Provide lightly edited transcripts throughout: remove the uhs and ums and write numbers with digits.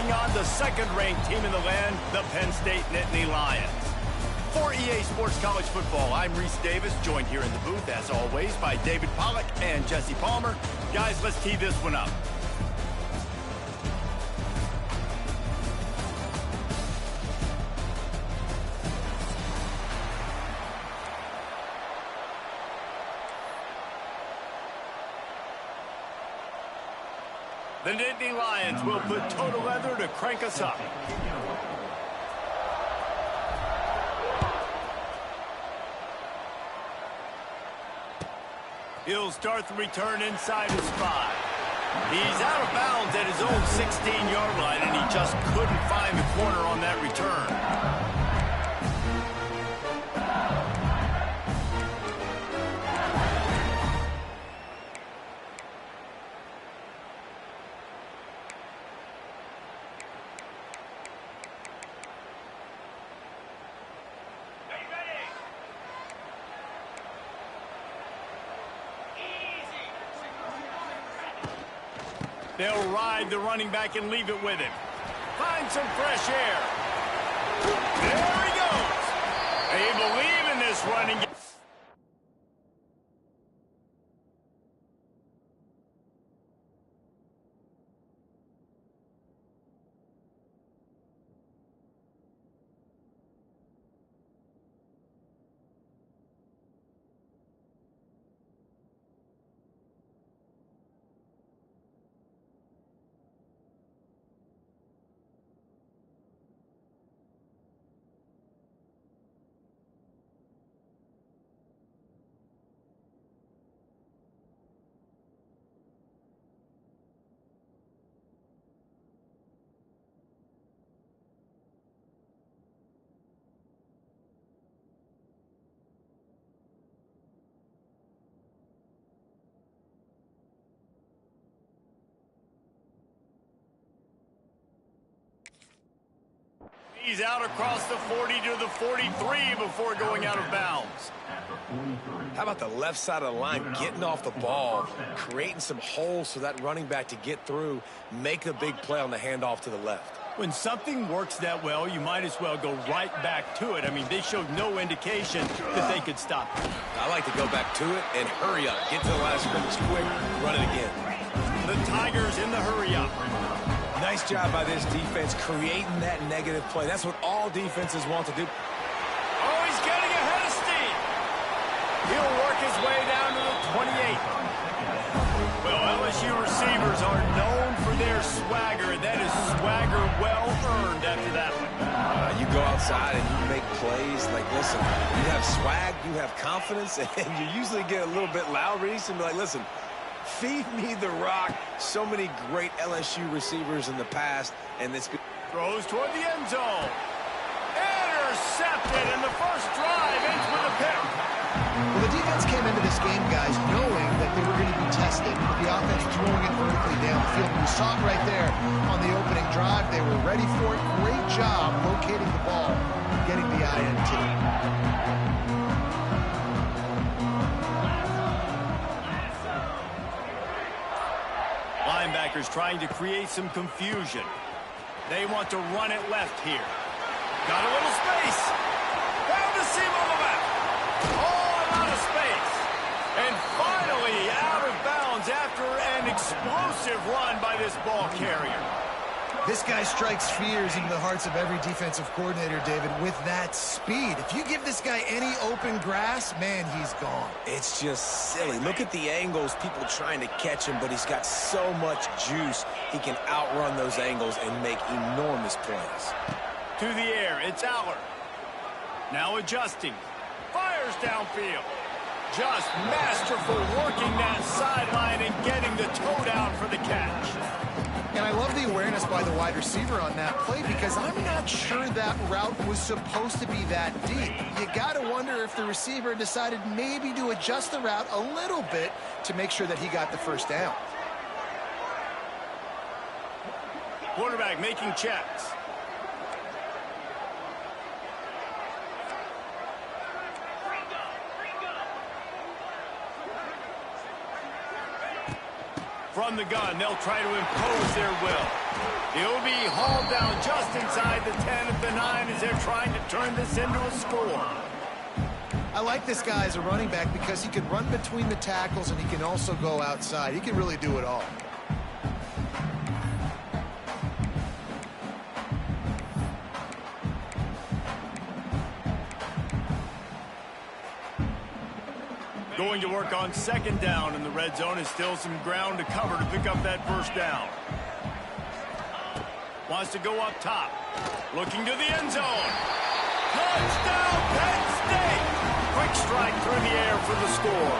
taking on the second-ranked team in the land, the Penn State Nittany Lions. For EA Sports College Football, I'm Reese Davis, joined here in the booth, as always, by David Pollack and Jesse Palmer. Guys, let's tee this one up. The Nittany Lions will put total leather to crank us up. He'll start the return inside his 5. He's out of bounds at his own 16-yard line, and he just couldn't find the corner on that return. They'll ride the running back and leave it with him. Find some fresh air. There he goes. They believe in this running game. He's out across the 40 to the 43 before going out of bounds. How about the left side of the line getting off the ball, creating some holes for that running back to get through, make a big play on the handoff to the left. When something works that well, you might as well go right back to it. I mean, they showed no indication that they could stop it. I like to go back to it and hurry up. Get to the last scrimmage quick, run it again. The Tigers in the hurry up. Nice job by this defense creating that negative play. That's what all defenses want to do. Oh, he's getting ahead of steam. He'll work his way down to the 28. Well, LSU receivers are known for their swagger. That is swagger well earned after that one. You go outside and you make plays. Like, listen, you have swag, you have confidence, and you usually get a little bit loud, Reese, and be like, listen, feed me the rock. So many great LSU receivers in the past, and this throws toward the end zone. Intercepted, and the first drive ends with a pick. Well, the defense came into this game, guys, knowing that they were going to be tested. With the offense throwing it vertically downfield. We saw it right there on the opening drive. They were ready for it. Great job locating the ball, getting the INT. Linebackers trying to create some confusion. They want to run it left here. Got a little space. Found the seam on the left. Oh, out of space. And finally out of bounds after an explosive run by this ball carrier. This guy strikes fears into the hearts of every defensive coordinator, David, with that speed. If you give this guy any open grass, man, he's gone. It's just silly. Look at the angles, people trying to catch him, but he's got so much juice. He can outrun those angles and make enormous plays. To the air, it's Aller. Now adjusting. Fires downfield. Just masterful working that sideline and getting the toe down for the catch. And I love the awareness by the wide receiver on that play because I'm not sure that route was supposed to be that deep. You got to wonder if the receiver decided maybe to adjust the route a little bit to make sure that he got the first down. Quarterback making checks. From the gun, they'll try to impose their will. He'll be hauled down just inside the 10 of the 9 as they're trying to turn this into a score. I like this guy as a running back because he can run between the tackles and he can also go outside. He can really do it all. Going to work on second down in the red zone is still some ground to cover to pick up that first down. Wants to go up top. Looking to the end zone. Touchdown, Penn State! Quick strike through the air for the score.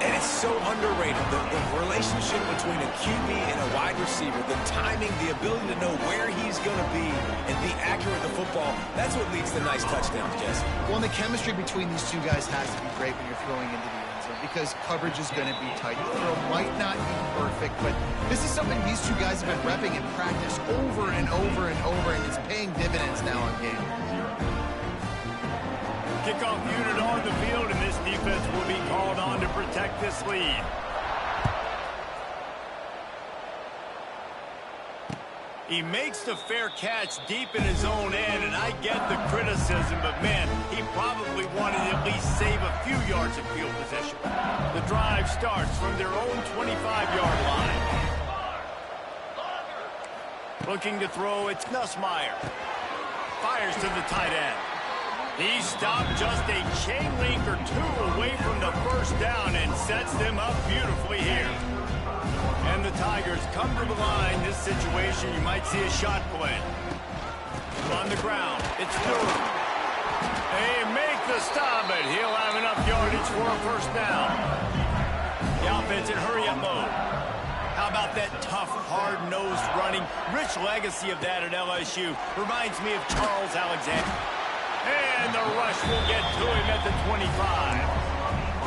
And it's so underrated, the relationship between a QB and a wide receiver, the timing, the ability to know where he's going to be and be accurate with the football, that's what leads to nice touchdowns, Jesse. Well, and the chemistry between these two guys has to be great when you're throwing into the end zone because coverage is going to be tight. Your throw might not be perfect, but this is something these two guys have been repping in practice over and over and over, and it's paying dividends now on game. Kickoff unit on the field, and this defense will be called on to protect this lead. He makes the fair catch deep in his own end, and I get the criticism, but man, he probably wanted to at least save a few yards of field position. The drive starts from their own 25-yard line. Looking to throw, it's Nussmeier. Fires to the tight end. He stopped just a chain link or two away from the first down and sets them up beautifully here. And the Tigers come to the line. This situation, you might see a shot play. On the ground, it's through. They make the stop, but he'll have enough yardage for a first down. The offense in hurry-up mode. How about that tough, hard-nosed running? Rich legacy of that at LSU. Reminds me of Charles Alexander. And the rush will get to him at the 25.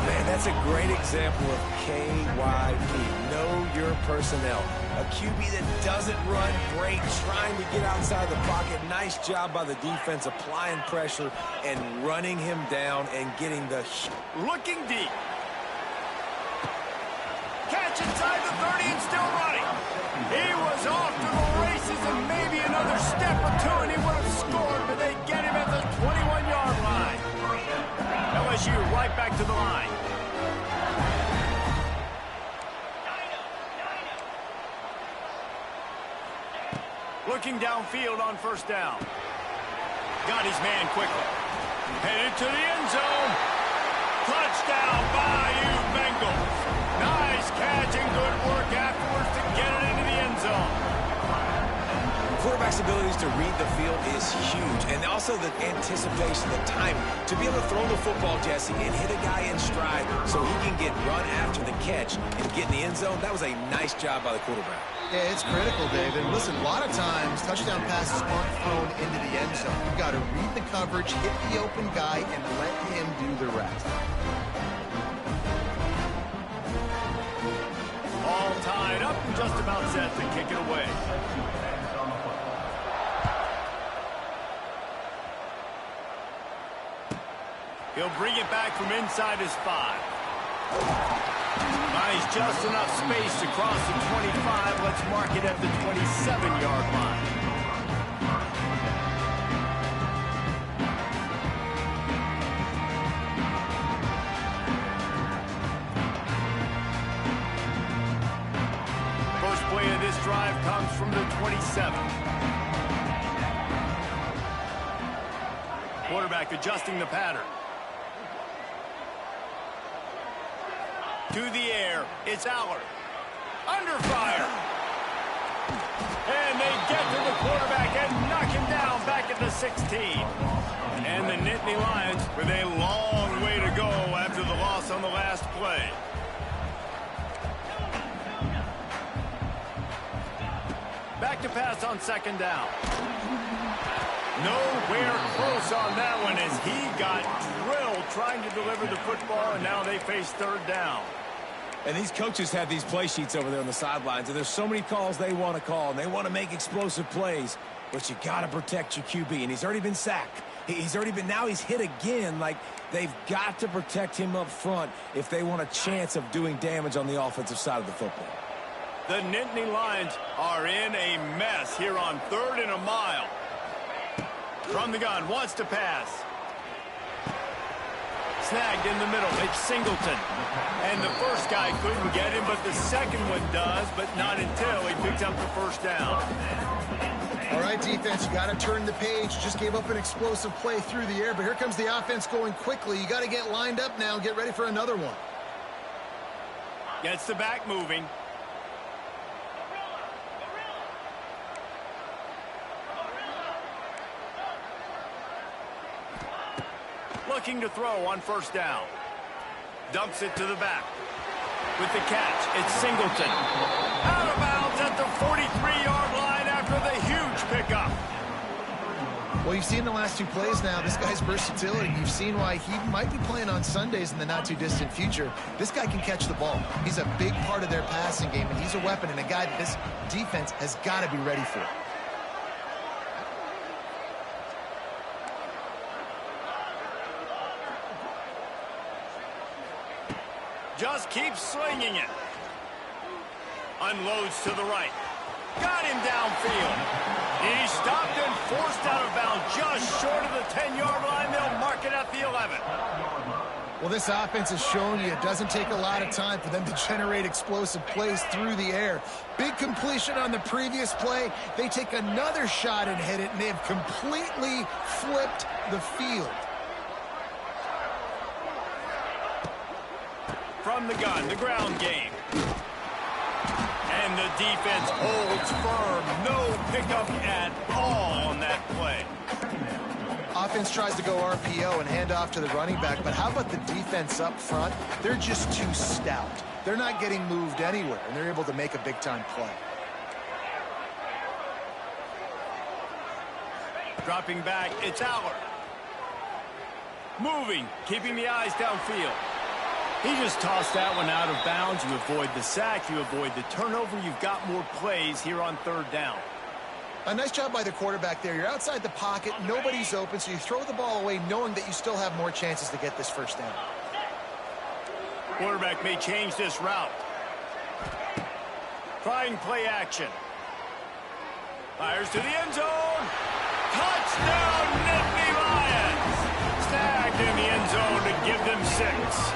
Man, that's a great example of KYP. Know your personnel. A QB that doesn't run great, trying to get outside the pocket. Nice job by the defense, applying pressure and running him down and getting the... Looking deep. Catch inside the 30 and still running. He was off to the races and maybe another step or two and he would have scored, but they get him at the 21-yard line. LSU right back to the line. Looking downfield on first down. Got his man quickly. Headed to the end zone. Touchdown, Bayou Bengals. Nice catch and good work afterwards to get it into the end zone. Quarterback's abilities to read the field is huge, and also the anticipation, the time to be able to throw the football, Jesse, and hit a guy in stride so he can get run after the catch and get in the end zone. That was a nice job by the quarterback. Yeah, it's critical, David. Listen, a lot of times touchdown passes aren't thrown into the end zone. You've got to read the coverage, hit the open guy, and let him do the rest. All tied up and just about set to kick it away. He'll bring it back from inside his 5. Nice, just enough space to cross the 25. Let's mark it at the 27-yard line. First play of this drive comes from the 27. Quarterback adjusting the pattern. To the air, it's Aller. Under fire. And they get to the quarterback and knock him down back at the 16. And the Nittany Lions with a long way to go after the loss on the last play. Back to pass on second down. Nowhere close on that one as he got drilled trying to deliver the football, and now they face third down. And these coaches have these play sheets over there on the sidelines, and there's so many calls they want to call, and they want to make explosive plays, but you got to protect your QB, and he's already been sacked. Now he's hit again. Like, they've got to protect him up front if they want a chance of doing damage on the offensive side of the football. The Nittany Lions are in a mess here on 3rd and a mile. From the gun, wants to pass. Snagged in the middle, it's Singleton. And the first guy couldn't get him, but the second one does, but not until he picks up the first down. All right, defense, you got to turn the page. Just gave up an explosive play through the air, but here comes the offense going quickly. You got to get lined up now and get ready for another one. Gets the back moving. Looking to throw on first down. Dumps it to the back. With the catch, it's Singleton. Out of bounds at the 43-yard line after the huge pickup. Well, you've seen the last 2 plays now. This guy's versatility. You've seen why he might be playing on Sundays in the not-too-distant future. This guy can catch the ball. He's a big part of their passing game, and he's a weapon and a guy that this defense has got to be ready for. Just keeps slinging it. Unloads to the right. Got him downfield. He stopped and forced out of bounds just short of the 10-yard line. They'll mark it at the 11. Well, this offense has shown you it doesn't take a lot of time for them to generate explosive plays through the air. Big completion on the previous play. They take another shot and hit it, and they've completely flipped the field. From the gun, the ground game. And the defense holds firm. No pickup at all on that play. Offense tries to go RPO and hand off to the running back, but how about the defense up front? They're just too stout. They're not getting moved anywhere, and they're able to make a big-time play. Dropping back, it's Aller. Moving, keeping the eyes downfield. He just tossed that one out of bounds. You avoid the sack, you avoid the turnover. You've got more plays here on 3rd down. A nice job by the quarterback there. You're outside the pocket, nobody's open, so you throw the ball away knowing that you still have more chances to get this first down. Quarterback may change this route. Trying play action. Fires to the end zone. Touchdown, Nittany Lions. Snagged in the end zone to give them 6.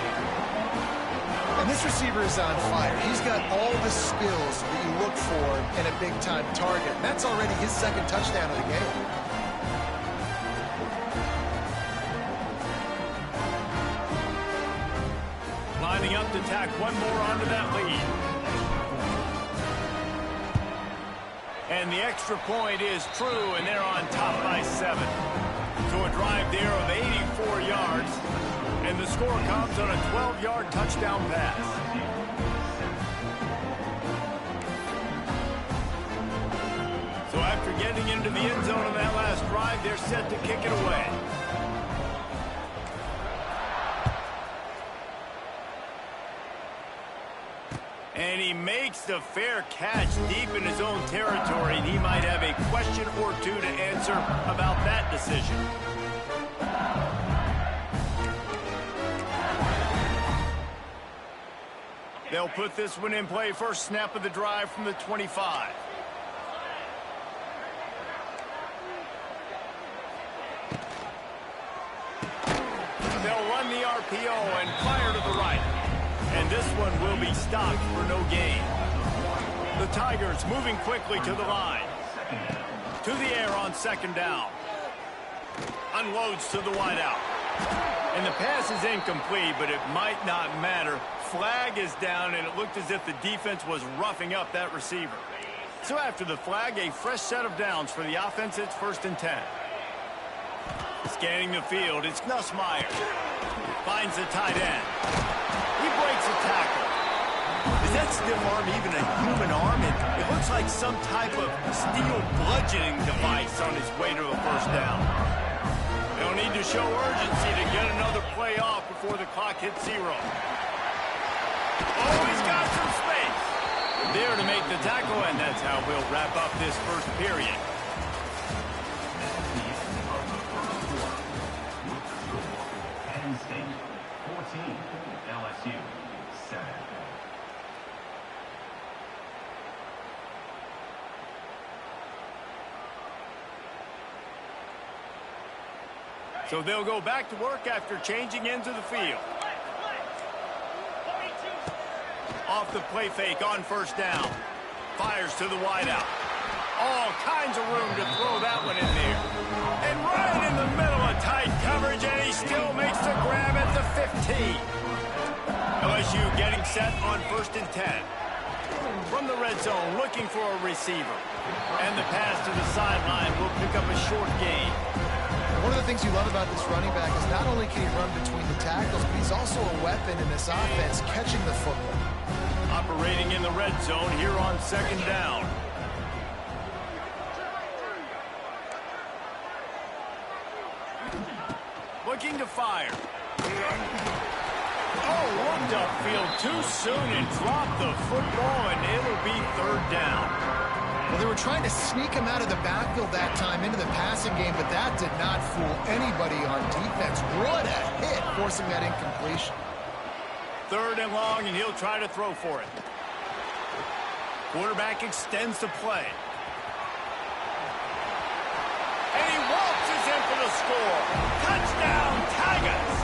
And this receiver is on fire. He's got all the skills that you look for in a big-time target. And that's already his 2nd touchdown of the game. Lining up to tack one more onto that lead. And the extra point is true, and they're on top by 7. So a drive there of 84 yards. And the score comes on a 12-yard touchdown pass. So after getting into the end zone on that last drive, they're set to kick it away. And he makes the fair catch deep in his own territory. And he might have a question or two to answer about that decision. They'll put this one in play. First snap of the drive from the 25. They'll run the RPO and fire to the right. And this one will be stopped for no gain. The Tigers moving quickly to the line. To the air on 2nd down. Unloads to the wideout. And the pass is incomplete, but it might not matter. Flag is down, and it looked as if the defense was roughing up that receiver. So after the flag, a fresh set of downs for the offense. It's 1st and 10. Scanning the field, it's Nussmeier. Finds the tight end. He breaks a tackle. Is that stiff arm even a human arm? It looks like some type of steel bludgeoning device on his way to a first down. They'll need to show urgency to get another play off before the clock hits 0. Oh, he's got some space. There to make the tackle, and that's how we'll wrap up this first period. Penn State 14, LSU 7. So they'll go back to work after changing into the field. Off the play fake on first down. Fires to the wideout. All kinds of room to throw that one in there. And right in the middle of tight coverage, and he still makes the grab at the 15. LSU getting set on 1st and 10. From the red zone, looking for a receiver. And the pass to the sideline will pick up a short gain. One of the things you love about this running back is not only can he run between the tackles, but he's also a weapon in this offense, catching the football. Operating in the red zone here on 2nd down. Looking to fire. Oh, looked upfield too soon and dropped the football, and it'll be 3rd down. Well, they were trying to sneak him out of the backfield that time into the passing game, but that did not fool anybody on defense. What a hit, forcing that incompletion. 3rd and long, and he'll try to throw for it. Quarterback extends the play. And he waltzes in for the score. Touchdown, Tigers!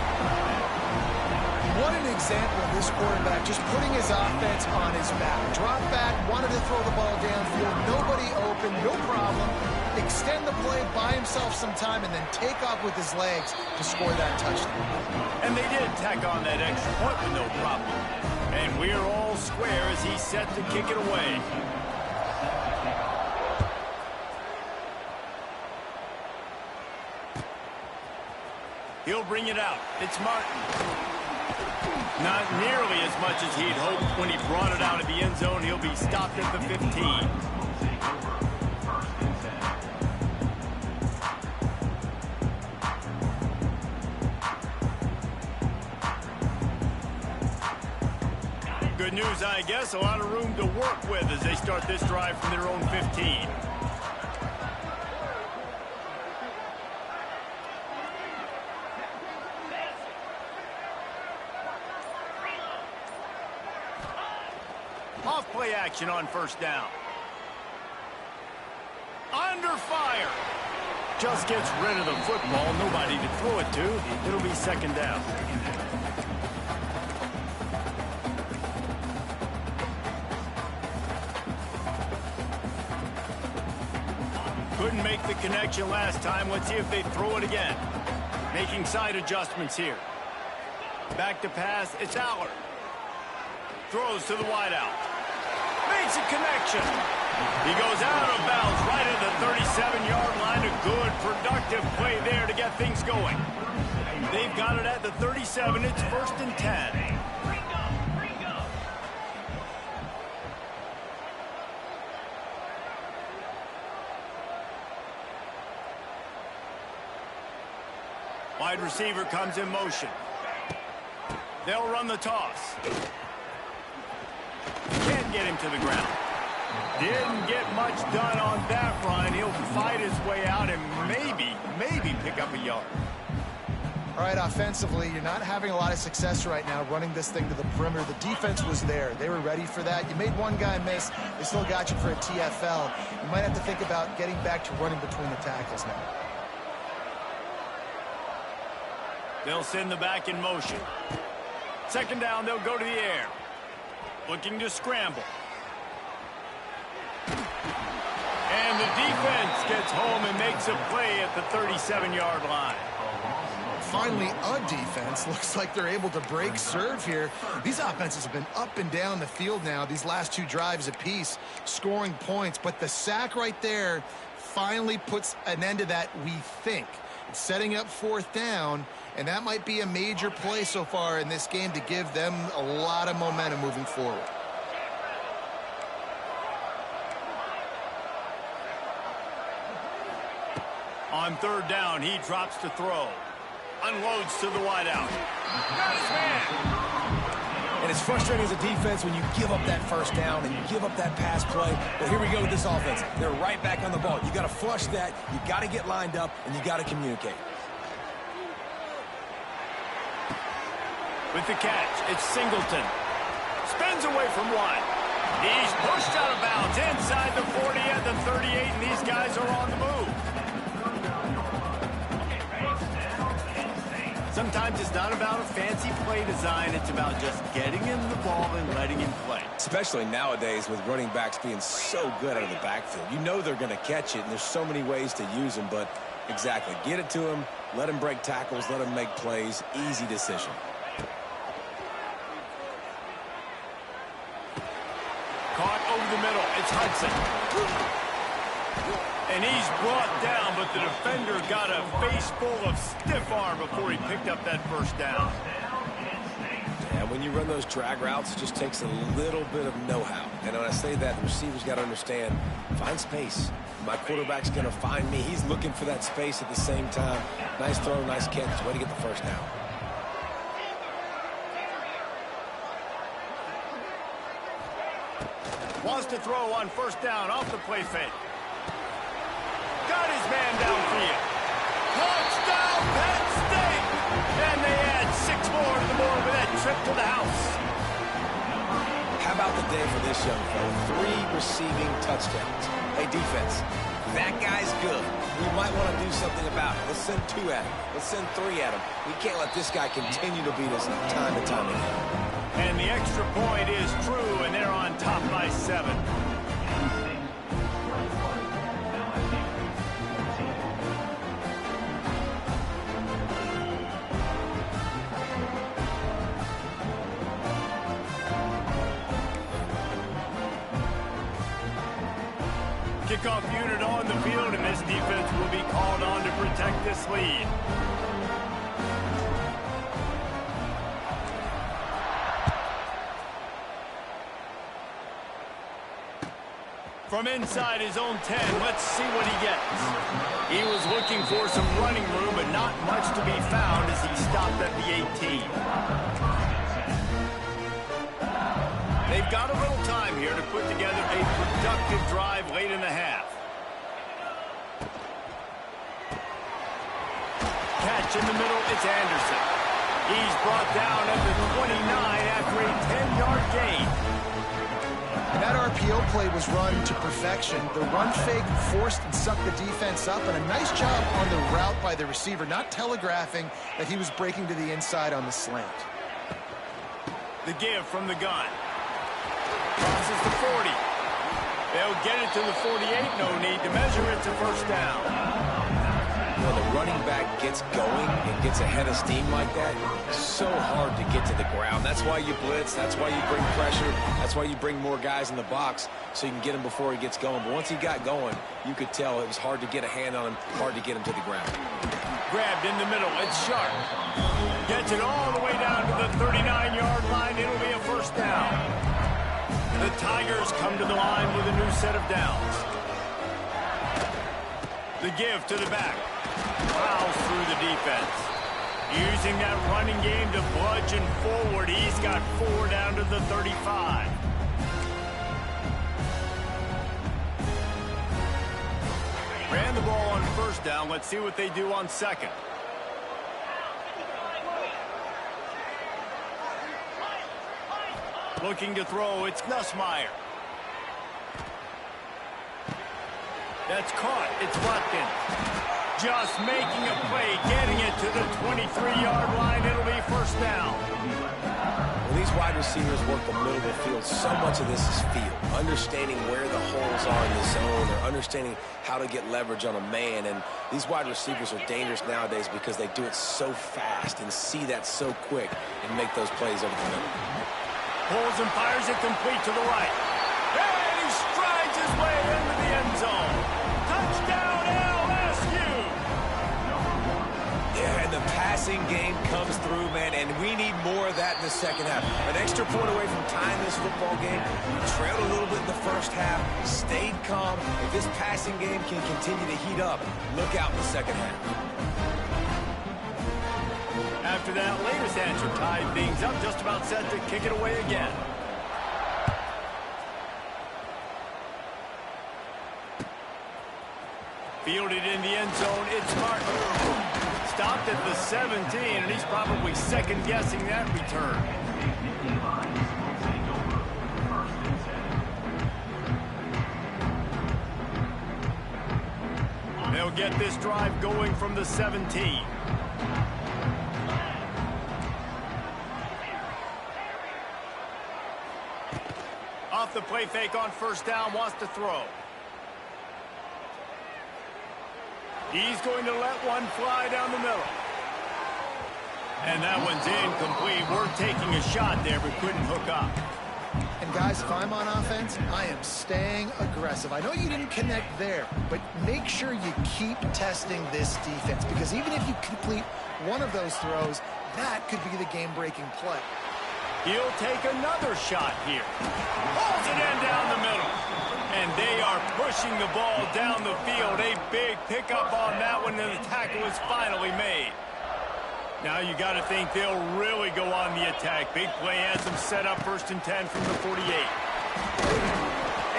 What an example of this quarterback just putting his offense on his back. Drop back, wanted to throw the ball downfield, nobody open, no problem. Extend the play, buy himself some time, and then take off with his legs to score that touchdown. And they did tack on that extra point with no problem. And we're all square as he's set to kick it away. He'll bring it out. It's Martin. Not nearly as much as he'd hoped when he brought it out of the end zone. He'll be stopped at the 15. Good news, I guess. A lot of room to work with as they start this drive from their own 15. Off play action on 1st down. Under fire. Just gets rid of the football. Nobody to throw it to. It'll be 2nd down. Couldn't make the connection last time. Let's see if they throw it again. Making side adjustments here. Back to pass. It's Allard. Throws to the wideout. Makes a connection. He goes out of bounds right at the 37-yard line. A good, productive play there to get things going. They've got it at the 37. It's 1st and 10. Wide receiver comes in motion. They'll run the toss. Can't get him to the ground. Didn't get much done on that run. He'll fight his way out and maybe pick up a yard. All right, offensively, you're not having a lot of success right now running this thing to the perimeter. The defense was there. They were ready for that. You made one guy miss. They still got you for a TFL. You might have to think about getting back to running between the tackles now. They'll send the back in motion. 2nd down, they'll go to the air. Looking to scramble. And the defense gets home and makes a play at the 37-yard line. Finally, a defense. Looks like they're able to break serve here. These offenses have been up and down the field now, these last 2 drives apiece, scoring points. But the sack right there finally puts an end to that, we think. It's setting up 4th down, and that might be a major play so far in this game to give them a lot of momentum moving forward. On 3rd down, he drops to throw. Unloads to the wideout. Got his man. And it's frustrating as a defense when you give up that 1st down and you give up that pass play. But here we go with this offense. They're right back on the ball. You got to flush that. You got to get lined up, and you got to communicate. With the catch, it's Singleton. Spins away from one. He's pushed out of bounds inside the 40 at the 38, and these guys are on the move. Sometimes it's not about a fancy play design. It's about just getting him the ball and letting him play. Especially nowadays with running backs being so good out of the backfield. You know they're going to catch it, and there's so many ways to use them. But exactly, get it to him, let him break tackles, let him make plays. Easy decision. Caught over the middle. It's Hudson. And he's brought down, but the defender got a face full of stiff arm before he picked up that first down. Yeah, when you run those drag routes, it just takes a little bit of know-how. And when I say that, the receiver's got to understand, find space. My quarterback's going to find me. He's looking for that space at the same time. Nice throw, nice catch. Way to get the first down. Wants to throw on first down off the play fake. Got his man downfield. Touchdown, Penn State! And they add 6 more to the board with that trip to the house. How about the day for this young fella? 3 receiving touchdowns. Hey, defense, that guy's good. We might want to do something about it. Let's send 2 at him. Let's send 3 at him. We can't let this guy continue to beat us time and time again. And the extra point is true, and they're on top by 7. Kickoff unit on the field, and this defense will be called on to protect this lead. From inside his own 10, let's see what he gets. He was looking for some running room, but not much to be found as he stopped at the 18. They've got a little time here to put together a productive drive late in the half. Catch in the middle, it's Anderson. He's brought down at the 29 after a 10-yard gain. That RPO play was run to perfection. The run fake forced and sucked the defense up, and a nice job on the route by the receiver, not telegraphing that he was breaking to the inside on the slant. The give from the gun. Crosses the 40. They'll get it to the 48. No need to measure it to first down. When the running back gets going and gets ahead of steam like that, it's so hard to get to the ground. That's why you blitz. That's why you bring pressure. That's why you bring more guys in the box so you can get him before he gets going. But once he got going, you could tell it was hard to get a hand on him, hard to get him to the ground. Grabbed in the middle. It's Sharp. Gets it all the way down to the 39-yard line. It'll be a first down. The Tigers come to the line with a new set of downs. The give to the back. Plows through the defense. Using that running game to bludgeon forward. He's got 4 down to the 35. Ran the ball on first down. Let's see what they do on second. Looking to throw, it's Nussmeier. That's caught, it's Watkins. Just making a play, getting it to the 23-yard line. It'll be first down. When these wide receivers work the middle of the field, so much of this is feel. Understanding where the holes are in the zone, or understanding how to get leverage on a man. And these wide receivers are dangerous nowadays because they do it so fast and see that so quick and make those plays over the middle. Pulls and fires it complete to the right. And he strides his way into the end zone. Touchdown, LSU! Yeah, and the passing game comes through, man, and we need more of that in the second half. An extra point away from tying this football game. We trailed a little bit in the first half, stayed calm. If this passing game can continue to heat up, look out in the second half. After that latest answer tied things up, just about set to kick it away again. Fielded in the end zone, it's Martin. Stopped at the 17, and he's probably second-guessing that return. They'll get this drive going from the 17. play fake on first down, wants to throw. He's going to let one fly down the middle. And that one's incomplete. We're taking a shot there, but couldn't hook up. And guys, if I'm on offense, I am staying aggressive. I know you didn't connect there, but make sure you keep testing this defense, because even if you complete one of those throws, that could be the game-breaking play. He'll take another shot here. Pulls it in down the middle. And they are pushing the ball down the field. A big pickup on that one, and the tackle is finally made. Now you got to think they'll really go on the attack. Big play has them set up 1st and 10 from the 48.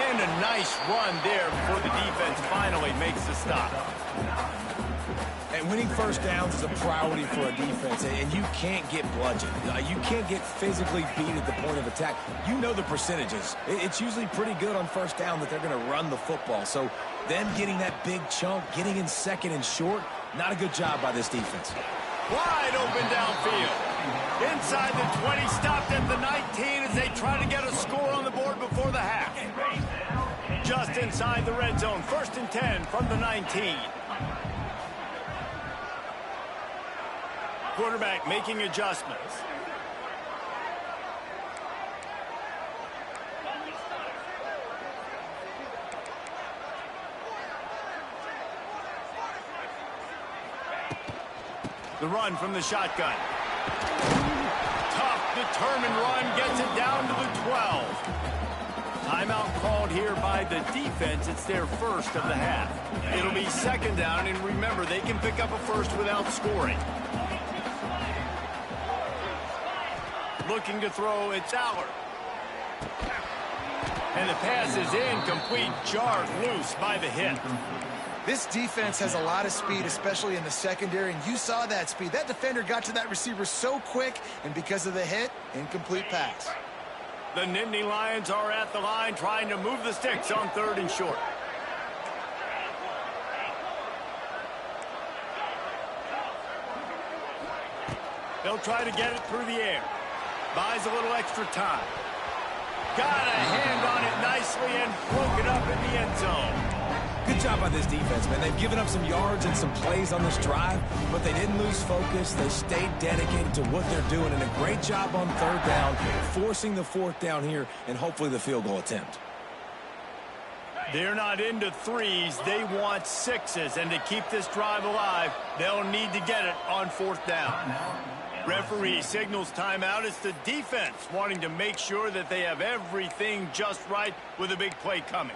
And a nice run there before the defense finally makes the stop. And winning first downs is a priority for a defense, and you can't get bludgeoned. You can't get physically beat at the point of attack. You know the percentages. It's usually pretty good on first down that they're going to run the football. So them getting that big chunk, getting in second and short, not a good job by this defense. Wide open downfield. Inside the 20, stopped at the 19 as they try to get a score on the board before the half. Just inside the red zone, 1st and 10 from the 19. Quarterback making adjustments. The run from the shotgun. Tough, determined run, gets it down to the 12. Timeout called here by the defense. It's their first of the half. It'll be 2nd down, and remember, they can pick up a first without scoring. Looking to throw, it's Allard. And the pass is incomplete, jarred loose by the hit. This defense has a lot of speed, especially in the secondary, and you saw that speed. That defender got to that receiver so quick, and because of the hit, incomplete pass. The Nittany Lions are at the line trying to move the sticks on 3rd and short. They'll try to get it through the air. Buys a little extra time. Got a hand on it nicely and broke it up in the end zone. Good job by this defense, man. They've given up some yards and some plays on this drive, but they didn't lose focus. They stayed dedicated to what they're doing, and a great job on 3rd down, forcing the 4th down here, and hopefully the field goal attempt. They're not into 3s. They want 6s, and to keep this drive alive, they'll need to get it on 4th down. Referee signals timeout. It's the defense wanting to make sure that they have everything just right with a big play coming.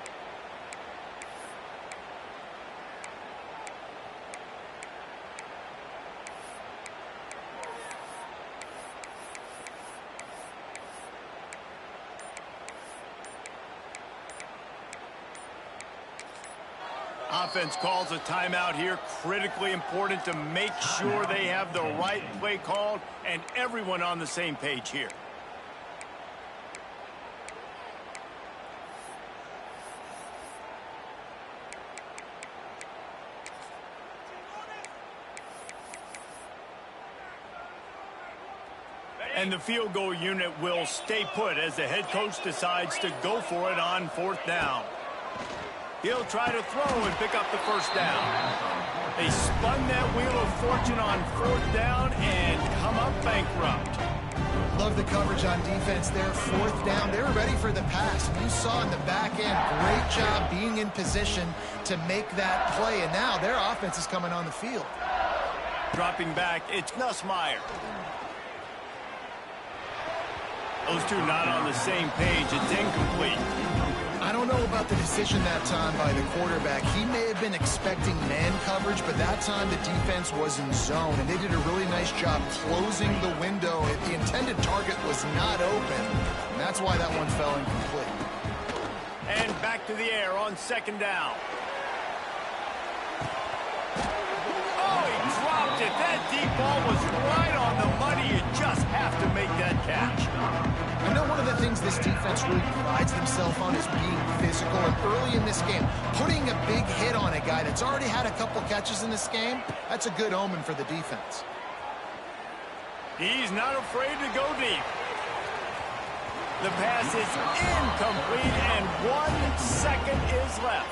Offense calls a timeout here. Critically important to make sure they have the right play called and everyone on the same page here. And the field goal unit will stay put as the head coach decides to go for it on 4th down. He'll try to throw and pick up the 1st down. They spun that wheel of fortune on 4th down and come up bankrupt. Love the coverage on defense there. 4th down, they were ready for the pass. You saw in the back end, great job being in position to make that play. And now their offense is coming on the field. Dropping back, it's Nussmeier. Those two not on the same page. It's incomplete. I don't know about the decision that time by the quarterback. He may have been expecting man coverage, but that time the defense was in zone, and they did a really nice job closing the window. The intended target was not open, and that's why that one fell incomplete. And back to the air on 2nd down. Oh, he dropped it. That deep ball was right on the money. You just have to make that catch. I know one of the things this defense really prides themselves on is being physical, and early in this game, putting a big hit on a guy that's already had a couple catches in this game, that's a good omen for the defense. He's not afraid to go deep. The pass is incomplete, and 1 second is left.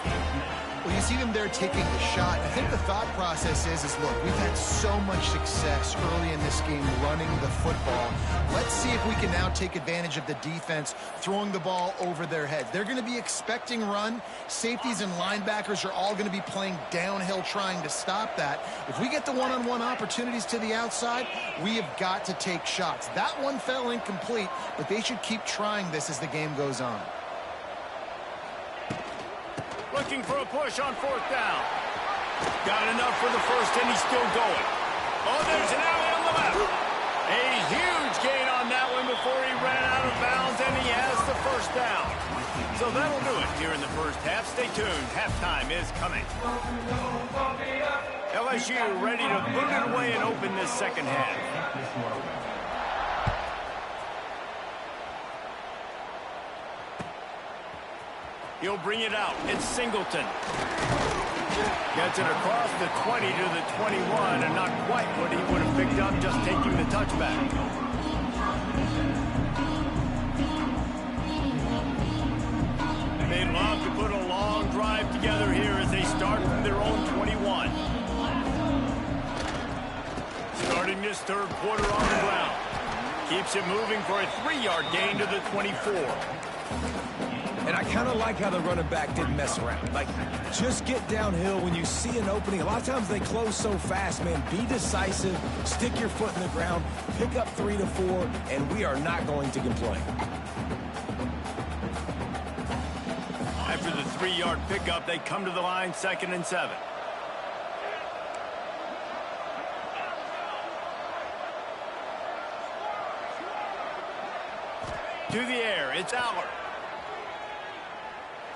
Well, you see them there taking the shot. I think the thought process is look, we've had so much success early in this game running the football. Let's see if we can now take advantage of the defense throwing the ball over their heads. They're going to be expecting run. Safeties and linebackers are all going to be playing downhill trying to stop that. If we get the one-on-one opportunities to the outside, we have got to take shots. That one fell incomplete, but they should keep trying this as the game goes on. Looking for a push on 4th down. Got enough for the first, and he's still going. Oh, there's an alley on the left. A huge gain on that one before he ran out of bounds, and he has the first down. So that'll do it here in the first half. Stay tuned. Halftime is coming. LSU ready to boot it away and open this second half. He'll bring it out. It's Singleton. Gets it across the 20 to the 21, and not quite what he would have picked up just taking the touchback. They'd love to put a long drive together here as they start from their own 21. Starting this third quarter on the ground. Keeps it moving for a 3-yard gain to the 24. And I kind of like how the running back didn't mess around. Like, just get downhill when you see an opening. A lot of times they close so fast, man. Be decisive, stick your foot in the ground, pick up 3 to 4, and we are not going to complain. After the 3-yard pickup, they come to the line 2nd and 7. To the air, it's Aller.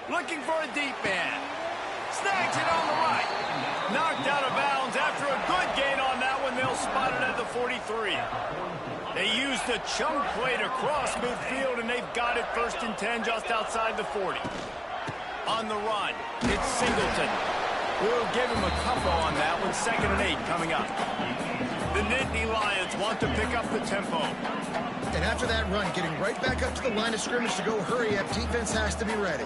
Looking for a deep man. Snags it on the right. Knocked out of bounds after a good gain on that one. They'll spot it at the 43. They used the chunk play to cross midfield, and they've got it 1st and 10 just outside the 40. On the run, it's Singleton. We'll give him a couple on that one. 2nd and 8 coming up. The Nittany Lions want to pick up the tempo. And after that run, getting right back up to the line of scrimmage to go hurry up, defense has to be ready.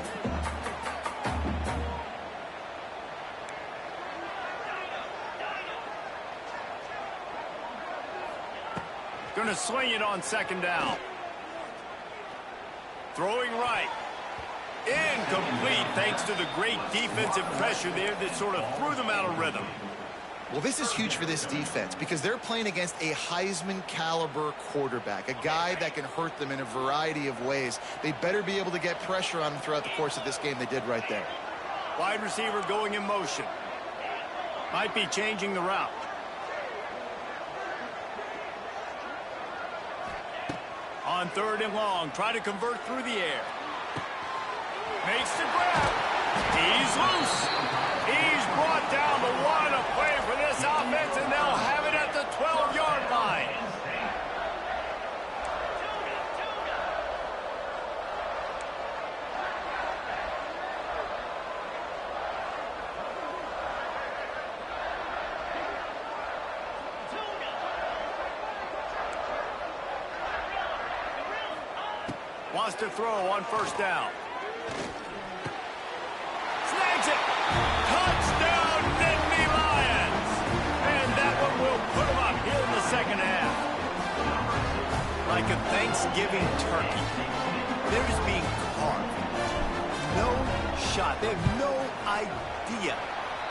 Going to swing it on 2nd down. Throwing right. Incomplete thanks to the great defensive pressure there that sort of threw them out of rhythm. Well, this is huge for this defense because they're playing against a Heisman caliber quarterback, a guy that can hurt them in a variety of ways. They better be able to get pressure on him throughout the course of this game. They did right there. Wide receiver going in motion. Might be changing the route. On 3rd and long, try to convert through the air. Makes the grab. He's loose. He's brought down the one. A play for this offense, and they'll have it at the 12-yard line. Wants to throw on 1st down. Snags it. Touchdown, Nittany Lions. And that one will put them up here in the 2nd half. Like a Thanksgiving turkey, they're just being carved. No shot. They have no idea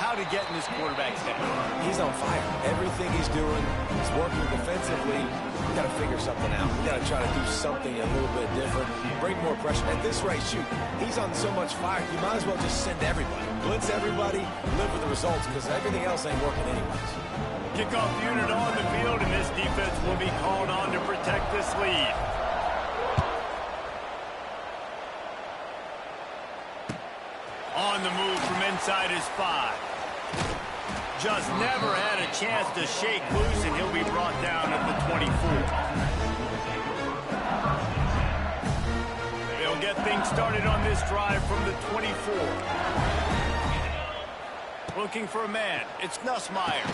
how to get in this quarterback's head. He's on fire. Everything he's doing, he's working defensively. We got to figure something out. We got to try to do something a little bit different. Bring more pressure. At this rate, shoot, he's on so much fire, you might as well just send everybody. Blitz everybody, live with the results, because everything else ain't working anyways. Kickoff unit on the field, and this defense will be called on to protect this lead. On the move from inside his 5. Just never had a chance to shake loose, and he'll be brought down at the 24. They'll get things started on this drive from the 24. Looking for a man. It's Nussmeier.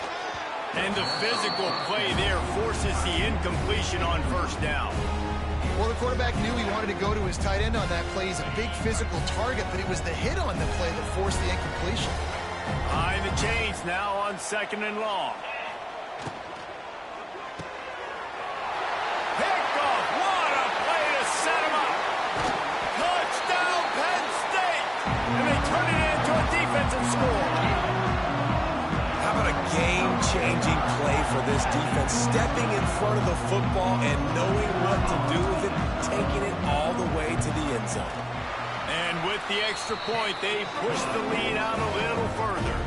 And the physical play there forces the incompletion on 1st down. Well, the quarterback knew he wanted to go to his tight end on that play. He's a big physical target, but it was the hit on the play that forced the incompletion. Behind the chains now on 2nd and long. Picked off. What a play to set him up. Touchdown, Penn State. And they turn it into a defensive score. How about a game-changing play for this defense? Stepping in front of the football and knowing what to do with it, taking it all the way to the end zone. And with the extra point, they push the lead out a little further.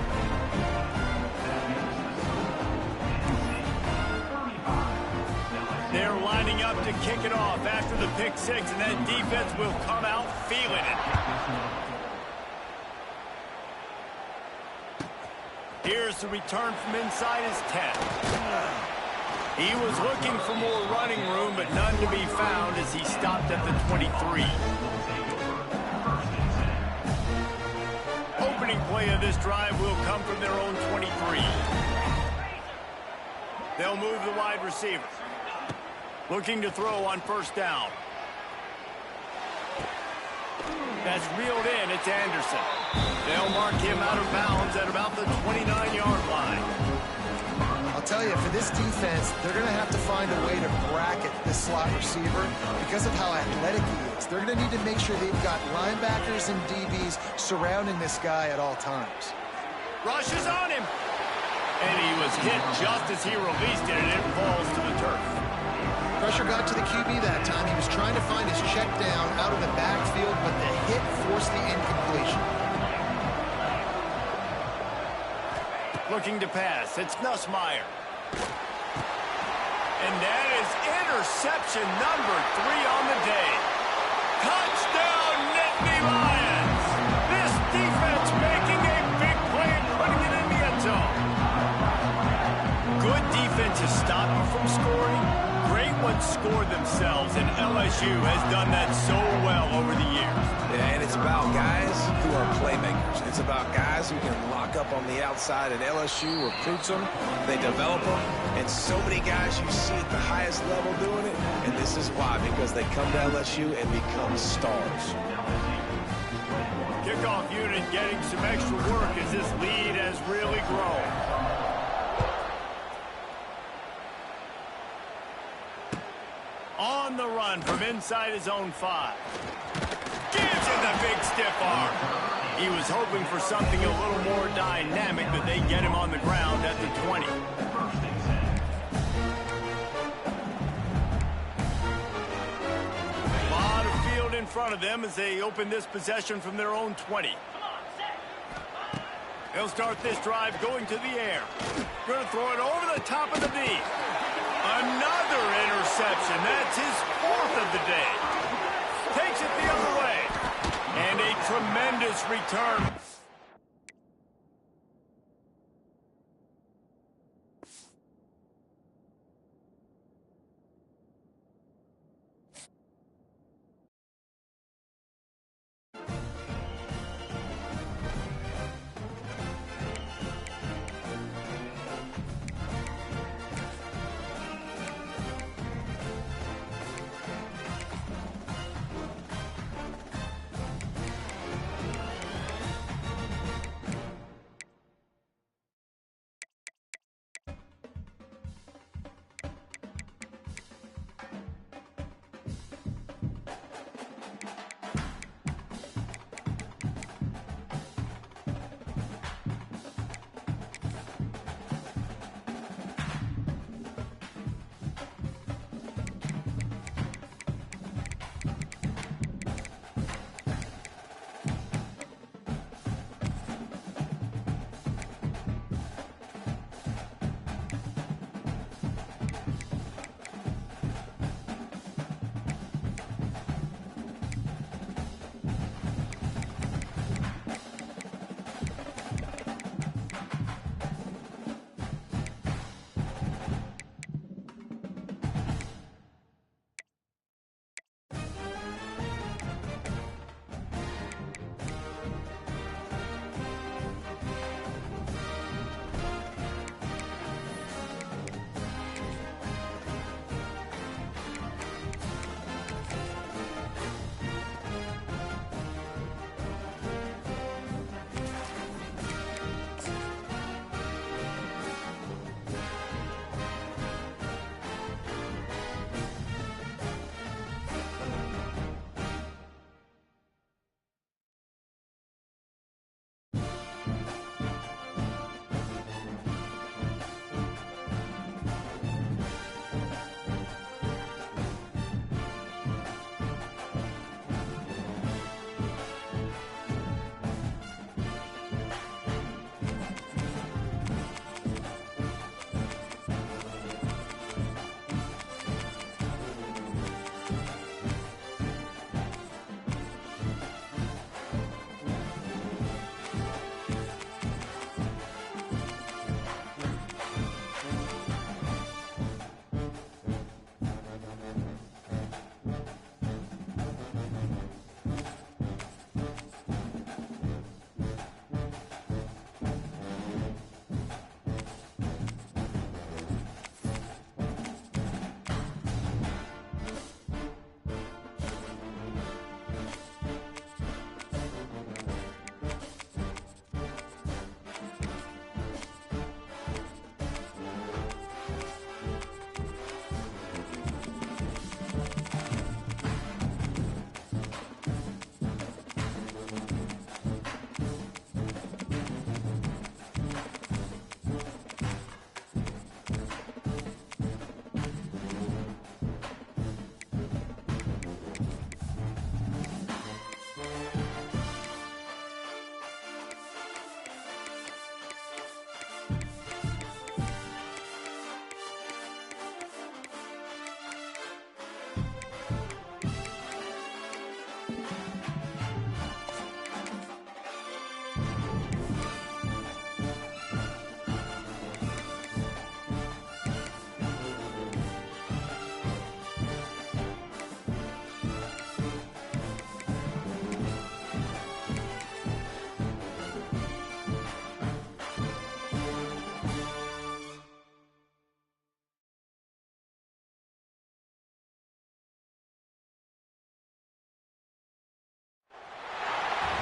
They're lining up to kick it off after the pick six, and that defense will come out feeling it. Here's the return from inside his 10. He was looking for more running room, but none to be found as he stopped at the 23. Opening play of this drive will come from their own 23. They'll move the wide receiver. Looking to throw on 1st down. That's reeled in. It's Anderson. They'll mark him out of bounds at about the 29-yard line. I'll tell you, for this defense, they're going to have to find a way to bracket this slot receiver because of how athletic he is. They're going to need to make sure they've got linebackers and DBs surrounding this guy at all times. Rush is on him. And he was hit just as he released it, and it falls to the turf. Pressure got to the QB that time. He was trying to find his check down out of the backfield, but the hit forced the incompletion. Looking to pass. It's Nussmeier. And that is interception number 3 on the day. Touchdown, Nittany Lions. This defense making a big play and putting it in the end zone. Good defenses stop you from scoring. Great ones score themselves, and LSU has done that so well over the years. Yeah, and it's about guys who are playmakers. It's about guys who can lock up on the outside, and LSU recruits them, they develop them, and so many guys you see at the highest level doing it, and this is why, because they come to LSU and become stars. Kickoff unit getting some extra work as this lead has really grown. On the run from inside his own 5. Gives him the big stiff arm. He was hoping for something a little more dynamic, but they get him on the ground at the 20. A lot of field in front of them as they open this possession from their own 20. They'll start this drive going to the air. Going to throw it over the top of the knee. Another interception. That's his 4th of the day. Takes it the other way. And a tremendous return.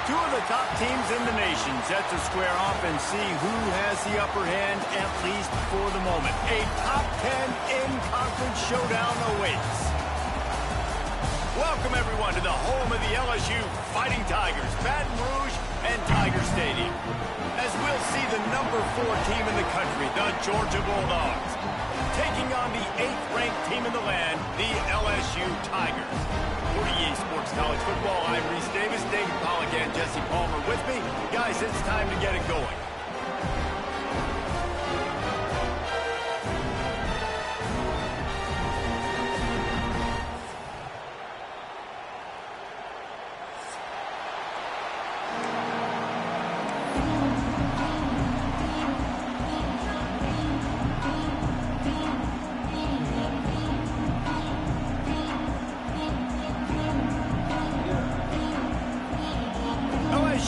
Two of the top teams in the nation set to square off and see who has the upper hand, at least for the moment. A top 10 in-conference showdown awaits. Welcome, everyone, to the home of the LSU Fighting Tigers, Baton Rouge and Tiger Stadium. As we'll see the number 4 team in the country, the Georgia Bulldogs, taking on the 8th-ranked team in the land, the LSU Tigers. For EA Sports College Football, I'm Reese Davis, David Pollack and Jesse Palmer with me. Guys, it's time to get it going.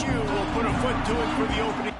Will put a foot to it for the opening.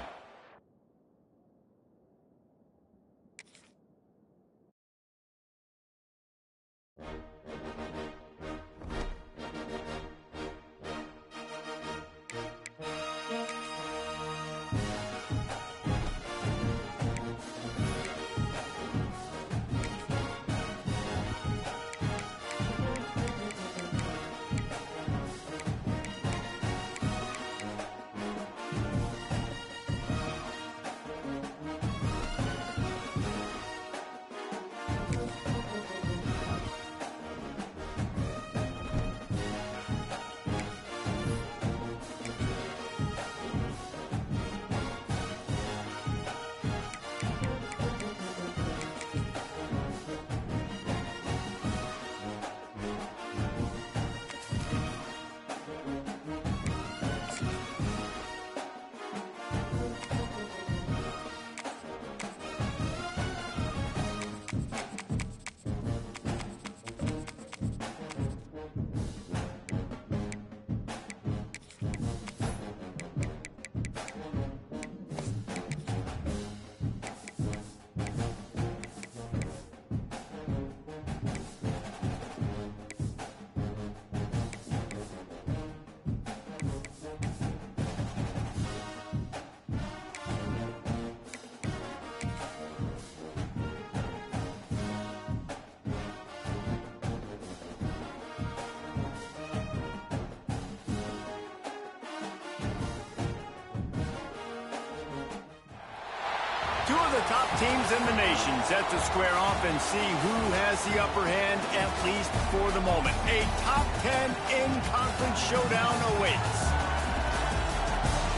Two of the top teams in the nation set to square off and see who has the upper hand, at least for the moment. A top 10 in-conference showdown awaits.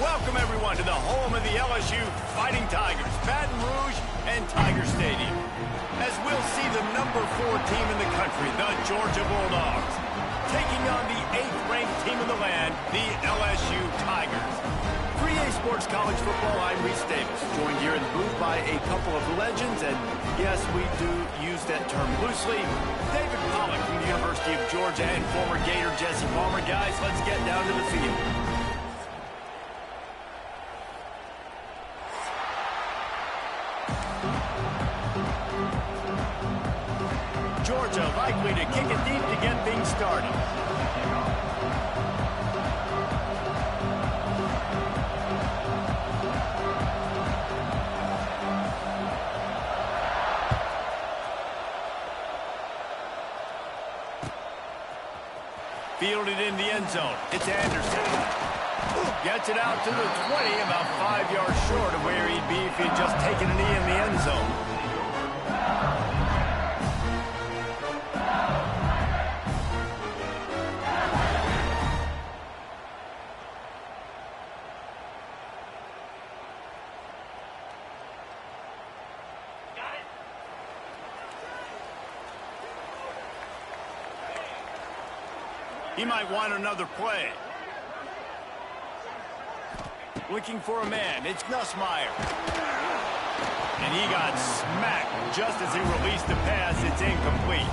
Welcome, everyone, to the home of the LSU Fighting Tigers, Baton Rouge and Tiger Stadium. As we'll see the number 4 team in the country, the Georgia Bulldogs, taking on the 8th-ranked team in the land, the LSU Tigers. For EA Sports College Football, I'm Reese Davis, joined here in the booth by a couple of legends, and yes, we do use that term loosely. David Pollack from the University of Georgia and former Gator Jesse Palmer. Guys, let's get down to the field. Georgia likely to kick it deep to get things started. Fielded in the end zone. It's Anderson. Gets it out to the 20, about 5 yards short of where he'd be if he'd just taken a knee in the end zone. He might want another play. Looking for a man. It's Nussmeier. And he got smacked just as he released the pass. It's incomplete.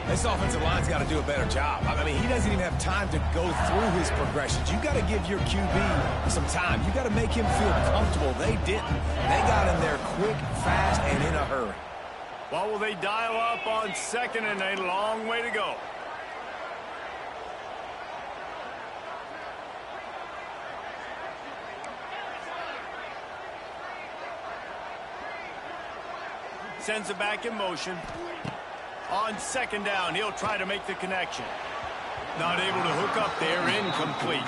This offensive line's got to do a better job. I mean, he doesn't even have time to go through his progressions. You got to give your QB some time. You got to make him feel comfortable. They didn't. They got him there quick, fast, and in a hurry. Well, will they dial up on second and a long way to go? Sends it back in motion. On second down, he'll try to make the connection. Not able to hook up there, incomplete.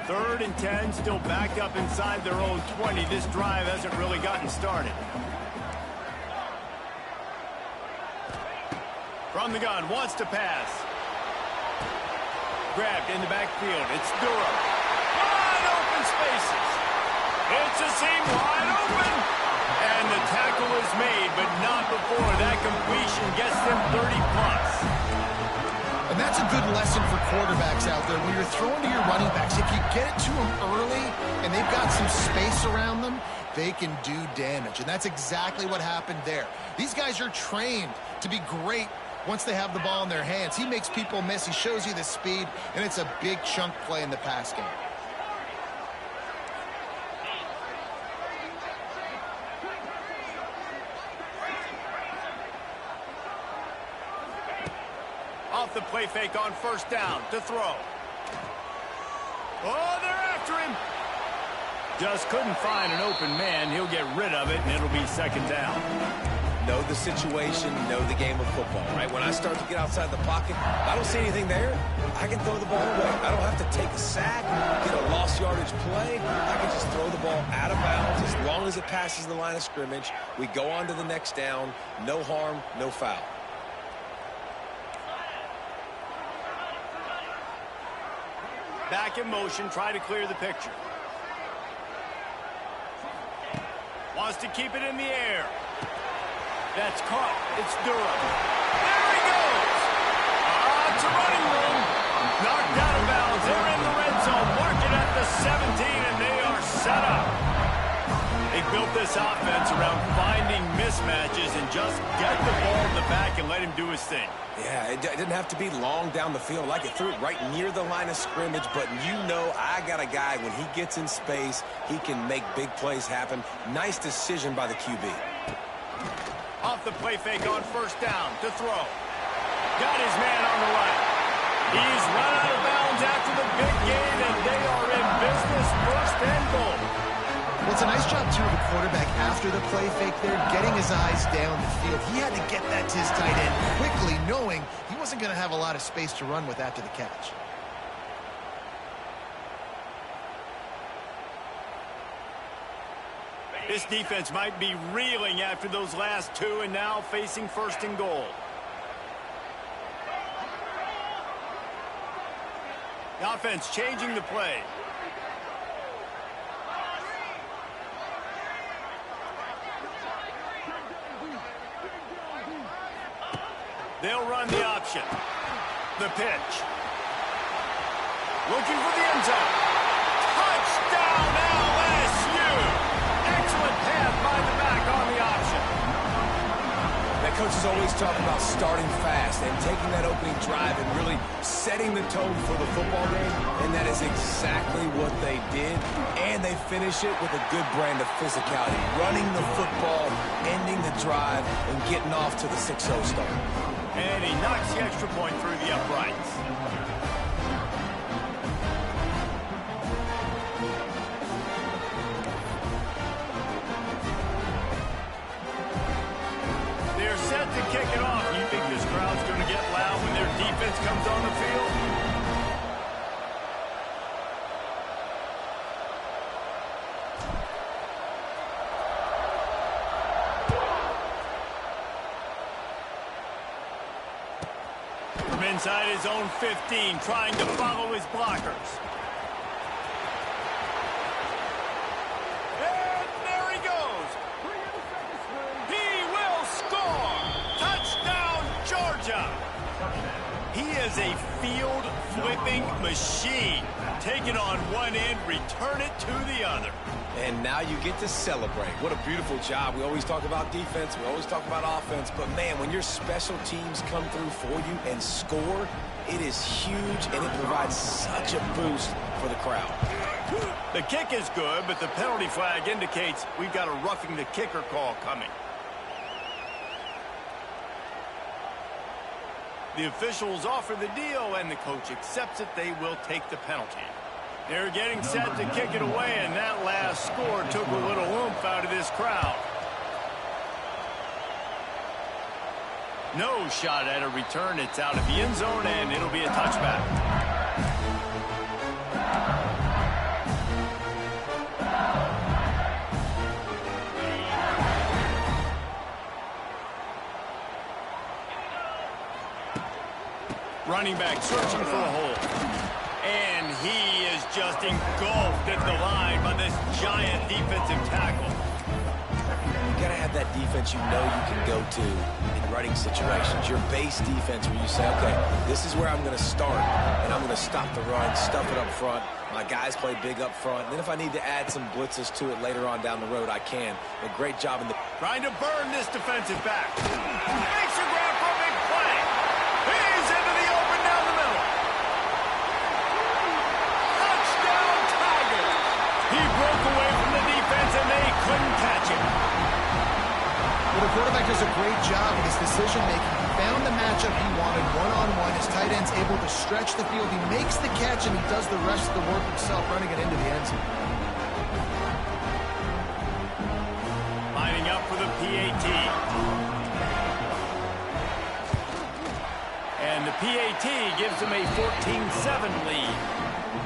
Third and 10, still backed up inside their own 20. This drive hasn't really gotten started. From the gun, wants to pass. Grabbed in the backfield. It's Durham. Wide open spaces. It's a seam wide open. And the tackle is made, but not before that completion gets them 30+. And that's a good lesson for quarterbacks out there. When you're throwing to your running backs, if you get it to them early and they've got some space around them, they can do damage. And that's exactly what happened there. These guys are trained to be great once they have the ball in their hands. He makes people miss. He shows you the speed, and it's a big chunk play in the pass game. Off the play fake on first down to throw. Oh, they're after him. Just couldn't find an open man. He'll get rid of it, and it'll be second down. Know the situation, know the game of football, right? When I start to get outside the pocket, I don't see anything there, I can throw the ball away. I don't have to take a sack, get a lost yardage play. I can just throw the ball out of bounds as long as it passes the line of scrimmage. We go on to the next down. No harm, no foul. Back in motion, try to clear the picture. Wants to keep it in the air. That's caught. It's Durham. There he goes. It's a running room. Knocked out of bounds. They're in the red zone. Mark it at the 17, and they are set up. They built this offense around finding mismatches and just get the ball in the back and let him do his thing. Yeah, it didn't have to be long down the field. Like it threw it right near the line of scrimmage, but you know I got a guy, when he gets in space, he can make big plays happen. Nice decision by the QB. Off the play fake on first down to throw. Got his man on the right. He's run out of bounds after the big gain, and they are in business, first and goal. Well, it's a nice job, too, of the quarterback after the play fake there, getting his eyes down the field. He had to get that to his tight end quickly, knowing he wasn't going to have a lot of space to run with after the catch. This defense might be reeling after those last two, and now facing first and goal. The offense changing the play. They'll run the option. The pitch. Looking for the end zone. Touchdown LSU! Excellent pass by the back on the option. That coach is always talking about starting fast and taking that opening drive and really setting the tone for the football game, and that is exactly what they did, and they finish it with a good brand of physicality, running the football, ending the drive, and getting off to the 6-0 start. And he knocks the extra point through the uprights. They're set to kick it off. You think this crowd's going to get loud when their defense comes on the field? From inside his own 15, trying to follow his blockers. And there he goes. He will score. Touchdown, Georgia. He is a field-flipping machine. Take it on one end, return it to the other. And now you get to celebrate. What a beautiful job. We always talk about defense. We always talk about offense. But, man, when your special teams come through for you and score, it is huge, and it provides such a boost for the crowd. The kick is good, but the penalty flag indicates we've got a roughing the kicker call coming. The officials offer the deal, and the coach accepts it. They will take the penalty. They're getting set to kick it away, and that last score took a little oomph out of this crowd. No shot at a return. It's out of the end zone, and it'll be a touchback. Running back searching for a hole. And he is just engulfed at the line by this giant defensive tackle. You got to have that defense you know you can go to in running situations. Your base defense where you say, okay, this is where I'm going to start, and I'm going to stop the run, stuff it up front. My guys play big up front. And then if I need to add some blitzes to it later on down the road, I can. But great job in the... Trying to burn this defensive back. Makes a grab for a big play. He's into the open down the middle. Touchdown, Tigers. He broke away from the defense, and they couldn't catch him. Well, the quarterback does a great job with his decision-making. He found the matchup he wanted one-on-one. His tight end's able to stretch the field. He makes the catch, and he does the rest of the work himself, running it into the end zone. Lining up for the PAT. And the PAT gives them a 14-7 lead.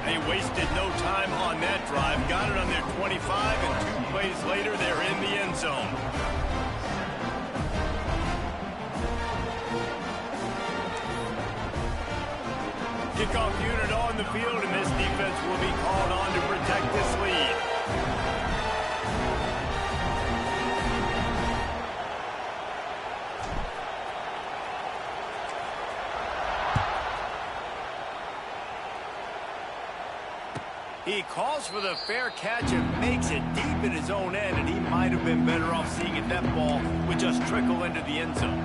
They wasted no time on that drive. Got it on their 25, and 2 plays later, they're in the end zone. Kickoff unit on the field, and this defense will be called on to protect this lead. He calls for the fair catch and makes it deep in his own end, and he might have been better off seeing if that ball would just trickle into the end zone.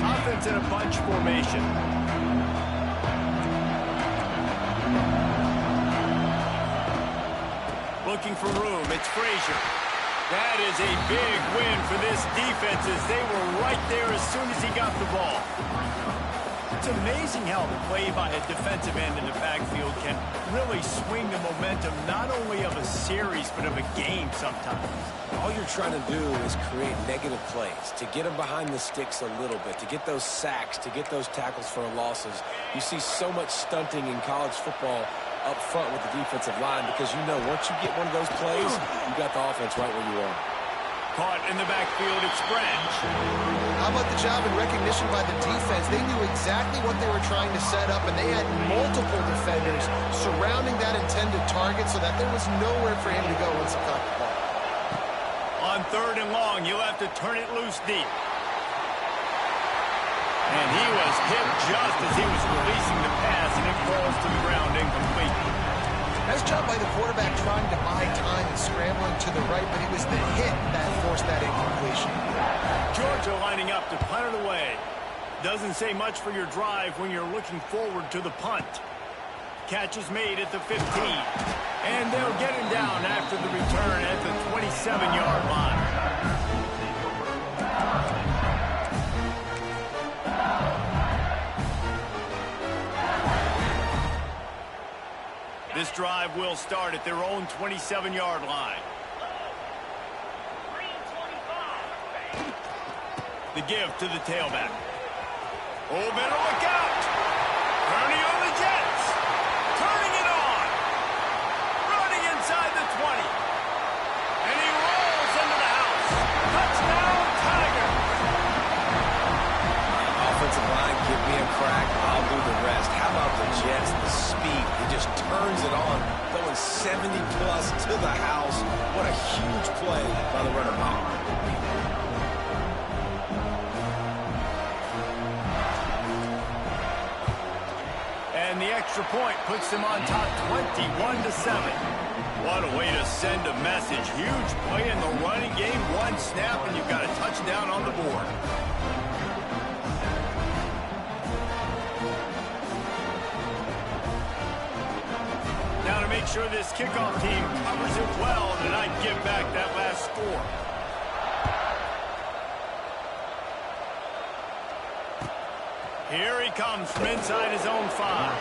Offense in a bunch formation. Looking for room, it's Frazier. That is a big win for this defense as they were right there as soon as he got the ball. It's amazing how the play by a defensive end in the backfield can really swing the momentum not only of a series but of a game sometimes. All you're trying to do is create negative plays, to get them behind the sticks a little bit, to get those sacks, to get those tackles for losses. You see so much stunting in college football up front with the defensive line because you know once you get one of those plays, you got the offense right where you are. Caught in the backfield, it's Branch. How about the job and recognition by the defense? They knew exactly what they were trying to set up, and they had multiple defenders surrounding that intended target so that there was nowhere for him to go once he caught the ball. On 3rd and long, you'll have to turn it loose deep. And he was hit just as he was releasing the pass, and it falls to the ground incomplete. Nice job by the quarterback trying to buy time and scrambling to the right, but it was the hit that forced that incompletion. Georgia lining up to punt it away. Doesn't say much for your drive when you're looking forward to the punt. Catch is made at the 15. And they'll get him down after the return at the 27-yard line. This drive will start at their own 27-yard line. The give to the tailback. Oh, better look out. Turning on the Jets. Turning it on. Running inside the 20. And he rolls into the house. Touchdown, Tigers. Offensive line, give me a crack, I'll do the rest. How about the Jets, the speed? He just turns it on, going 70-plus to the house. What a huge play by the runner back. And the extra point puts them on top 21-7. What a way to send a message. Huge play in the running game. One snap, and you've got a touchdown on the board. Now to make sure this kickoff team covers it well to not give back that last score. Here he comes from inside his own 5.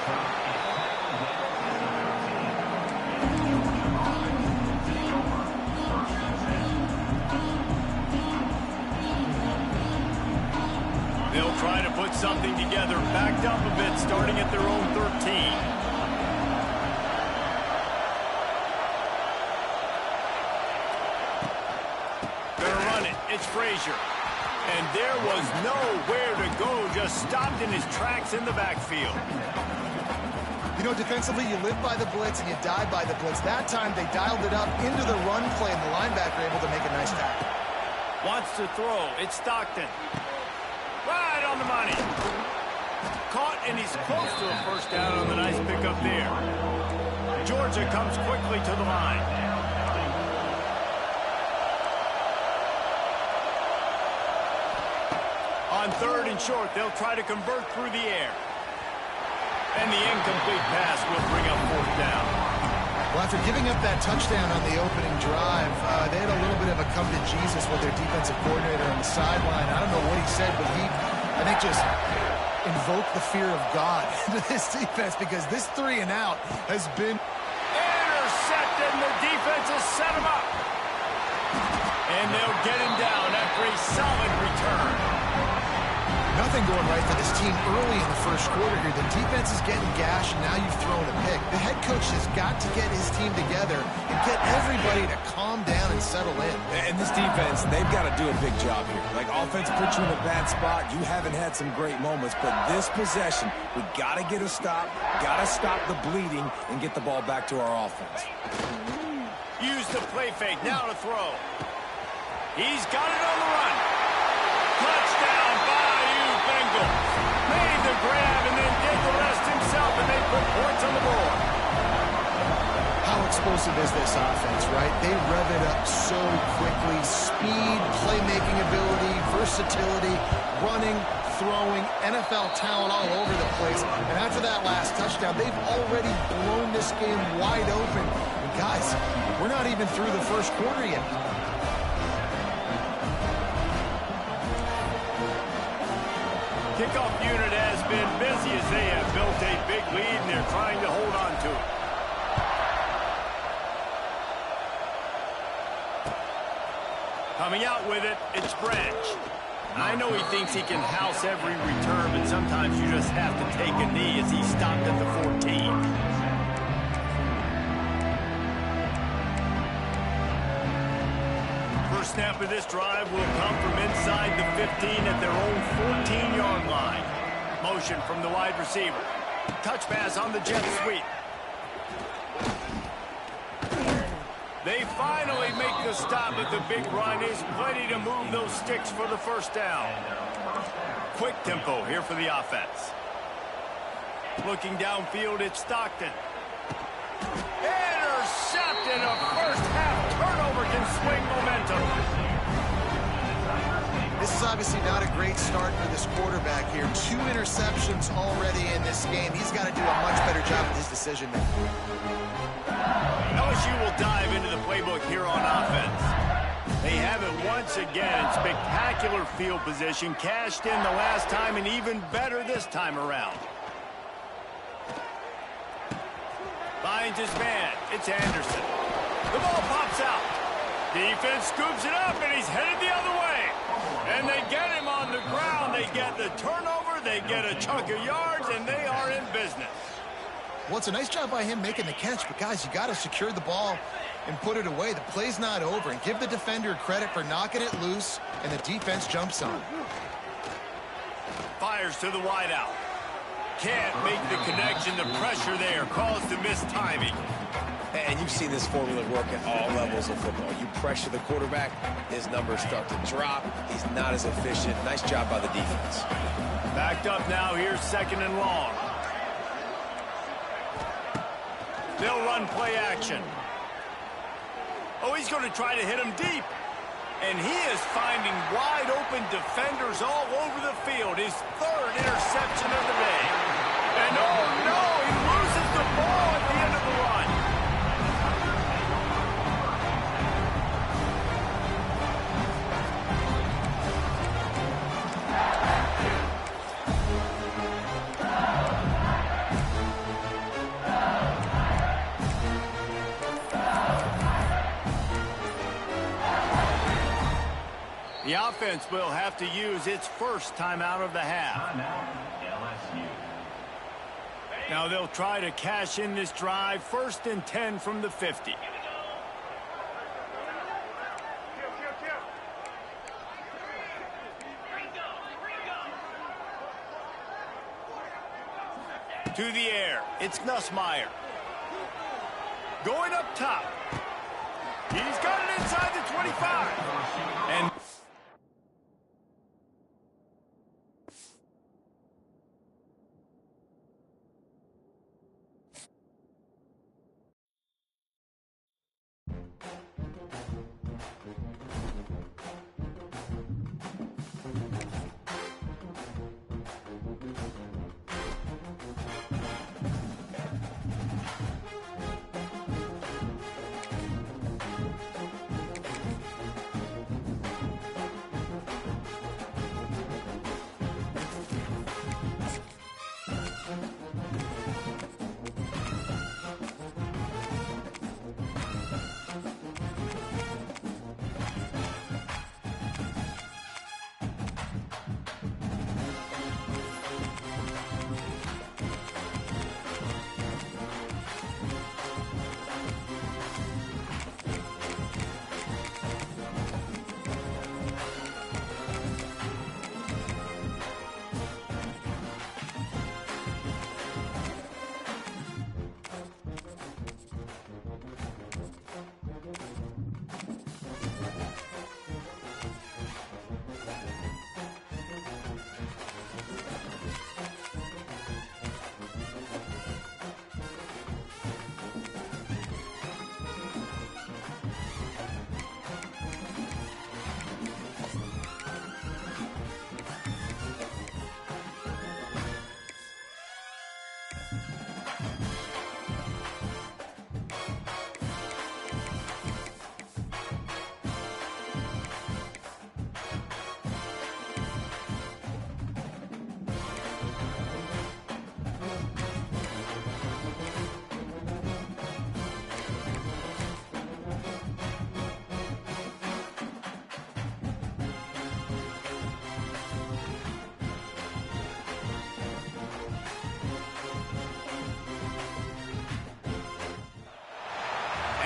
They'll try to put something together, backed up a bit, starting at their own 13. Gonna run it. It's Frazier. And there was nowhere to go, just stopped in his tracks in the backfield. You know, defensively, you live by the blitz and you die by the blitz. That time, they dialed it up into the run play, and the linebacker able to make a nice tackle. Wants to throw. It's Stockton. Right on the money. Caught, and he's close to a first down on the nice pickup there. Georgia comes quickly to the line. On 3rd and short, they'll try to convert through the air. And the incomplete pass will bring up 4th down. Well, after giving up that touchdown on the opening drive, they had a little bit of a come to Jesus with their defensive coordinator on the sideline. I don't know what he said, but he, I think, just invoked the fear of God into this defense, because this 3 and out has been intercepted, and the defense has set him up. And they'll get him down after a solid return. Nothing going right for this team early in the first quarter here. The defense is getting gashed, and now you've thrown a pick. The head coach has got to get his team together and get everybody to calm down and settle in. And this defense, they've got to do a big job here. Like, offense put you in a bad spot. You haven't had some great moments, but this possession, we got to get a stop, got to stop the bleeding, and get the ball back to our offense. Use the play fake, now to throw. He's got it on the run. Touchdown, Bayou Bengals. Made the grab and then did the rest himself, and they put points on the board. How explosive is this offense, right? They rev it up so quickly. Speed, playmaking ability, versatility, running, throwing, NFL talent all over the place. And after that last touchdown, they've already blown this game wide open. And guys, we're not even through the first quarter yet. Kickoff unit has been busy as they have built a big lead, and they're trying to hold on to it. Coming out with it, it's Branch. I know he thinks he can house every return, but sometimes you just have to take a knee as he stopped at the 14. First snap of this drive will come from inside the 15 at their own 14-yard line. Motion from the wide receiver. Touch pass on the jet sweep. They finally make the stop at the big run. Is plenty to move those sticks for the first down. Quick tempo here for the offense. Looking downfield, it's Stockton. Intercepted. A first half turnover can swing momentum. This is obviously not a great start for this quarterback here. 2 interceptions already in this game. He's got to do a much better job with his decision making. LSU will dive into the playbook here on offense. They have it once again in spectacular field position, cashed in the last time, and even better this time around. Finds his man. It's Anderson. The ball pops out. Defense scoops it up, and he's headed the other way. And they get him on the ground. They get the turnover. They get a chunk of yards, and they are in business. Well, it's a nice job by him making the catch, but guys, you got to secure the ball and put it away. The play's not over, and give the defender credit for knocking it loose, and the defense jumps on. Fires to the wideout. Can't make the connection. The pressure there caused the mistiming. And you've seen this formula work at all levels of football. You pressure the quarterback, his numbers start to drop. He's not as efficient. Nice job by the defense. Backed up now. Here's 2nd and long. They'll run play action. Oh, he's going to try to hit him deep. And he is finding wide open defenders all over the field. His 3rd interception of the day. And oh no, he loses the ball at the end of the run. The offense will have to use its first timeout of the half. Timeout, LSU. Now they'll try to cash in this drive. 1st and 10 from the 50. To the air, it's Nussmeier. Going up top. He's got it inside the 25. And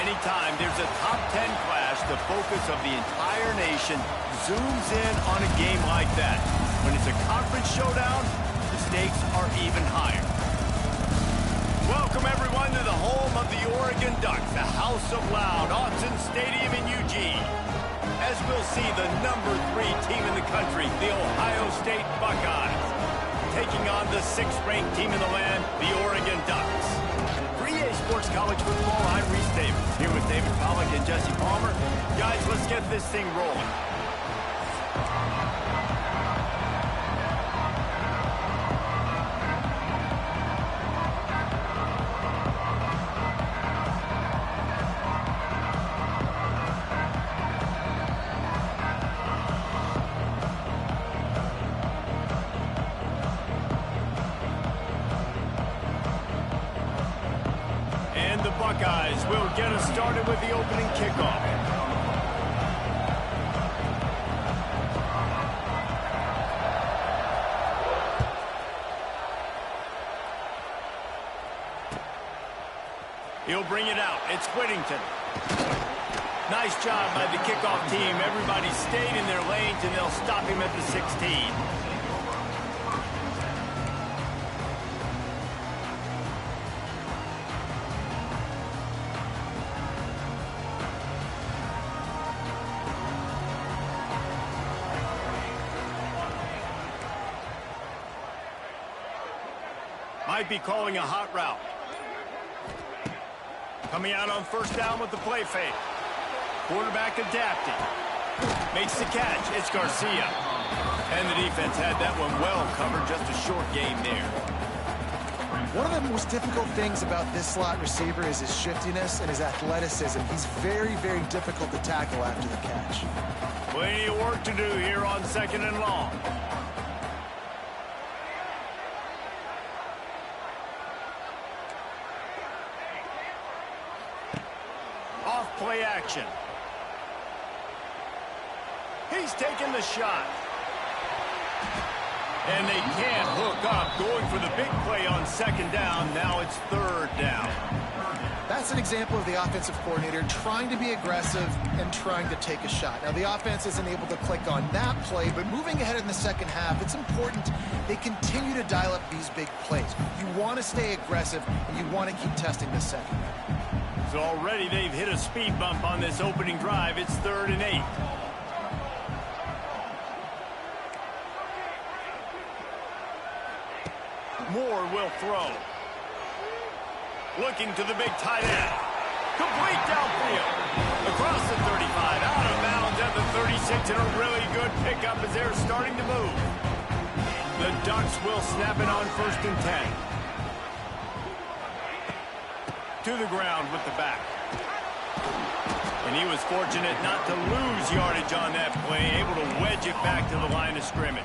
anytime there's a top 10 clash, the focus of the entire nation zooms in on a game like that. When it's a conference showdown, the stakes are even higher. Welcome, everyone, to the home of the Oregon Ducks, the House of Loud, Autzen Stadium in Eugene. As we'll see, the number 3 team in the country, the Ohio State Buckeyes, taking on the 6th-ranked team in the land, the Oregon Ducks. For EA Sports College Football, I'm Reese Davis, here with David Pollack and Jesse Palmer. Guys, let's get this thing rolling. The Buckeyes will get us started with the opening kickoff. He'll bring it out. It's Whittington. Nice job by the kickoff team. Everybody stayed in their lanes, and they'll stop him at the 16. Might be calling a hot route. Coming out on 1st down with the play fake. Quarterback adapting. Makes the catch. It's Garcia. And the defense had that one well covered. Just a short game there. One of the most difficult things about this slot receiver is his shiftiness and his athleticism. He's very, very difficult to tackle after the catch. Plenty of work to do here on 2nd and long. Off play action. He's taking the shot. And they can't hook up, going for the big play on second down. Now it's third down. That's an example of the offensive coordinator trying to be aggressive and trying to take a shot. Now, the offense isn't able to click on that play, but moving ahead in the second half, it's important they continue to dial up these big plays. You want to stay aggressive, and you want to keep testing the second. So already they've hit a speed bump on this opening drive. It's 3rd and 8. Moore will throw. Looking to the big tight end. Complete downfield. Across the 35, out of bounds at the 36, and a really good pickup as they're starting to move. The Ducks will snap it on 1st and 10. To the ground with the back. And he was fortunate not to lose yardage on that play, able to wedge it back to the line of scrimmage.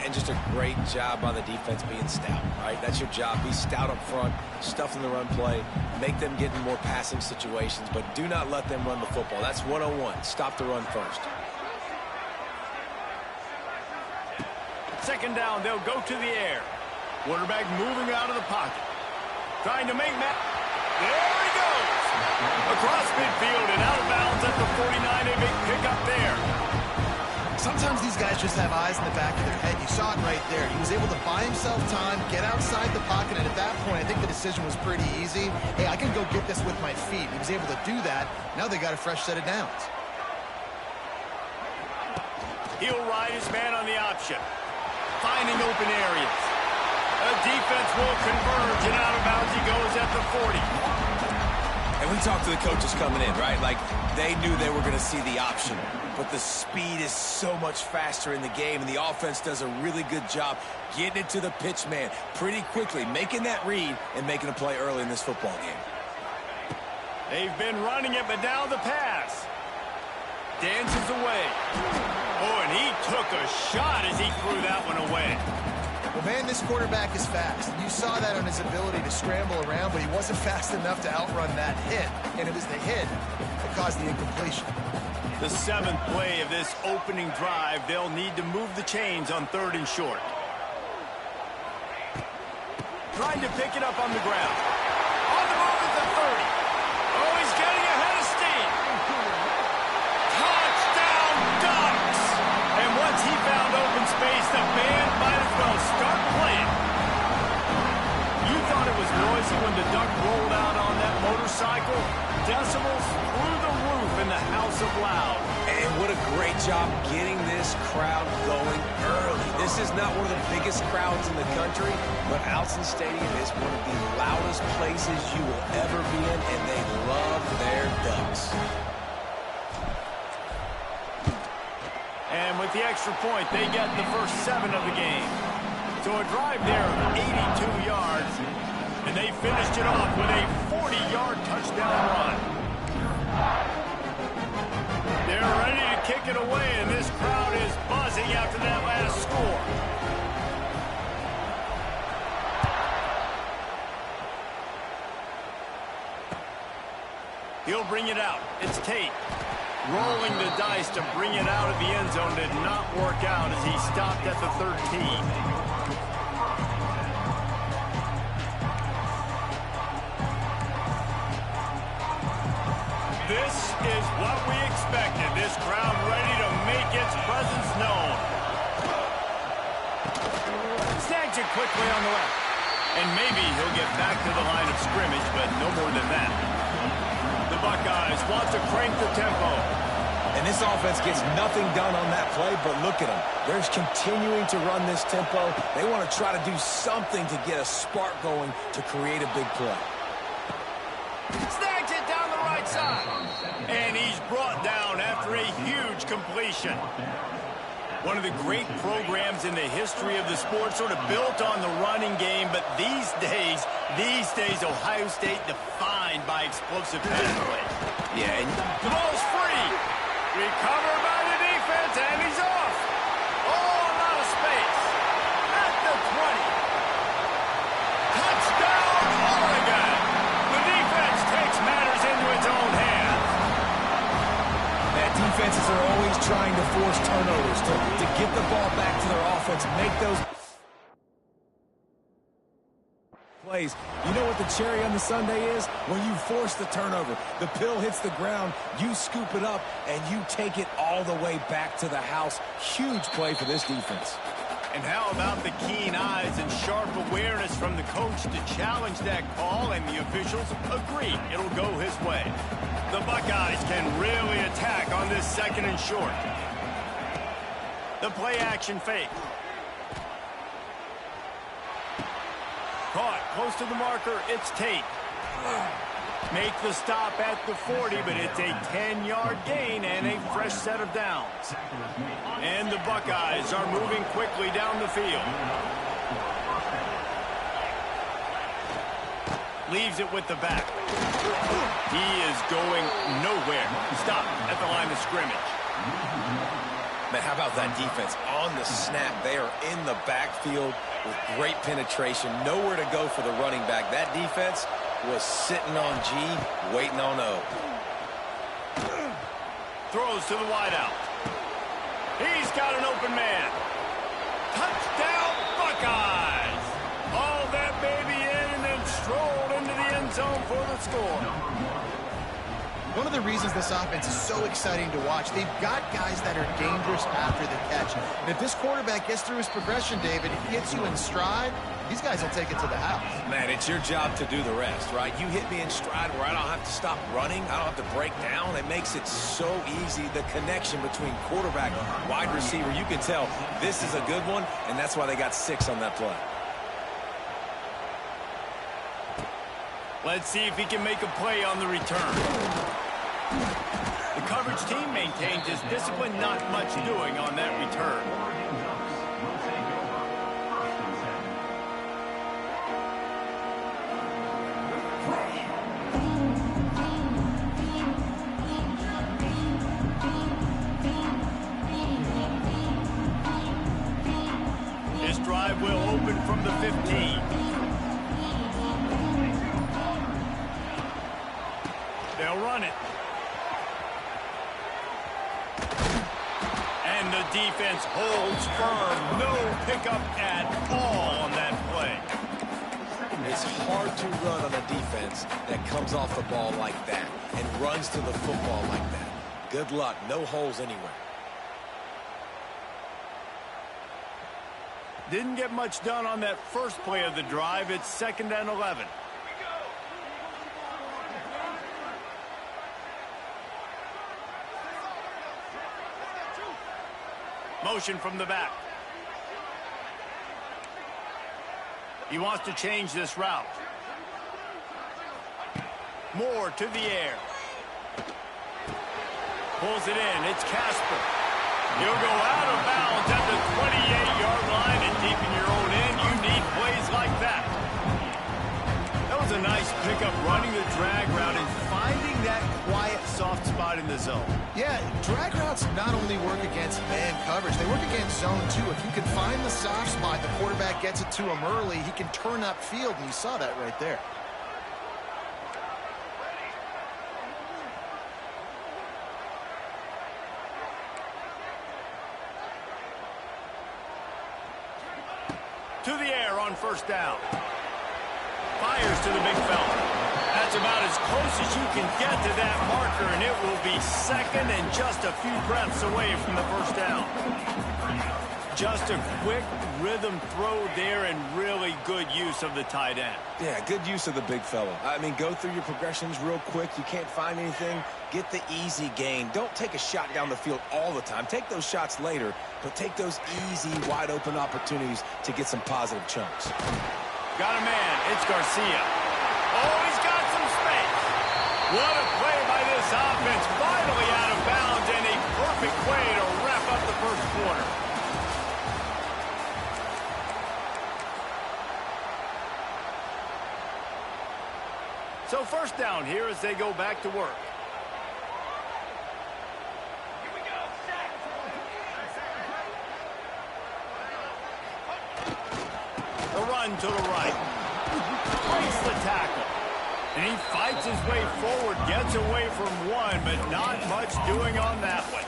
And just a great job on the defense being stout, right? That's your job. Be stout up front, stuff in the run play, make them get in more passing situations, but do not let them run the football. That's 101. Stop the run first. Second down, they'll go to the air. Quarterback moving out of the pocket. Trying to make There he goes! Across midfield and out of bounds at the 49. A big pickup there. Sometimes these guys just have eyes in the back of their head. You saw it right there. He was able to buy himself time, get outside the pocket, and at that point, I think the decision was pretty easy. Hey, I can go get this with my feet. He was able to do that. Now they got a fresh set of downs. He'll ride his man on the option. Finding open areas. A defense will converge, and out of bounds he goes at the 40. And we talked to the coaches coming in, right? Like, they knew they were going to see the option. But the speed is so much faster in the game, and the offense does a really good job getting it to the pitch man pretty quickly, making that read and making a play early in this football game. They've been running it, but now the pass. Dances away. Oh, and he took a shot as he threw that one away. Well, man, this quarterback is fast. You saw that on his ability to scramble around, but he wasn't fast enough to outrun that hit. And it was the hit that caused the incompletion. The 7th play of this opening drive, they'll need to move the chains on 3rd and short. Trying to pick it up on the ground. On the move at the 30. Oh, he's getting ahead of steam. Touchdown, Ducks! And once he found open space, the band might as well start playing. You thought it was noisy when the Duck rolled out on that motorcycle? Decibels through the roof in the House of Loud. And what a great job getting this crowd going early. This is not one of the biggest crowds in the country, but Alson Stadium is one of the loudest places you will ever be in, and they love their Ducks. And with the extra point, they get the first 7 of the game. So a drive there of 82 yards, and they finished it off with a 40-yard touchdown run. They're ready to kick it away, and this crowd is buzzing after that last score. He'll bring it out. It's Tate. Rolling the dice to bring it out of the end zone did not work out as he stopped at the 13. This is what we expected. This crowd ready to make its presence known. Snags it quickly on the left. And maybe he'll get back to the line of scrimmage, but no more than that. The Buckeyes want to crank the tempo. And this offense gets nothing done on that play, but look at them. They're continuing to run this tempo. They want to try to do something to get a spark going to create a big play. Snags it down the right side. And he's brought down after a huge completion. One of the great programs in the history of the sport, sort of built on the running game, but these days, Ohio State defined by explosive pass play. Yeah, and the ball's free. Recovered by the defense, and he's off. Oh, a lot of space. At the 20. Touchdown, Oregon. The defense takes matters into its own hands. defenses are always trying to force turnovers, to get the ball back to their offense, make those plays. You know what the cherry on the sundae is? When you force the turnover, the pill hits the ground, you scoop it up, and you take it all the way back to the house. Huge play for this defense. And how about the keen eyes and sharp awareness from the coach to challenge that call, and the officials agree it'll go his way. The Buckeyes can really attack on this 2nd and short. The play action fake. Caught close to the marker, it's Tate. Make the stop at the 40, but it's a 10-yard gain and a fresh set of downs. And the Buckeyes are moving quickly down the field. Leaves it with the back. He is going nowhere. Stop at the line of scrimmage. Man, how about that defense? On the snap, they are in the backfield with great penetration. Nowhere to go for the running back. That defense was sitting on G, waiting on O. Throws to the wideout. He's got an open man. Touchdown, Buckeyes! All that baby in and then strolled into the end zone for the score. One of the reasons this offense is so exciting to watch, they've got guys that are dangerous after the catch. And if this quarterback gets through his progression, David, he hits you in stride, these guys will take it to the house. Man, it's your job to do the rest, right? You hit me in stride where I don't have to stop running. I don't have to break down. It makes it so easy. The connection between quarterback and wide receiver, you can tell this is a good one, and that's why they got 6 on that play. Let's see if he can make a play on the return. The coverage team maintains his discipline, not much doing on that return. This drive will open from the 15. They'll run it. And the defense holds firm. No pickup at all on that play. It's hard to run on a defense that comes off the ball like that and runs to the football like that. Good luck. No holes anywhere. Didn't get much done on that first play of the drive. It's 2nd and 11. Motion from the back. He wants to change this route. Moore to the air. Pulls it in. It's Casper. He'll go out of bounds at the 28-yard line, and deep in your own end, you need plays like that. That was a nice pickup, running the drag route and finding that quiet, soft spot in the zone. Yeah, drag routes not only work against man coverage, they work against zone too. If you can find the soft spot, the quarterback gets it to him early, he can turn upfield, and you saw that right there. To the air on first down. Fires to the big fella. That's about as close as you can get to that marker, and it will be 2nd and just a few breaths away from the first down. Just a quick rhythm throw there, and really good use of the tight end. Yeah, good use of the big fella. I mean, go through your progressions real quick. You can't find anything. Get the easy gain. Don't take a shot down the field all the time. Take those shots later, but take those easy, wide-open opportunities to get some positive chunks. Got a man. It's Garcia. Oh, he's got some space. What a play by this offense. Finally out of bounds, and a perfect way to wrap up the first quarter. So first down here as they go back to work. The run to the right. Breaks the tackle. And he fights his way forward, gets away from one, but not much doing on that one.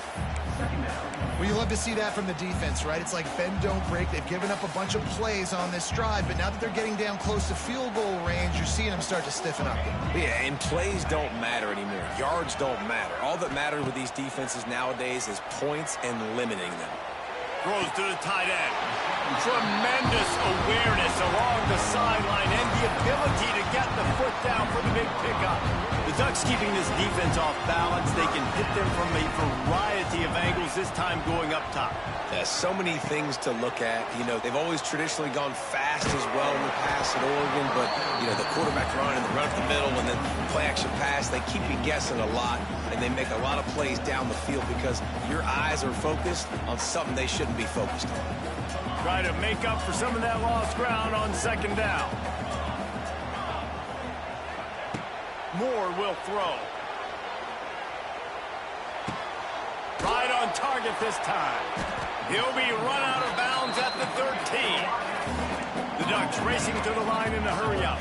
Well, you love to see that from the defense, right? It's like bend, don't break. They've given up a bunch of plays on this drive, but now that they're getting down close to field goal range, you're seeing them start to stiffen up. Yeah, and plays don't matter anymore. Yards don't matter. All that matters with these defenses nowadays is points and limiting them. Throws to the tight end. Tremendous awareness along the sideline and the ability to get the foot down for the big pickup. The Ducks keeping this defense off balance. They can hit them from a variety of angles, this time going up top. There's so many things to look at. You know, they've always traditionally gone fast as well in the past at Oregon, but, you know, the quarterback run and the run up the middle and then play action pass, they keep you guessing a lot, and they make a lot of plays down the field because your eyes are focused on something they shouldn't be focused on. Try to make up for some of that lost ground on second down. Moore will throw. Right on target this time. He'll be run out of bounds at the 13. The Ducks racing to the line in a hurry up.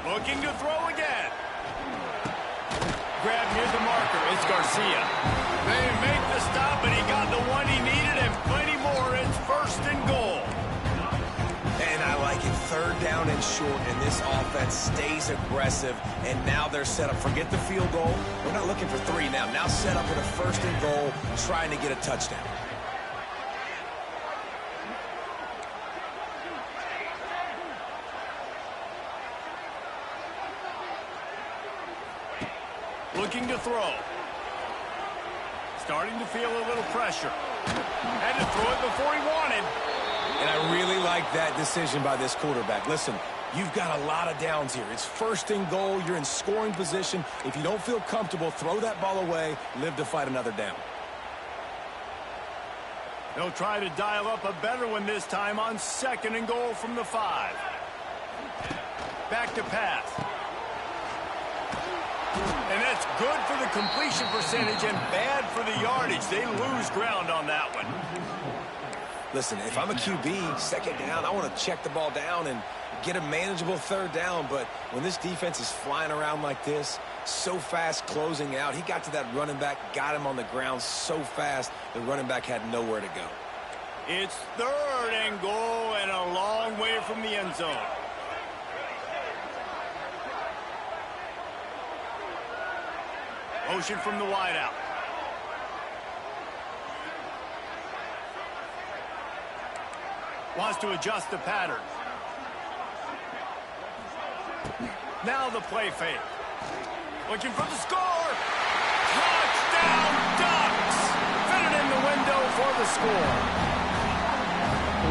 Looking to throw again. Grab near the marker. It's Garcia. They make the stop, and he got the one he needed and plenty more. It's first and goal. And I like it. Third down and short, and this offense stays aggressive, and now they're set up. Forget the field goal. We're not looking for three now. Now set up with a first and goal, trying to get a touchdown. Looking to throw. Starting to feel a little pressure. Had to throw it before he wanted. And I really like that decision by this quarterback. Listen, you've got a lot of downs here. It's first and goal. You're in scoring position. If you don't feel comfortable, throw that ball away. Live to fight another down. They'll try to dial up a better one this time on second and goal from the 5. Back to pass. And that's good for the completion percentage and bad for the yardage. They lose ground on that one. Listen, if I'm a QB, second down, I want to check the ball down and get a manageable third down. But when this defense is flying around like this, so fast closing out, he got to that running back, got him on the ground so fast, the running back had nowhere to go. It's third and goal and a long way from the end zone. Motion from the wideout. Wants to adjust the pattern. Now the play fake. Looking for the score. Touchdown Ducks! Fit it in the window for the score.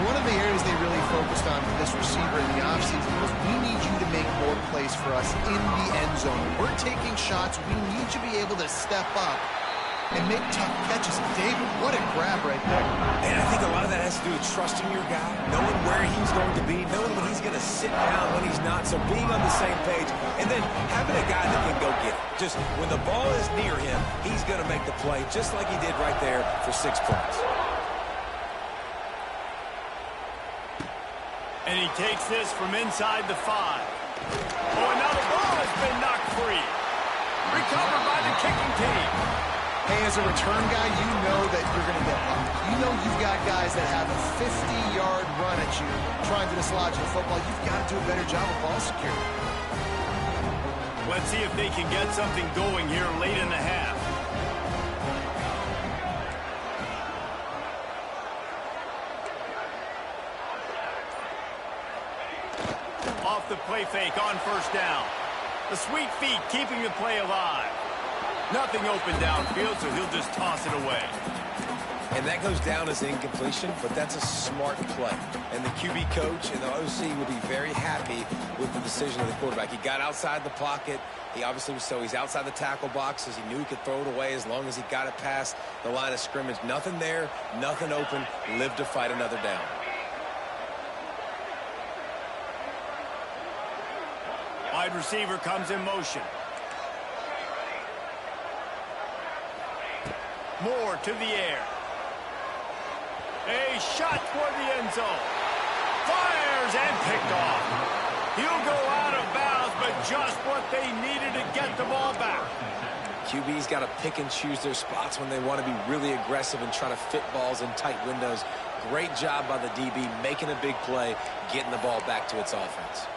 One of the areas they really focused on for this receiver in the offseason was we need you to make more plays for us in the end zone. We're taking shots. We need you to be able to step up and make tough catches. David, what a grab right there. And I think a lot of that has to do with trusting your guy, knowing where he's going to be, knowing when he's going to sit down, when he's not. So being on the same page, and then having a guy that can go get it. Just when the ball is near him, he's going to make the play, just like he did right there for 6 points. And he takes this from inside the 5. Oh, and now the ball has been knocked free. Recovered by the kicking team. Hey, as a return guy, you know that you're going to get pumped. You know you've got guys that have a 50-yard run at you trying to dislodge the football. You've got to do a better job of ball security. Let's see if they can get something going here late in the half. Off the play fake on first down. The sweet feet keeping the play alive. Nothing open downfield, so he'll just toss it away. And that goes down as incompletion, but that's a smart play. And the QB coach and the OC will be very happy with the decision of the quarterback. He got outside the pocket. He obviously was he's outside the tackle boxes. He knew he could throw it away as long as he got it past the line of scrimmage. Nothing there, nothing open. Live to fight another down. Wide receiver comes in motion. Moore to the air. A shot toward the end zone. Fires and picked off. He'll go out of bounds, but just what they needed to get the ball back. QB's got to pick and choose their spots when they want to be really aggressive and try to fit balls in tight windows. Great job by the DB making a big play, getting the ball back to its offense.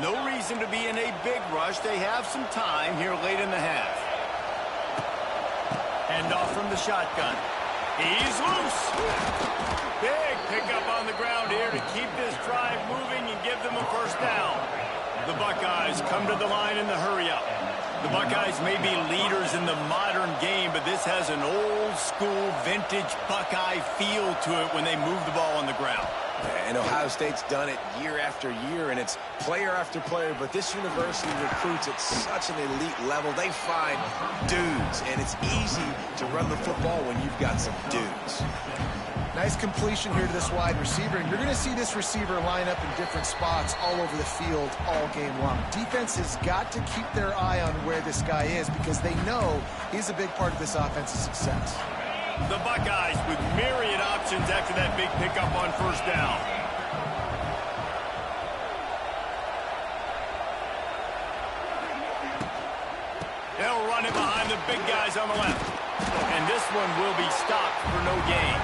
No reason to be in a big rush. They have some time here late in the half. Hand off from the shotgun. He's loose. Big pickup on the ground here to keep this drive moving and give them a first down. The Buckeyes come to the line in the hurry-up. The Buckeyes may be leaders in the modern game, but this has an old-school, vintage Buckeye feel to it when they move the ball on the ground. And Ohio State's done it year after year, and it's player after player, but this university recruits at such an elite level. They find dudes, and it's easy to run the football when you've got some dudes. Nice completion here to this wide receiver, and you're going to see this receiver line up in different spots all over the field all game long. Defense has got to keep their eye on where this guy is because they know he's a big part of this offense's success. The Buckeyes with myriad options after that big pickup on first down. They'll run it behind the big guys on the left. And this one will be stopped for no gain.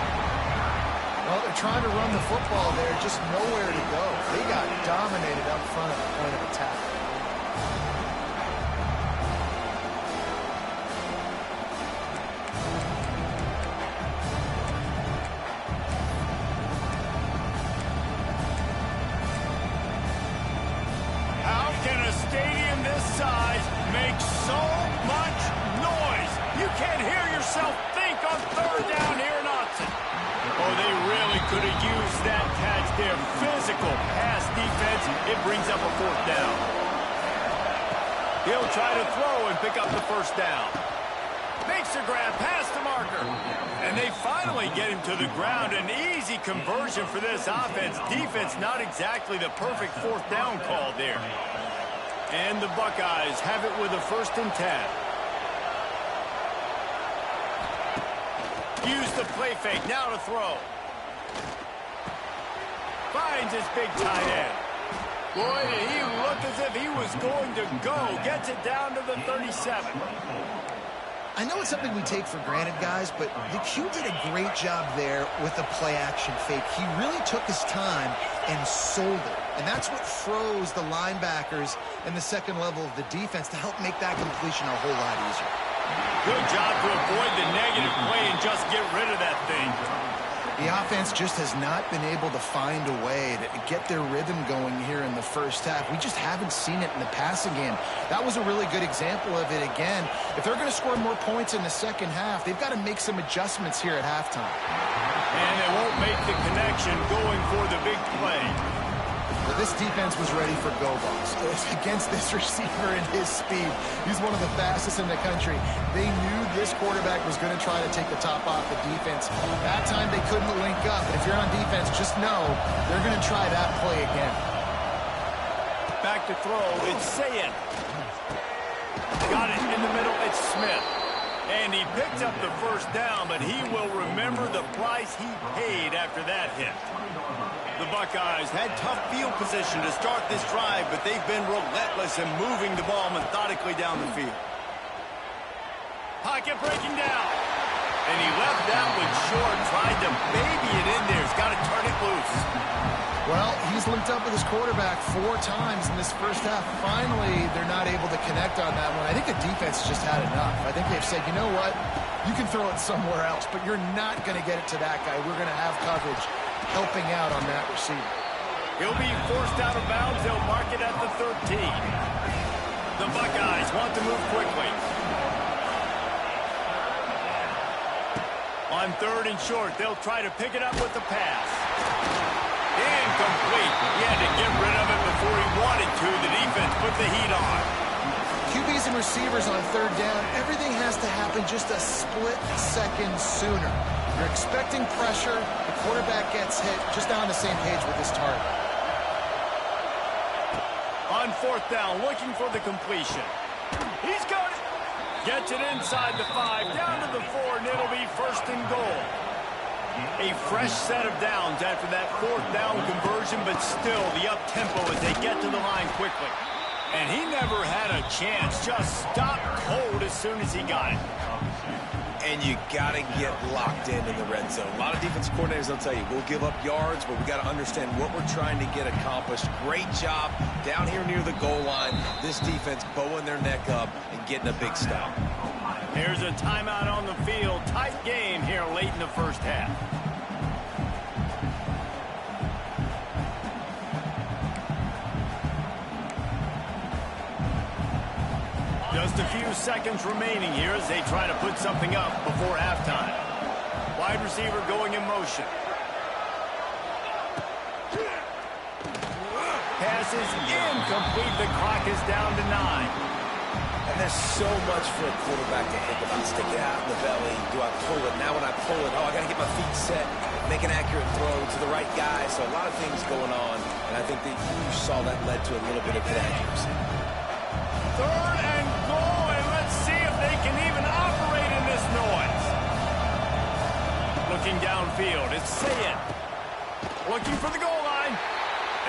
Well, they're trying to run the football there, just nowhere to go. They got dominated up front at the point of attack. How can a stadium this size make so much noise? You can't hear yourself think on third down here in Austin. Oh, they really could have used that catch there. Physical pass defense. It brings up a fourth down. He'll try to throw and pick up the first down. Makes a grab past the marker. And they finally get him to the ground. An easy conversion for this offense. Defense not exactly the perfect fourth down call there. And the Buckeyes have it with a 1st and 10. Use the play fake, now to throw. Finds his big tight end. Boy, did he look as if he was going to go. Gets it down to the 37. I know it's something we take for granted, guys, but the Q did a great job there with the play-action fake. He really took his time and sold it. And that's what froze the linebackers and the second level of the defense to help make that completion a whole lot easier. Good job to avoid the negative play and just get rid of that thing. The offense just has not been able to find a way to get their rhythm going here in the first half. We just haven't seen it in the passing game. That was a really good example of it again. If they're going to score more points in the second half, they've got to make some adjustments here at halftime. And they won't make the connection going for the big play. Well, this defense was ready for go-balls. Against this receiver and his speed, he's one of the fastest in the country. They knew this quarterback was going to try to take the top off the defense. That time they couldn't link up. But if you're on defense, just know they're going to try that play again. Back to throw, it's Sayin. Got it in the middle, it's Smith. And he picked up the first down, but he will remember the price he paid after that hit. The Buckeyes had tough field position to start this drive, but they've been relentless in moving the ball methodically down the field. Pocket breaking down. And he left that one short, tried to baby it in there. He's got to turn it loose. Well, he's linked up with his quarterback 4 times in this first half. Finally, they're not able to connect on that one. I think the defense just had enough. I think they've said, you know what? You can throw it somewhere else, but you're not going to get it to that guy. We're going to have coverage helping out on that receiver. He'll be forced out of bounds. They'll mark it at the 13. The Buckeyes want to move quickly. On 3rd and short, they'll try to pick it up with the pass. Incomplete. He had to get rid of it before he wanted to. The defense put the heat on. QBs and receivers on 3rd down, everything has to happen just a split second sooner. You're expecting pressure, the quarterback gets hit, just on the same page with his target. On 4th down, looking for the completion. He's got it. Gets it inside the 5, down to the 4, and it'll be 1st and goal. A fresh set of downs after that fourth down conversion, but still the up-tempo as they get to the line quickly. And he never had a chance, just stopped cold as soon as he got it. And you got to get locked in the red zone. A lot of defense coordinators will tell you, we'll give up yards, but we got to understand what we're trying to get accomplished. Great job down here near the goal line. This defense bowing their neck up and getting a big stop. Here's a timeout on the field. Tight game here late in the first half. Just a few seconds remaining here as they try to put something up before halftime. Wide receiver going in motion. Pass is incomplete. The clock is down to 9. And there's so much for a quarterback to think about. Stick it out in the belly. Do I pull it? Now when I pull it, I got to get my feet set. Make an accurate throw to the right guy. So a lot of things going on. And I think that you saw that led to a little bit of inaccuracy. Third and goal, and let's see if they can even operate in this noise. Looking downfield, it's Sayin. Looking for the goal line.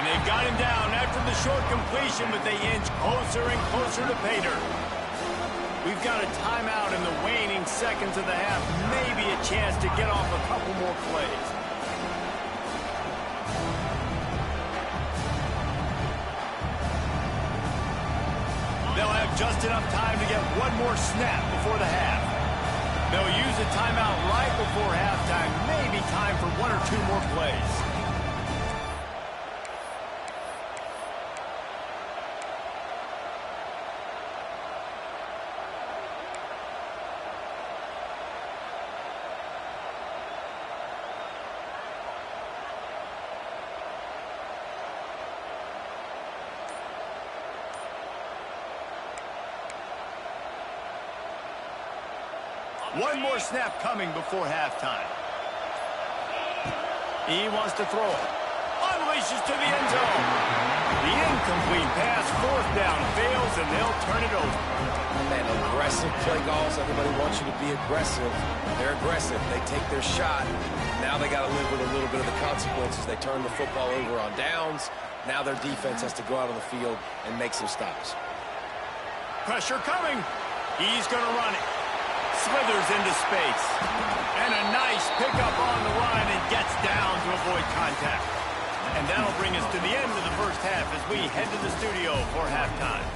And they've got him down after the short completion, but they inch closer and closer to pay dirt. We've got a timeout in the waning seconds of the half. Maybe a chance to get off a couple more plays. They'll have just enough time to get one more snap before the half. They'll use a timeout right before halftime. Maybe time for one or two more plays. One more snap coming before halftime. He wants to throw it. Unleashes to the end zone. The incomplete pass, fourth down, fails, and they'll turn it over. Man, aggressive play calls. Everybody wants you to be aggressive. They're aggressive. They take their shot. Now they got to live with a little bit of the consequences. They turn the football over on downs. Now their defense has to go out on the field and make some stops. Pressure coming. He's going to run it. Slithers into space. And a nice pickup on the line and gets down to avoid contact. And that'll bring us to the end of the first half as we head to the studio for halftime.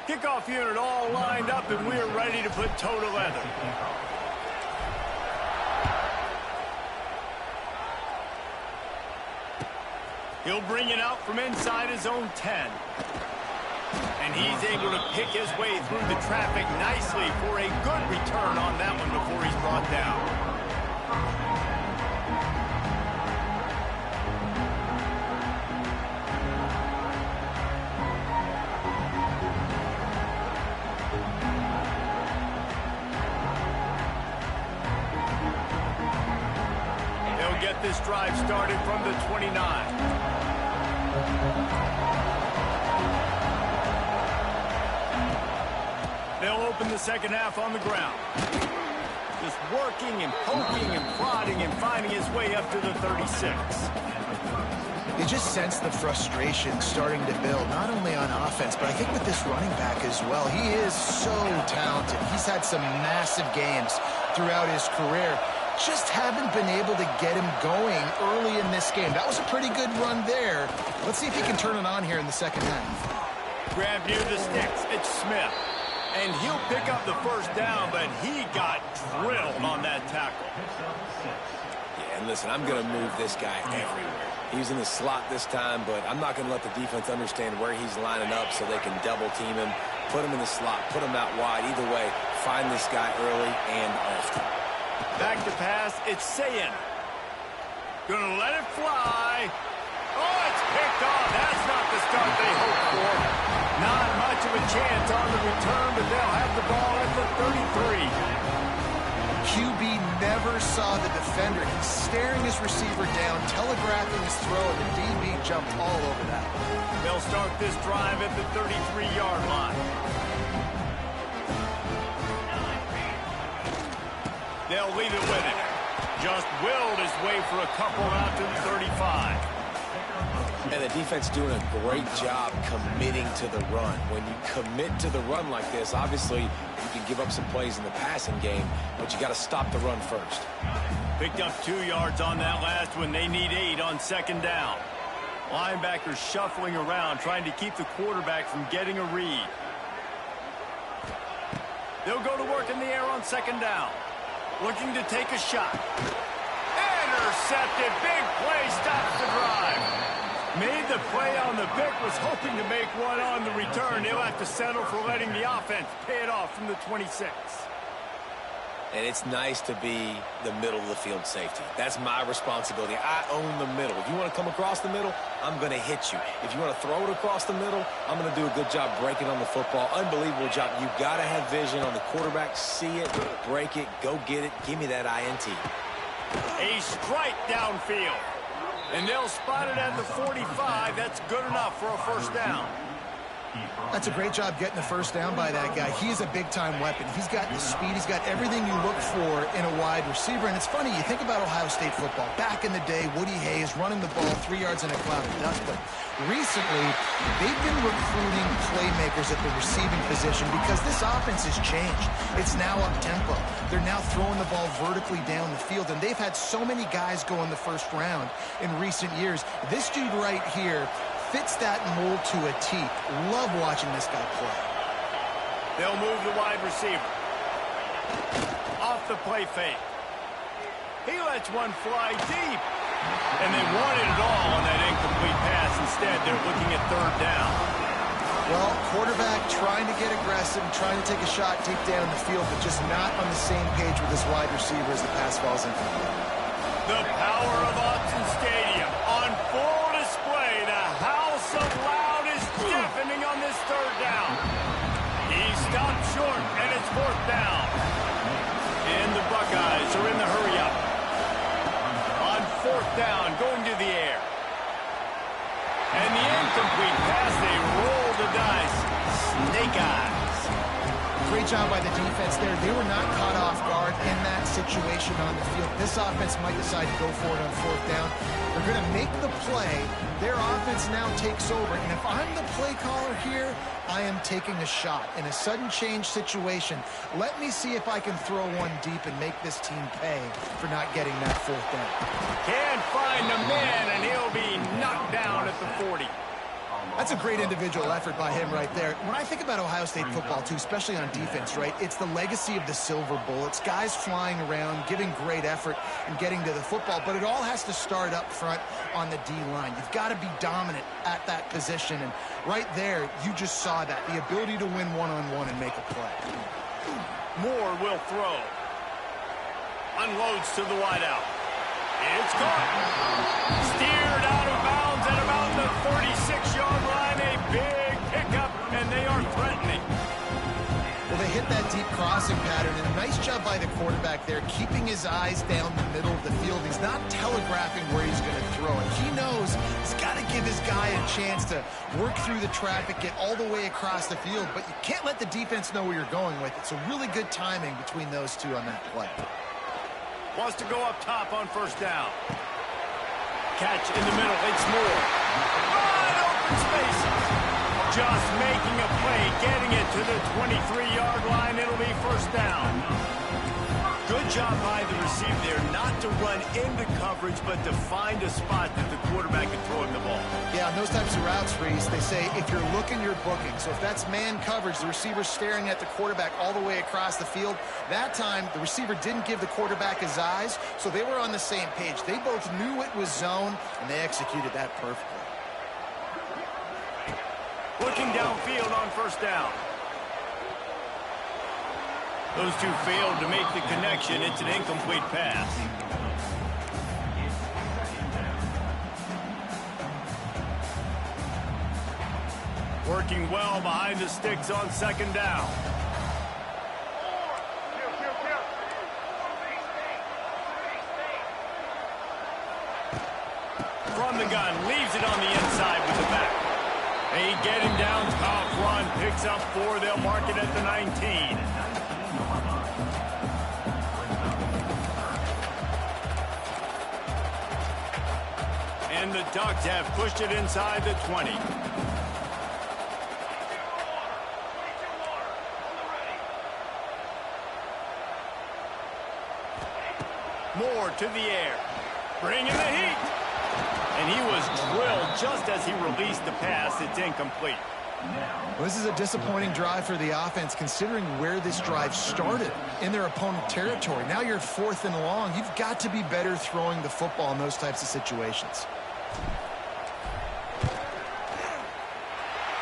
Kickoff unit all lined up, and we're ready to put toe to leather. He'll bring it out from inside his own 10. And he's able to pick his way through the traffic nicely for a good return on that one before he's brought down. They'll get this drive started from the 29. They'll open the second half on the ground. Just working and poking and prodding and finding his way up to the 36. You just sense the frustration starting to build, not only on offense, but I think with this running back as well. He is so talented. He's had some massive games throughout his career. Just haven't been able to get him going early in this game. That was a pretty good run there. Let's see if he can turn it on here in the second half. Grab near the sticks. It's Smith. And he'll pick up the first down, but he got drilled on that tackle. Yeah, and listen, I'm going to move this guy everywhere. He's in the slot this time, but I'm not going to let the defense understand where he's lining up so they can double team him, put him in the slot, put him out wide. Either way, find this guy early and often. Back to pass, it's Sayin. Gonna let it fly. Oh, it's picked off. That's not the start they hoped for. Not much of a chance on the return, but they'll have the ball at the 33. QB never saw the defender. He's staring his receiver down, telegraphing his throw, and the DB jumped all over that. They'll start this drive at the 33-yard line. They'll leave it with him. Just willed his way for a couple out to the 35. And the defense doing a great job committing to the run. When you commit to the run like this, obviously you can give up some plays in the passing game, but you got to stop the run first. Picked up 2 yards on that last one. They need 8 on second down. Linebackers shuffling around, trying to keep the quarterback from getting a read. They'll go to work in the air on second down. Looking to take a shot. Intercepted. Big play stops the drive. Made the play on the pick, was hoping to make one on the return. They'll have to settle for letting the offense pay it off from the 26. And it's nice to be the middle of the field safety. That's my responsibility. I own the middle. If you want to come across the middle, I'm going to hit you. If you want to throw it across the middle, I'm going to do a good job breaking on the football. Unbelievable job. You got to have vision on the quarterback. See it, break it, go get it. Give me that INT. A strike downfield. And they'll spot it at the 45. That's good enough for a first down. That's a great job getting the first down by that guy. He's a big-time weapon. He's got the speed. He's got everything you look for in a wide receiver. And it's funny, you think about Ohio State football. Back in the day, Woody Hayes running the ball 3 yards in a cloud of dust. But recently, they've been recruiting playmakers at the receiving position because this offense has changed. It's now up-tempo. They're now throwing the ball vertically down the field. And they've had so many guys go in the first round in recent years. This dude right here fits that mold to a T. Love watching this guy play. They'll move the wide receiver. Off the play fake. He lets one fly deep. And they wanted it all on that incomplete pass. Instead, they're looking at third down. Well, quarterback trying to get aggressive, trying to take a shot deep down the field, but just not on the same page with his wide receiver as the pass falls incomplete. The power of Autzen Stadium on full display. The house of loud is deafening on this third down. He stopped short, and it's fourth down. And the Buckeyes are in the hurry-up. On fourth down, going to the air. And the incomplete pass, they roll the dice. Snake eyes. Great job by the defense there. They were not caught off guard in that situation on the field. This offense might decide to go for it on fourth down. They're going to make the play. Their offense now takes over. And if I'm the play caller here, I am taking a shot. In a sudden change situation, let me see if I can throw one deep and make this team pay for not getting that fourth down. Can't find the man, and he'll be knocked down at the 40. That's a great individual effort by him right there. When I think about Ohio State football, too, especially on defense, right, it's the legacy of the silver bullets, guys flying around, giving great effort and getting to the football, but it all has to start up front on the D-line. You've got to be dominant at that position, and right there, you just saw that, the ability to win one-on-one and make a play. Moore will throw. Unloads to the wideout. It's caught. Steered out of bounds at about the 36-yard line. A big pickup, and they are threatening. Well, they hit that deep crossing pattern, and a nice job by the quarterback there, keeping his eyes down the middle of the field. He's not telegraphing where he's going to throw it. He knows he's got to give his guy a chance to work through the traffic, get all the way across the field, but you can't let the defense know where you're going with it. So really good timing between those two on that play. Wants to go up top on first down. Catch in the middle. It's Moore. Wide open spaces. Just making a play, getting it to the 23-yard line. It'll be first down. Good job by the receiver there, not to run into coverage, but to find a spot that the quarterback can throw him the ball. Yeah, on those types of routes, Reese, they say if you're looking, you're booking. So if that's man coverage, the receiver's staring at the quarterback all the way across the field. That time, the receiver didn't give the quarterback his eyes, so they were on the same page. They both knew it was zone, and they executed that perfectly. Looking downfield on first down. Those two failed to make the connection. It's an incomplete pass. Working well behind the sticks on second down. the gun, leaves it on the inside with the back. They get him down, tough run, picks up 4, they'll mark it at the 19. And the Ducks have pushed it inside the 20. Moore to the air, bringing the heat. And he was drilled just as he released the pass. It's incomplete. Well, this is a disappointing drive for the offense, considering where this drive started in their opponent territory. Now you're 4th and long. You've got to be better throwing the football in those types of situations.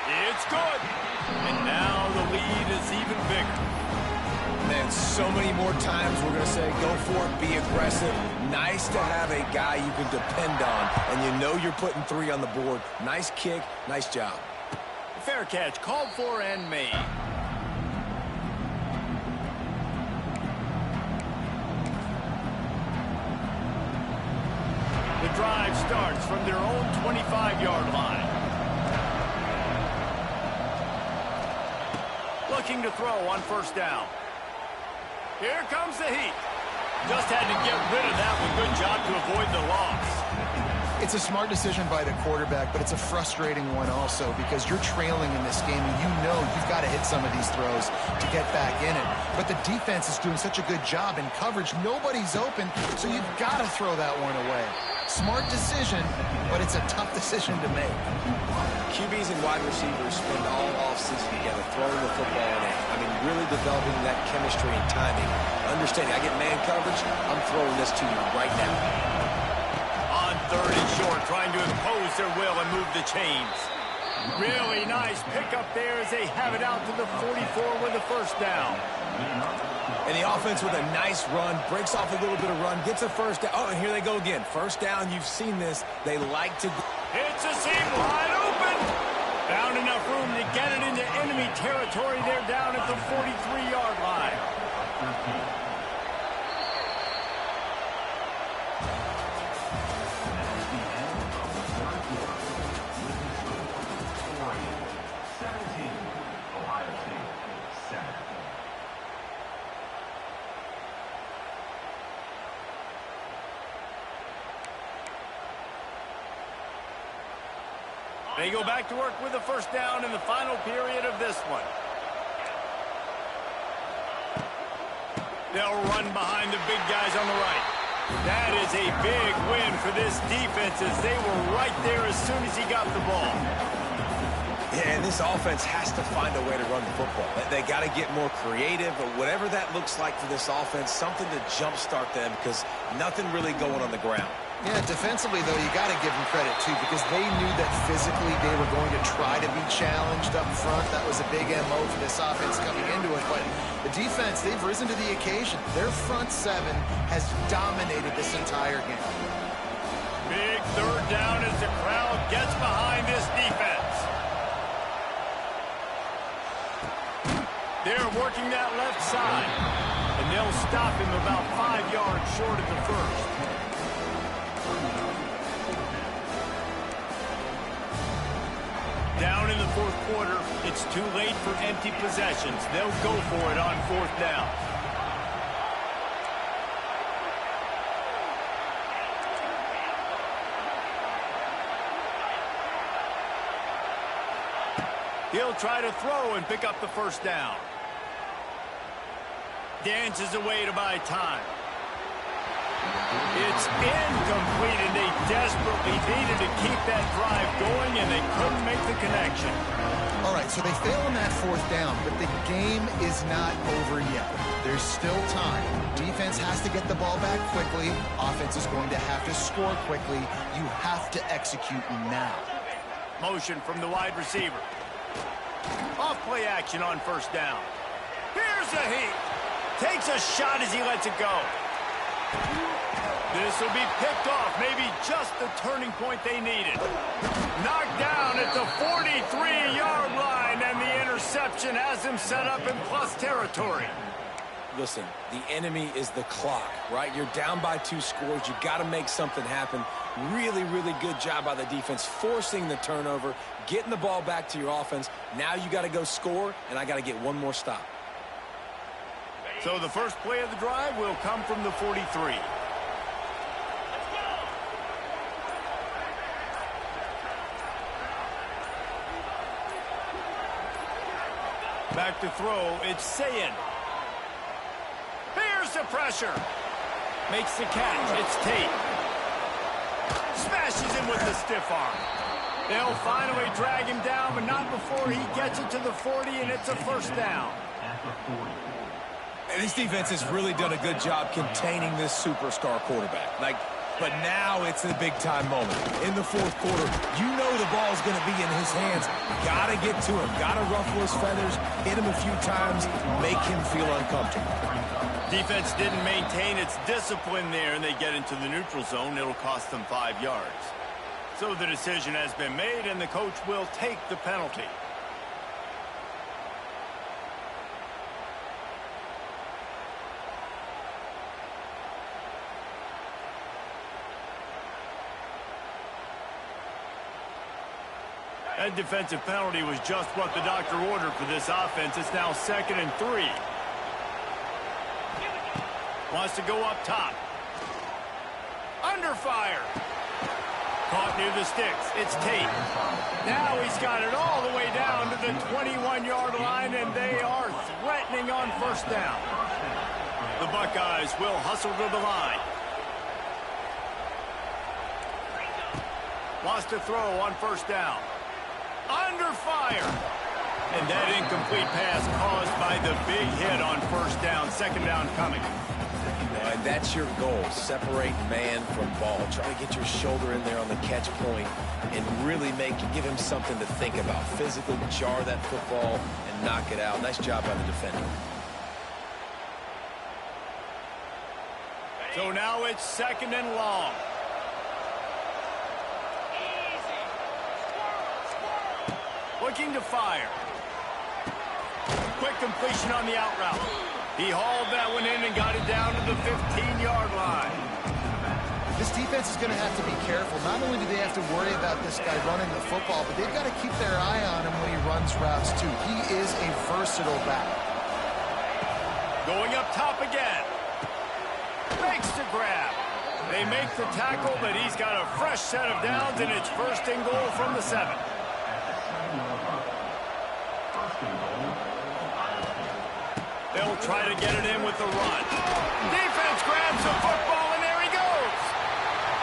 It's good. And now the lead is even bigger. Man, so many more times we're going to say, go for it, be aggressive. Nice to have a guy you can depend on, and you know you're putting 3 on the board. Nice kick, nice job. Fair catch, called for and made. The drive starts from their own 25-yard line. Looking to throw on 1st down. Here comes the heat. Just had to get rid of that one. Good job to avoid the loss. It's a smart decision by the quarterback, but it's a frustrating one also because you're trailing in this game and you know you've got to hit some of these throws to get back in it. But the defense is doing such a good job in coverage. Nobody's open, so you've got to throw that one away. Smart decision, but it's a tough decision to make. QBs and wide receivers spend all offseason together throwing the football in it. I mean, really developing that chemistry and timing. Understanding, I get man coverage, I'm throwing this to you right now. On 3rd and short, trying to impose their will and move the chains. Really nice pickup there as they have it out to the 44 with a 1st down. And the offense with a nice run, breaks off a little bit of run, gets a 1st down. Oh, and here they go again. 1st down, you've seen this. They like to... It's a seam wide open. Found enough room to get it into enemy territory. They're down at the 43-yard line. They go back to work with a 1st down in the final period of this one. They'll run behind the big guys on the right. That is a big win for this defense as they were right there as soon as he got the ball. Yeah, and this offense has to find a way to run the football. They got to get more creative, but whatever that looks like for this offense, something to jumpstart them because nothing really going on the ground. Yeah, defensively, though, you got to give them credit, too, because they knew that physically they were going to try to be challenged up front. That was a big MO for this offense coming into it. But the defense, they've risen to the occasion. Their front 7 has dominated this entire game. Big 3rd down as the crowd gets behind this defense. They're working that left side, and they'll stop him about 5 yards short of the 1st. Down in the 4th quarter, it's too late for empty possessions. They'll go for it on 4th down. He'll try to throw and pick up the 1st down. Dances away to buy time. It's incomplete, and they desperately needed to keep that drive going, and they couldn't make the connection. All right, so they fail on that 4th down, but the game is not over yet. There's still time. Defense has to get the ball back quickly. Offense is going to have to score quickly. You have to execute now. Motion from the wide receiver. Off play action on 1st down. Here's the heat. Takes a shot as he lets it go. This will be picked off, maybe just the turning point they needed. Knocked down at the 43-yard line, and the interception has him set up in plus territory. Listen, the enemy is the clock, right? You're down by 2 scores. You got to make something happen. Really, really good job by the defense, forcing the turnover, getting the ball back to your offense. Now you got to go score, and I got to get one more stop. So the first play of the drive will come from the 43. Back to throw, it's Sayin. Here's the pressure. Makes the catch, it's Tate. Smashes him with the stiff arm. They'll finally drag him down, but not before he gets it to the 40, and it's a first down. And this defense has really done a good job containing this superstar quarterback. But now it's a big-time moment. In the fourth quarter, you know the ball's going to be in his hands. Got to get to him. Got to ruffle his feathers, hit him a few times, make him feel uncomfortable. Defense didn't maintain its discipline there, and they get into the neutral zone. It'll cost them 5 yards. So the decision has been made, and the coach will take the penalty. That defensive penalty was just what the doctor ordered for this offense. It's now 2nd and 3. Wants to go up top. Under fire. Caught near the sticks. It's Tate. Now he's got it all the way down to the 21-yard line, and they are threatening on first down. The Buckeyes will hustle to the line. Wants to throw on first down. Under fire. And that incomplete pass caused by the big hit on first down. Second down coming. And that's your goal. Separate man from ball. Try to get your shoulder in there on the catch point and really give him something to think about. Physically jar that football and knock it out. Nice job by the defender. So now it's 2nd and long. Looking to fire. Quick completion on the out route. He hauled that one in and got it down to the 15-yard line. This defense is going to have to be careful. Not only do they have to worry about this guy running the football, but they've got to keep their eye on him when he runs routes, too. He is a versatile back. Going up top again. Makes the grab. They make the tackle, but he's got a fresh set of downs, and it's 1st and goal from the 7. They'll try to get it in with the run. Defense grabs the football, and there he goes.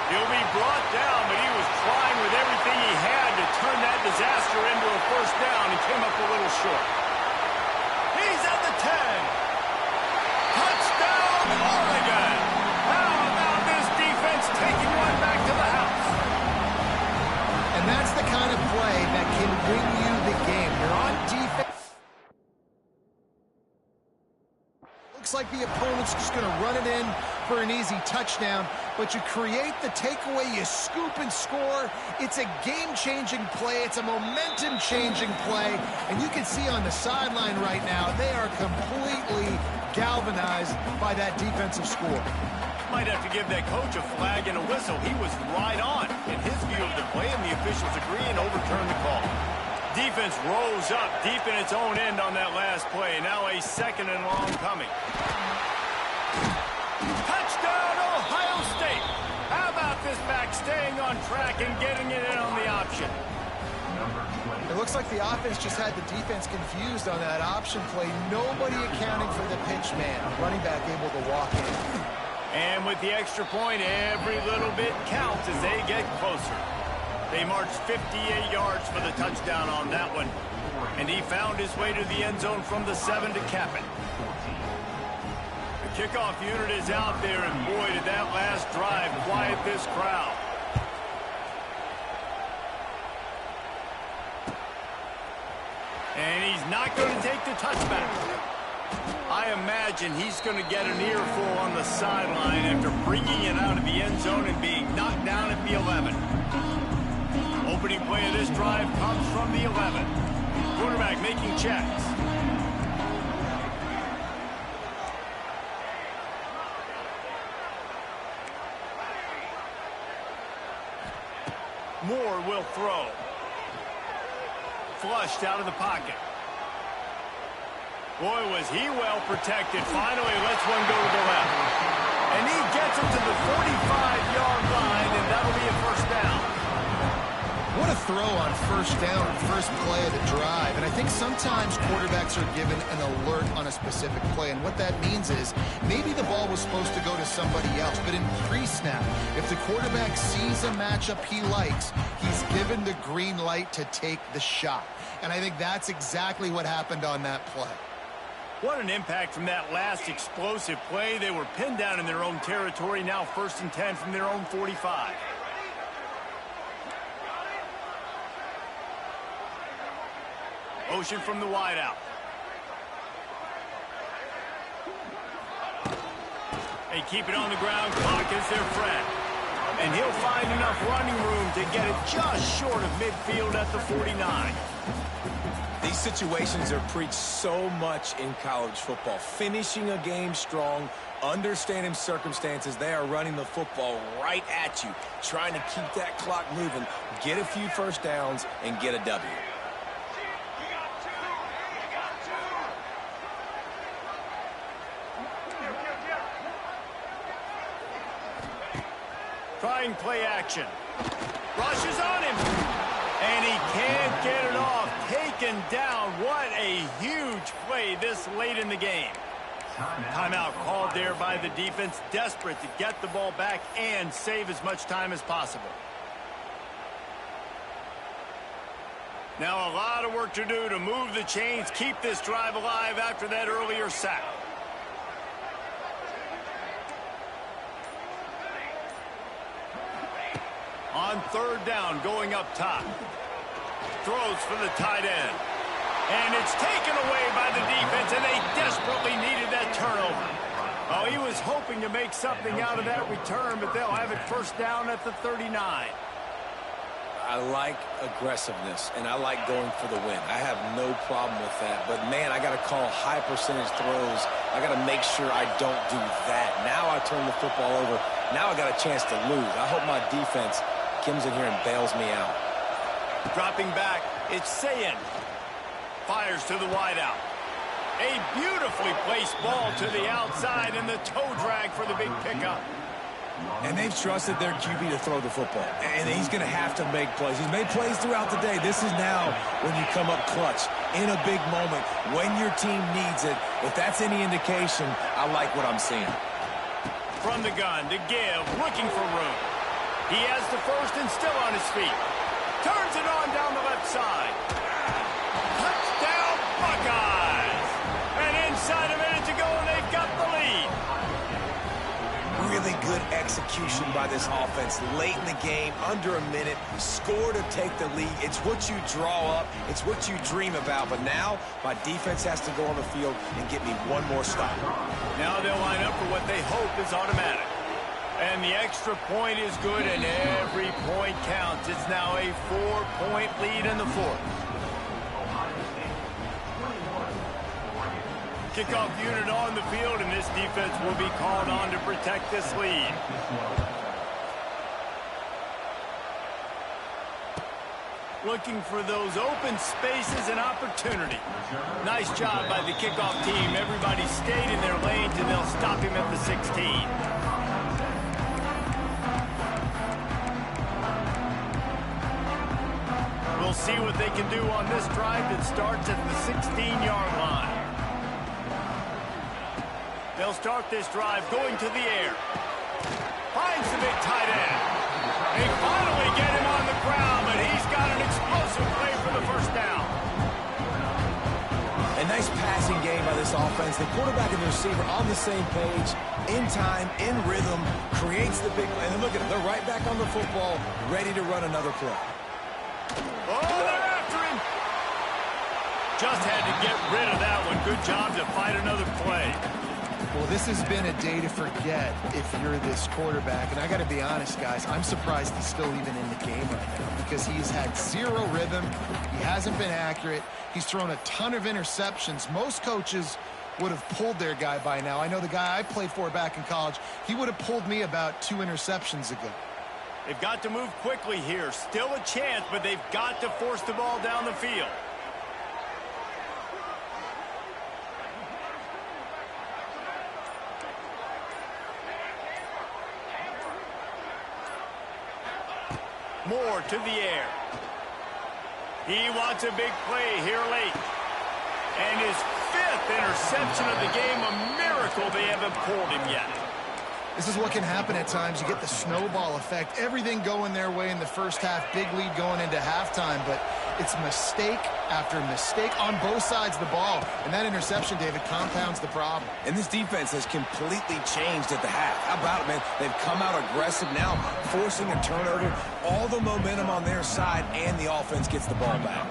He'll be brought down, but he was trying with everything he had to turn that disaster into a first down and came up a little short. He's at the 10. Touchdown, Oregon. How about this defense taking one back to the house? And that's the kind of play that can win you the game. You're on defense. Looks like the opponent's just going to run it in for an easy touchdown, but you create the takeaway, you scoop and score. It's a game-changing play. It's a momentum-changing play, and you can see on the sideline right now, they are completely galvanized by that defensive score. Might have to give that coach a flag and a whistle. He was right on in his view of the play, and the officials agree and overturn the call. Defense rose up deep in its own end on that last play. Now a 2nd and long coming. Touchdown, Ohio State. How about this back staying on track and getting it in on the option? It looks like the offense just had the defense confused on that option play. Nobody accounting for the pitch man. Running back able to walk in. And with the extra point, every little bit counts as they get closer. They marched 58 yards for the touchdown on that one. And he found his way to the end zone from the 7 to cap it. The kickoff unit is out there, and boy, did that last drive quiet this crowd. And he's not going to take the touchback. I imagine he's going to get an earful on the sideline after bringing it out of the end zone and being knocked down at the 11. Opening play of this drive comes from the 11. Quarterback making checks. will throw. Flushed out of the pocket. Boy, was he well protected. Finally lets one go to the left. And he gets him to the 45-yard line, and that'll be a first down. What a throw on first down, first play of the drive. And I think sometimes quarterbacks are given an alert on a specific play. And what that means is maybe the ball was supposed to go to somebody else. But in pre-snap, if the quarterback sees a matchup he likes, he's given the green light to take the shot. And I think that's exactly what happened on that play. What an impact from that last explosive play. They were pinned down in their own territory. Now 1st and 10 from their own 45. Motion from the wideout. They keep it on the ground. Clock is their friend. And he'll find enough running room to get it just short of midfield at the 49. These situations are preached so much in college football. Finishing a game strong, understanding circumstances. They are running the football right at you, trying to keep that clock moving, get a few first downs, and get a W. Trying play action. Rushes on him. And he can't get it off. Taken down. What a huge play this late in the game. Timeout called there by the defense. Desperate to get the ball back and save as much time as possible. Now a lot of work to do to move the chains, keep this drive alive after that earlier sack. On 3rd down, going up top. Throws for the tight end. And it's taken away by the defense, and they desperately needed that turnover. Oh, he was hoping to make something out of that return, but they'll have it 1st down at the 39. I like aggressiveness, and I like going for the win. I have no problem with that. But, man, I got to call high percentage throws. I got to make sure I don't do that. Now I turn the football over. Now I got a chance to lose. I hope my defense comes in here and bails me out. Dropping back, it's Sayin. Fires to the wideout. A beautifully placed ball to the outside, and the toe drag for the big pickup. And they've trusted their QB to throw the football. And he's going to have to make plays. He's made plays throughout the day. This is now when you come up clutch in a big moment when your team needs it. If that's any indication, I like what I'm seeing. From the gun to give, looking for room. He has the first and still on his feet. Turns it on down the left side. Touchdown, Buckeyes! And inside a minute to go, and they've got the lead. Really good execution by this offense. Late in the game, under a minute, score to take the lead. It's what you draw up. It's what you dream about. But now, my defense has to go on the field and get me one more stop. Now they'll line up for what they hope is automatic. And the extra point is good, and every point counts. It's now a 4-point lead in the 4th. Kickoff unit on the field, and this defense will be called on to protect this lead. Looking for those open spaces and opportunity. Nice job by the kickoff team. Everybody stayed in their lanes, and they'll stop him at the 16. We'll see what they can do on this drive that starts at the 16-yard line. They'll start this drive going to the air. Finds the big tight end. They finally get him on the ground, but he's got an explosive play for the 1st down. A nice passing game by this offense. The quarterback and the receiver on the same page, in time, in rhythm, creates the big play. And look at them. They're right back on the football, ready to run another play. Oh, they're after him. Just had to get rid of that one. Good job to fight another play. Well, this has been a day to forget if you're this quarterback. And I got to be honest, guys, I'm surprised he's still even in the game right now because he's had zero rhythm. He hasn't been accurate. He's thrown a ton of interceptions. Most coaches would have pulled their guy by now. I know the guy I played for back in college, he would have pulled me about 2 interceptions ago. They've got to move quickly here. Still a chance, but they've got to force the ball down the field. Moore to the air. He wants a big play here late. And his 5th interception of the game, a miracle they haven't pulled him yet. This is what can happen at times. You get the snowball effect. Everything going their way in the first half. Big lead going into halftime, but it's mistake after mistake on both sides of the ball. And that interception, David, compounds the problem. And this defense has completely changed at the half. How about it, man? They've come out aggressive now, forcing a turnover. All the momentum on their side, and the offense gets the ball back.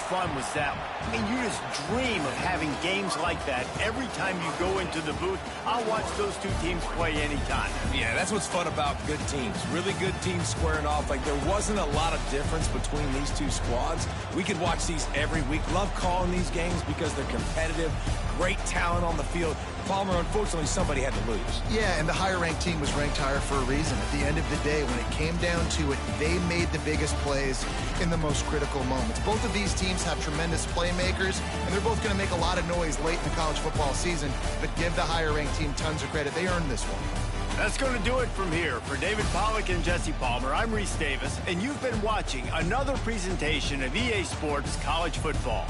Fun was that one. I mean, you just dream of having games like that every time you go into the booth. I'll watch those two teams play anytime. Yeah, that's what's fun about good teams. Really good teams squaring off. Like, there wasn't a lot of difference between these two squads. We could watch these every week. Love calling these games because they're competitive. Great talent on the field. Palmer, unfortunately, somebody had to lose. Yeah, and the higher-ranked team was ranked higher for a reason. At the end of the day, when it came down to it, they made the biggest plays in the most critical moments. Both of these teams have tremendous playmakers, and they're both going to make a lot of noise late in the college football season, but give the higher-ranked team tons of credit. They earned this one. That's going to do it from here. For David Pollack and Jesse Palmer, I'm Reese Davis, and you've been watching another presentation of EA Sports College Football.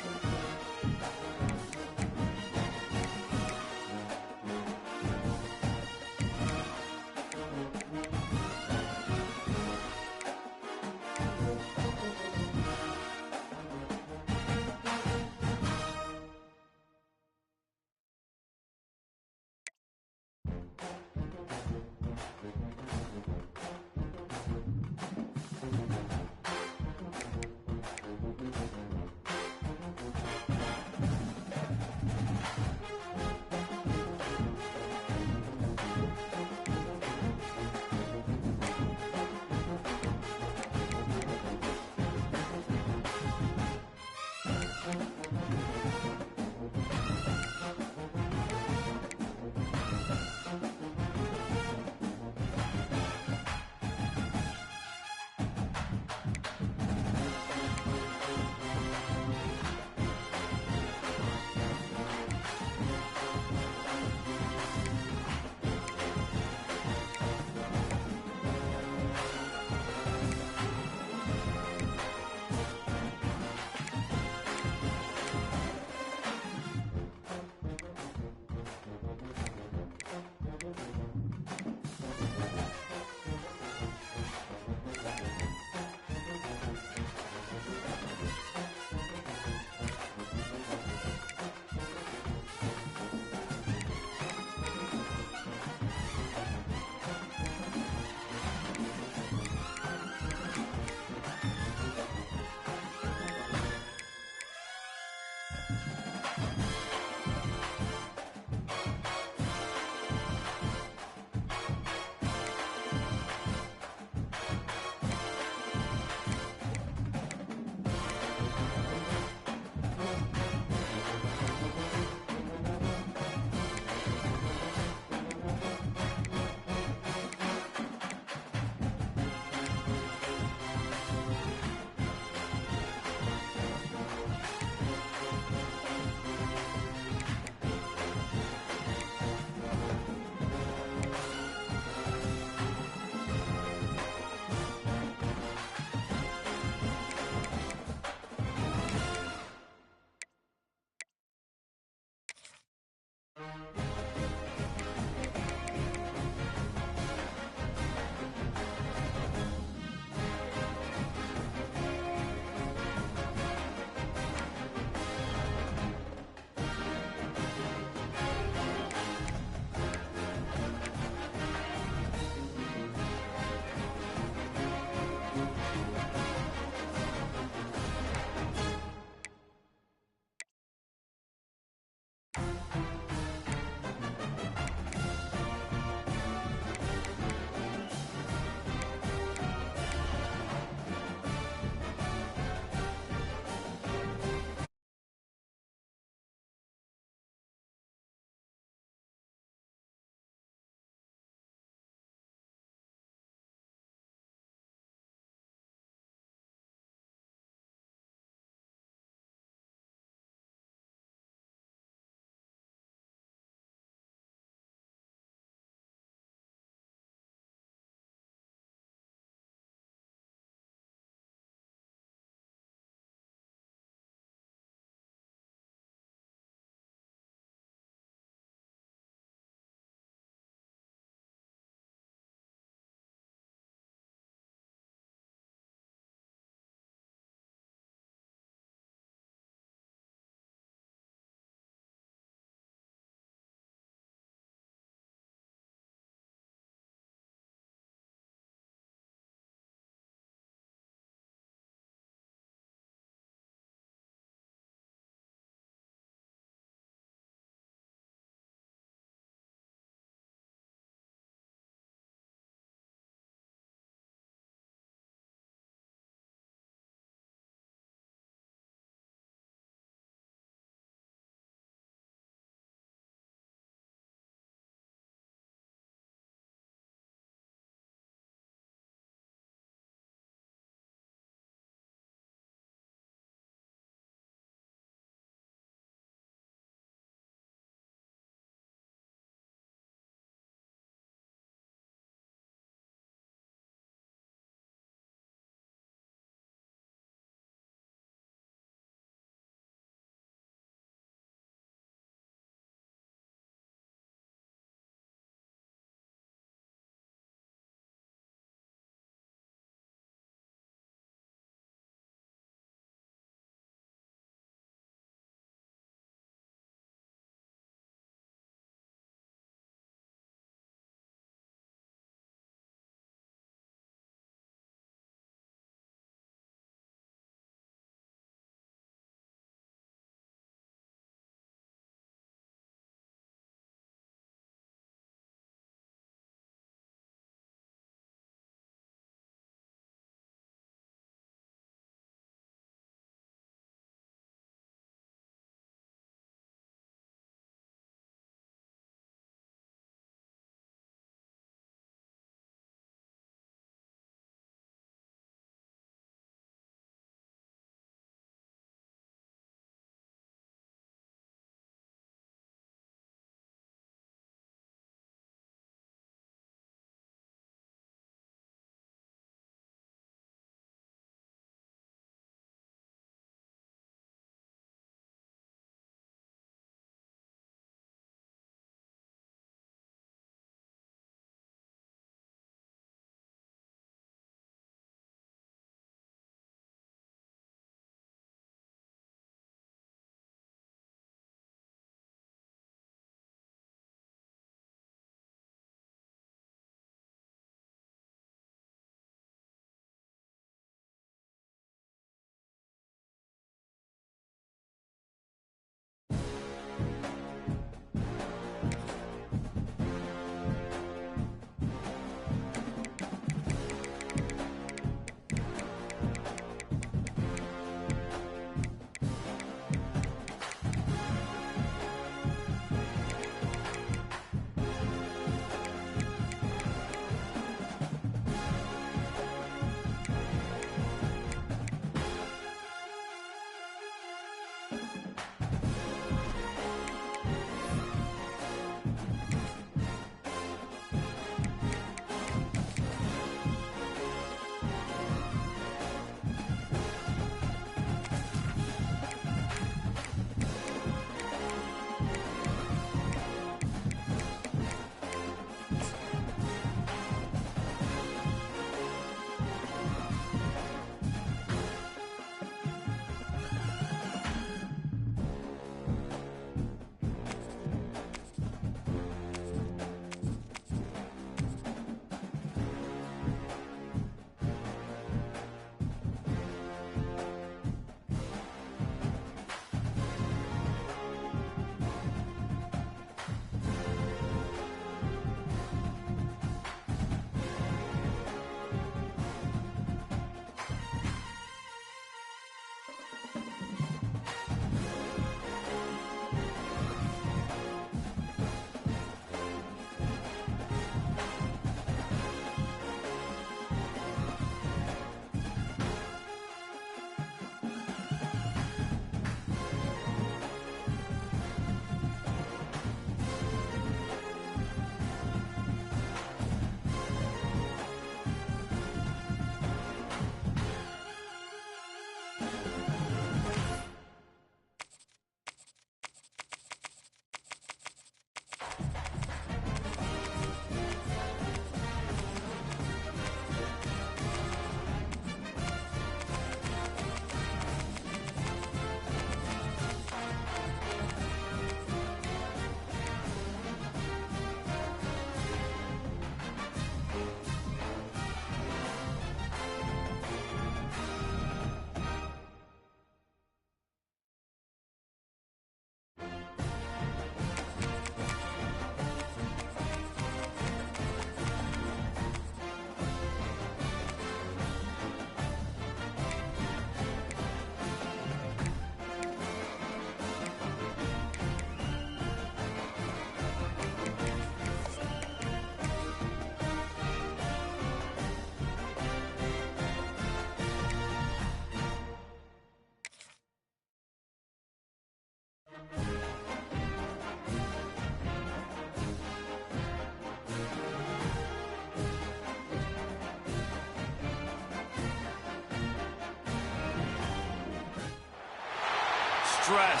stress,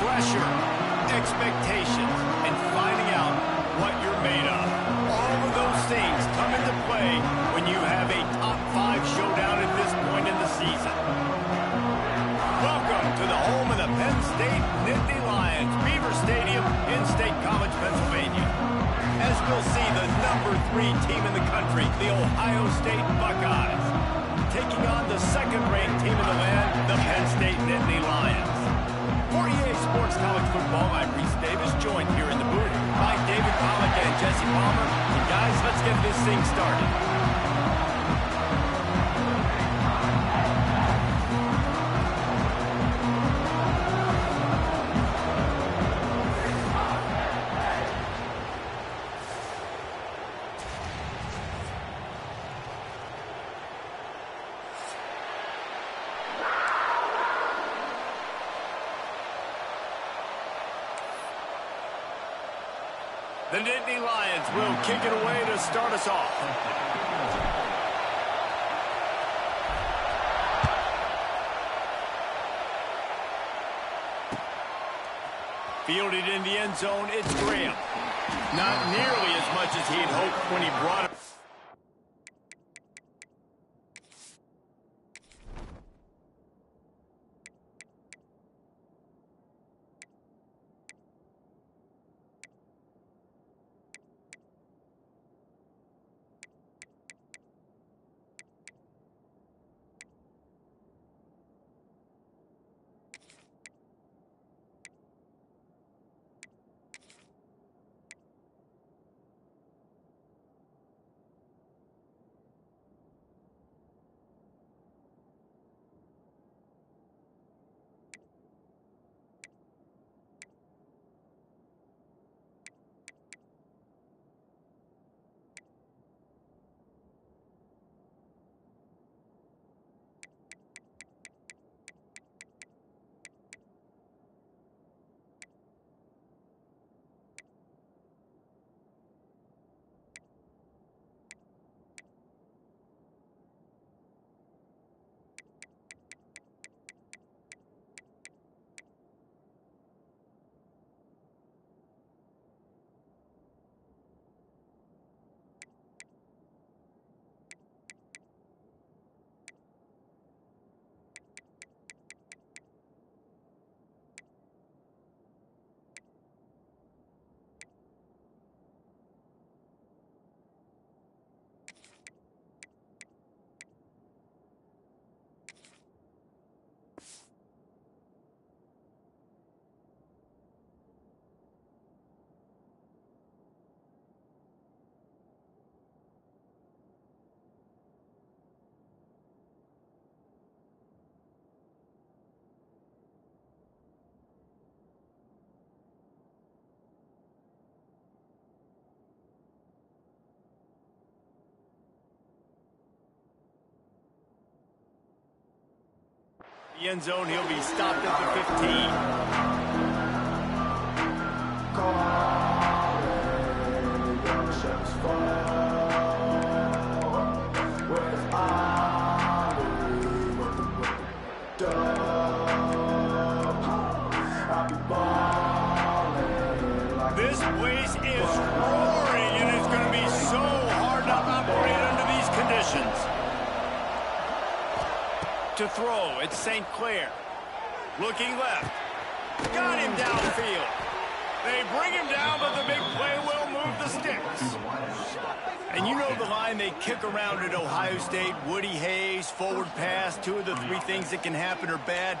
pressure, expectations, and finding out what you're made of. All of those things come into play when you have a top 5 showdown at this point in the season. Welcome to the home of the Penn State Nittany Lions, Beaver Stadium in State College, Pennsylvania. As we'll see, the number 3 team in the country, the Ohio State Buckeyes, taking on the second-ranked team in the land, the Penn State Nittany Lions. For EA Sports College Football, I'm Reese Davis, joined here in the booth by David Pollack and Jesse Palmer. And guys, let's get this thing started. The Nittany Lions will kick it away to start us off. Fielded in the end zone, it's Graham. Not nearly as much as he had hoped when he brought it. The end zone, he'll be stopped at the 15. This place is roaring, and it's going to be so hard to operate under these conditions. To throw, it's St. Clair. Looking left. Got him downfield. They bring him down, but the big play will move the sticks. And you know the line they kick around at Ohio State, Woody Hayes, forward pass, 2 of the 3 things that can happen are bad.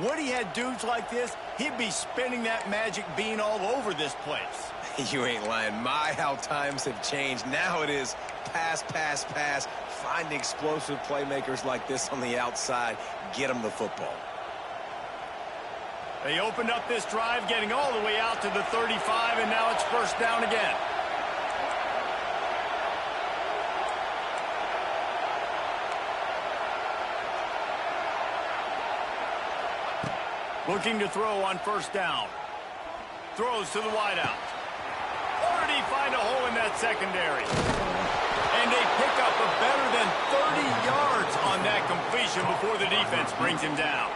Woody had dudes like this, he'd be spinning that magic bean all over this place. You ain't lying. My, how times have changed. Now it is pass, pass, pass. Find explosive playmakers like this on the outside. Get them the football. They opened up this drive, getting all the way out to the 35, and now it's first down again. Looking to throw on first down. Throws to the wideout. Or did he find a hole in that secondary? And they pick up a better than 30 yards on that completion before the defense brings him down.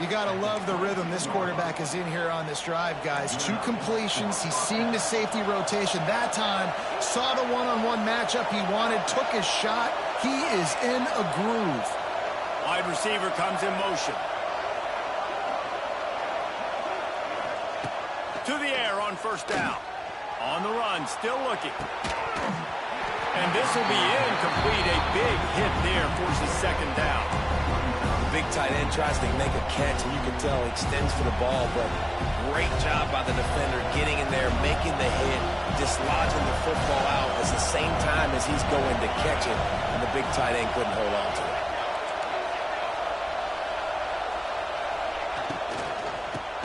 You got to love the rhythm this quarterback is in here on this drive, guys. 2 completions. He's seeing the safety rotation that time. Saw the one-on-one matchup he wanted. Took his shot. He is in a groove. Wide receiver comes in motion. To the air on first down. On the run, still looking. And this will be incomplete. A big hit there forces second down. Big tight end tries to make a catch, and you can tell he extends for the ball, but great job by the defender getting in there, making the hit, dislodging the football out at the same time as he's going to catch it, and the big tight end couldn't hold on to it.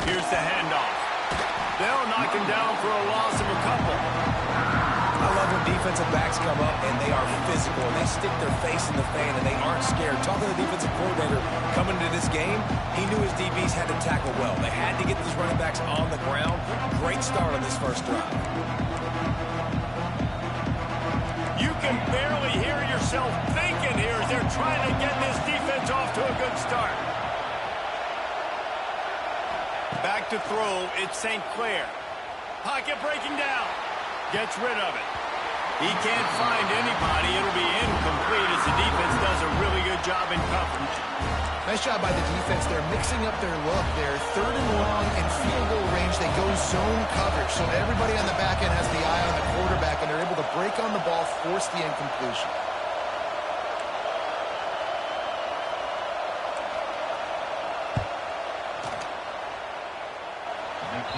Here's the handoff. They'll knock him down for a loss of a couple. I love when defensive backs come up and they are physical and they stick their face in the fan and they aren't scared. Talking to the defensive coordinator coming into this game, he knew his DBs had to tackle well. They had to get these running backs on the ground. Great start on this first drive. You can barely hear yourself thinking here as they're trying to get this defense off to a good start. Back to throw, it's St. Clair. Pocket breaking down. Gets rid of it. He can't find anybody. It'll be incomplete as the defense does a really good job in coverage. Nice job by the defense. They're mixing up their look. They're 3rd and long in field goal range. They go zone coverage. So everybody on the back end has the eye on the quarterback, and they're able to break on the ball, force the incompletion.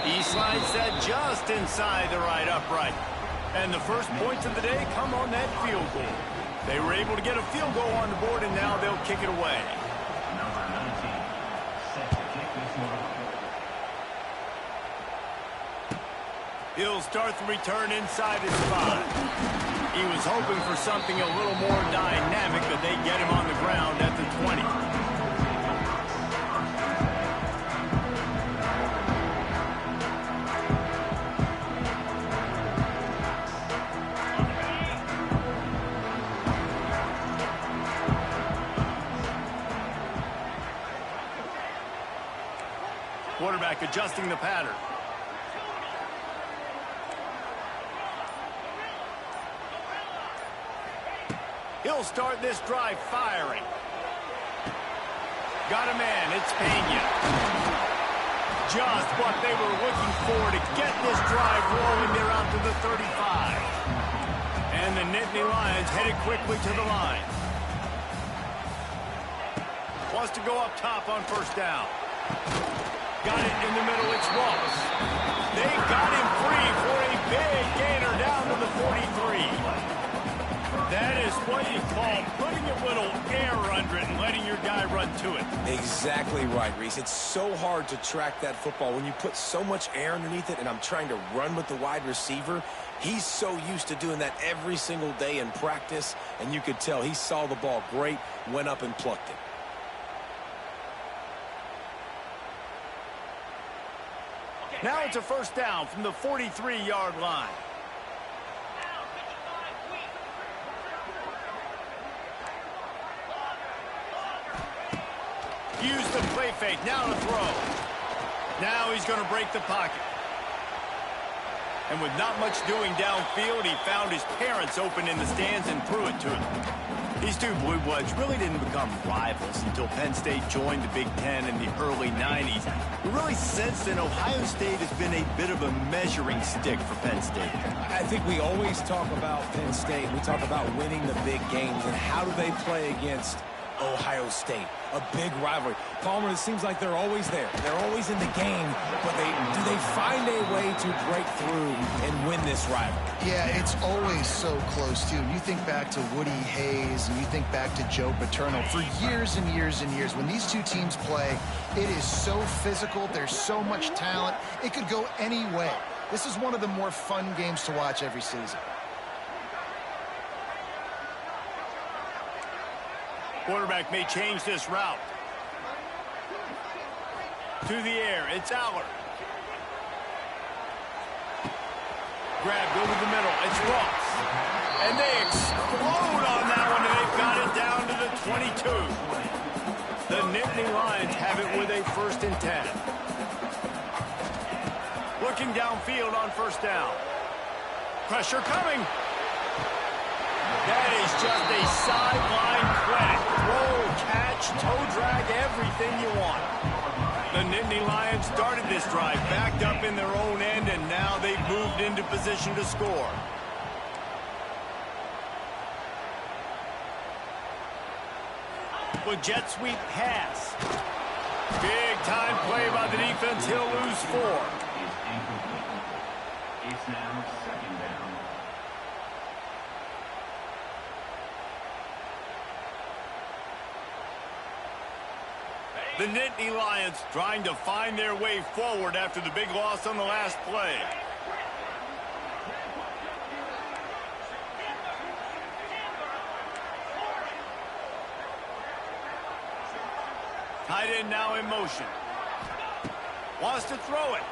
He slides that just inside the right upright. And the first points of the day come on that field goal. They were able to get a field goal on the board, and now they'll kick it away. Number 19, set to kick this one off. He'll start the return inside his spot. He was hoping for something a little more dynamic, but they get him on the ground at the 20. Quarterback adjusting the pattern. He'll start this drive firing. Got a man, it's Pena. Just what they were looking for to get this drive rolling. They're out to the 35. And the Nittany Lions headed quickly to the line. Wants to go up top on first down. Got it in the middle, it's Ross. They got him free for a big gainer down to the 43. That is what you call putting a little air under it and letting your guy run to it. Exactly right, Reese. It's so hard to track that football when you put so much air underneath it, and I'm trying to run with the wide receiver. He's so used to doing that every single day in practice, and you could tell he saw the ball great, went up and plucked it. Now it's a first down from the 43-yard line. Use the play fake. Now to throw. Now he's going to break the pocket. And with not much doing downfield, he found his parents open in the stands and threw it to him. These two Blue Bloods really didn't become rivals until Penn State joined the Big Ten in the early 90s. But really, since then, Ohio State has been a bit of a measuring stick for Penn State. I think we always talk about Penn State. We talk about winning the big games, and how do they play against Ohio State, a big rivalry. Palmer, it seems like they're always there. They're always in the game, but do they find a way to break through and win this rivalry? Yeah, it's always so close, too. You think back to Woody Hayes, and you think back to Joe Paterno. For years and years and years, when these two teams play, it is so physical. There's so much talent. It could go any way. This is one of the more fun games to watch every season. Quarterback may change this route. To the air, it's Aller. Grabbed over the middle, it's Ross. And they explode on that one, and they've got it down to the 22. The Nittany Lions have it with a 1st and 10. Looking downfield on 1st down. Pressure coming. That is just a sideline credit. Roll, catch, toe drag, everything you want. The Nittany Lions started this drive backed up in their own end, and now they've moved into position to score. With jet sweep pass. Big time play by the defense. He'll lose 4. Is incomplete. It's now 2nd down. The Nittany Lions trying to find their way forward after the big loss on the last play. Tight end now in motion. Wants to throw it.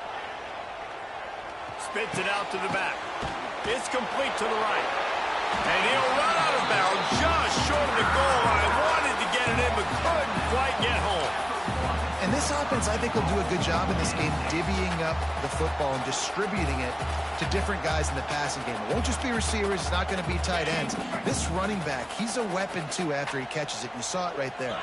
Spits it out to the back. It's complete to the right. And he'll run out of bounds just short of the goal line. Wanted to get it in, but couldn't quite get home. And this offense, I think, will do a good job in this game divvying up the football and distributing it to different guys in the passing game. It won't just be receivers. It's not going to be tight ends. This running back, he's a weapon, too, after he catches it. You saw it right there.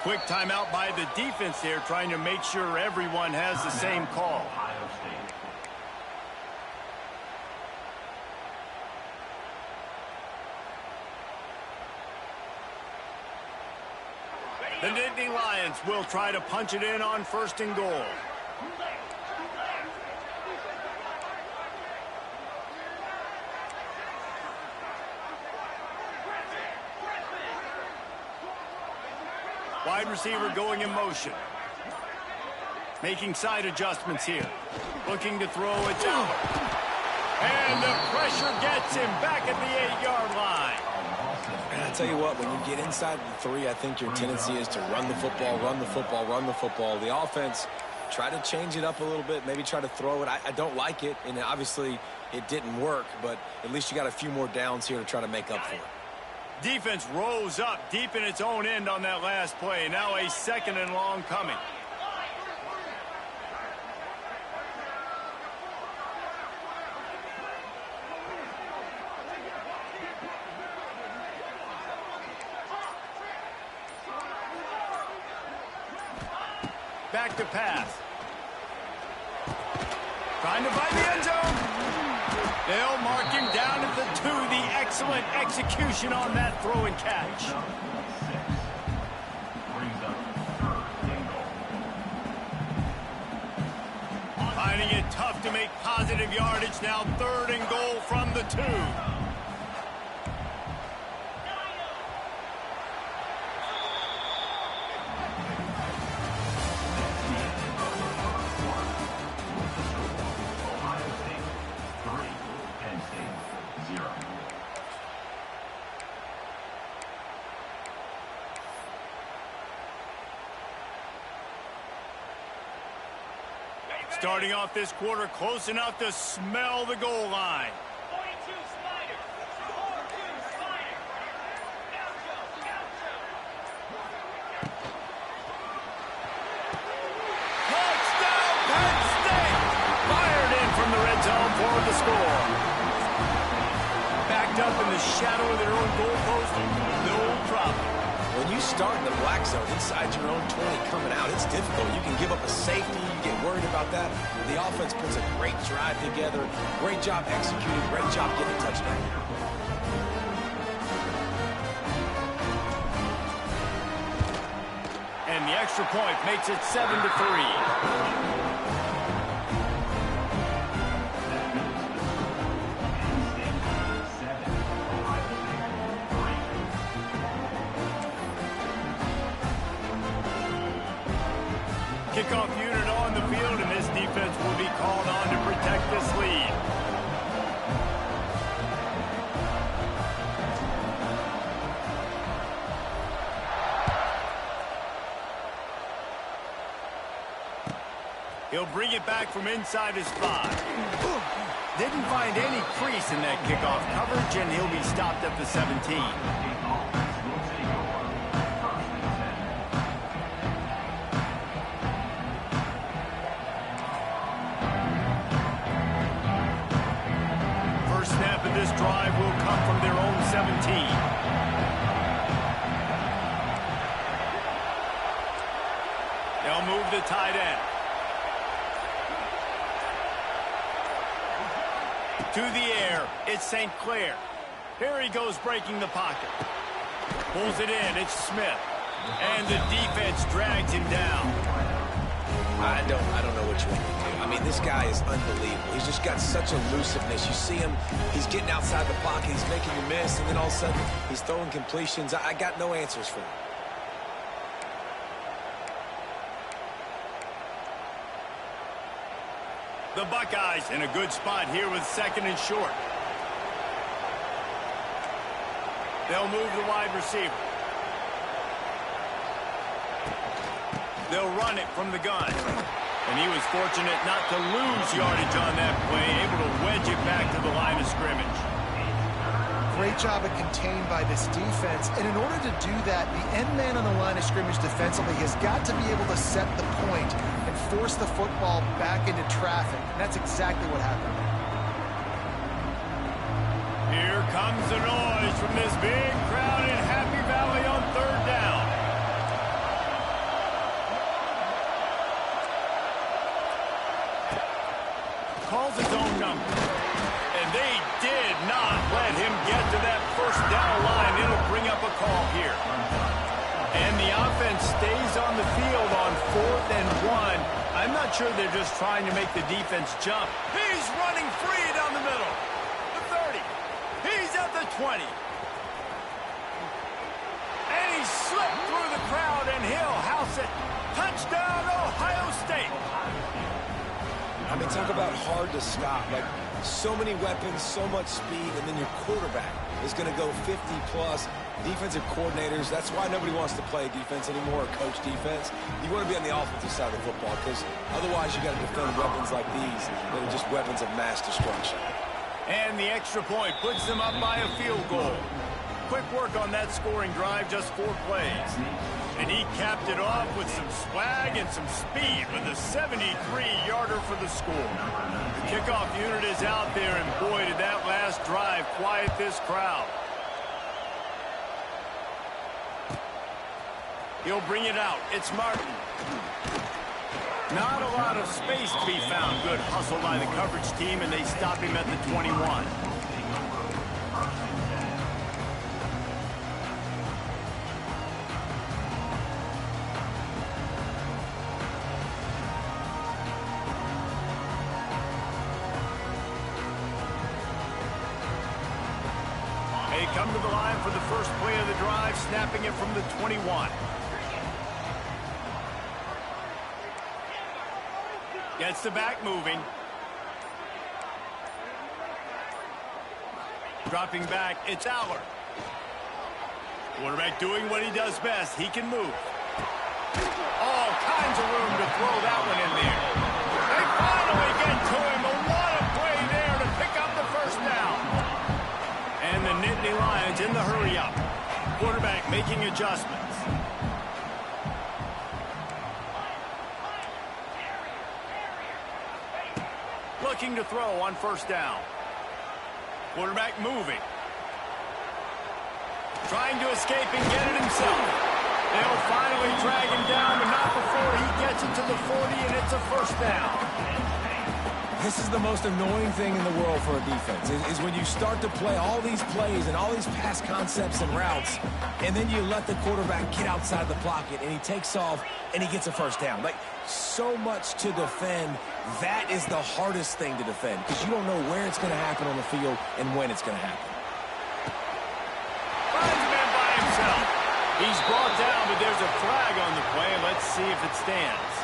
Quick timeout by the defense here, trying to make sure everyone has the same call. Ohio State. The Nittany Lions will try to punch it in on 1st and goal. Wide receiver going in motion. Making side adjustments here. Looking to throw it down. And the pressure gets him back at the 8-yard line. And I tell you what, when you get inside the 3, I think your tendency is to run the football, run the football, run the football. The offense, try to change it up a little bit, maybe try to throw it. I don't like it, and obviously it didn't work, but at least you got a few more downs here to try to make up for it. Defense rose up deep in its own end on that last play. Now a 2nd and long coming. Back to pass. Trying to find the end zone. They'll mark him down at the 2. The excellent execution on that throw and catch. Brings up 3rd and goal. Finding it tough to make positive yardage. Now 3rd and goal from the 2. Ohio State 3, Penn State 0. Starting off this quarter close enough to smell the goal line. Touchdown, Penn State! Fired in from the red zone for the score. Backed up in the shadow of their own goalpost, no problem. When you start in the black zone inside your own 20 coming out, it's difficult. You can give up a safety. You get worried about that. The offense puts a great drive together. Great job executing. Great job getting a touchdown. And the extra point makes it 7-3. Kickoff unit on the field, and this defense will be called on to protect this lead. He'll bring it back from inside his 5. Didn't find any crease in that kickoff coverage, and he'll be stopped at the 17. First snap of this drive will come from their own 17. They'll move the tight end. To the air, it's St. Clair. Here he goes breaking the pocket. Pulls it in, it's Smith. And the defense drags him down. I don't know what you want to do. I mean, this guy is unbelievable. He's just got such elusiveness. You see him, he's getting outside the pocket, he's making you miss, and then all of a sudden, he's throwing completions. I got no answers for him. The Buckeyes in a good spot here with 2nd and short. They'll move the wide receiver. They'll run it from the gun. And he was fortunate not to lose yardage on that play, able to wedge it back to the line of scrimmage. Great job of contained by this defense. And in order to do that, the end man on the line of scrimmage defensively has got to be able to set the point and force the football back into traffic. And that's exactly what happened. Here comes the noise from this big crowd in Happy Valley on 3rd down. Calls his own number. And they did not let him get to that 1st down line. It'll bring up a call here. And the offense stays on the field on 4th and 1. I'm not sure they're just trying to make the defense jump. He's running free down the middle. The 30. He's at the 20. And he slipped through the crowd, and he'll house it. Touchdown, Ohio State. I mean, talk about hard to stop. Like, so many weapons, so much speed, and then your quarterback is going to go 50-plus. Defensive coordinators, that's why nobody wants to play defense anymore or coach defense. You want to be on the offensive side of the football because otherwise you got to defend weapons like these that are just weapons of mass destruction. And the extra point puts them up by a field goal. Quick work on that scoring drive, just 4 plays. And he capped it off with some swag and some speed with a 73-yarder for the score. The kickoff unit is out there, and boy, did that last drive quiet this crowd. He'll bring it out. It's Martin. Not a lot of space to be found. Good hustle by the coverage team, and they stop him at the 21. They come to the line for the first play of the drive, snapping it from the 21. Gets the back moving. Dropping back, it's Aller. Quarterback doing what he does best. He can move. All kinds of room to throw that one in there. They finally get to him, but what a play there to pick up the 1st down. And the Nittany Lions in the hurry-up. Quarterback making adjustments. Looking to throw on 1st down. Quarterback moving. Trying to escape and get it himself. They'll finally drag him down, but not before he gets it to the 40, and it's a 1st down. This is the most annoying thing in the world for a defense, is when you start to play all these plays and all these pass concepts and routes, and then you let the quarterback get outside the pocket, and he takes off, and he gets a 1st down. Like, so much to defend. That is the hardest thing to defend, because you don't know where it's going to happen on the field and when it's going to happen. Finds a man by himself. He's brought down, but there's a flag on the play. Let's see if it stands.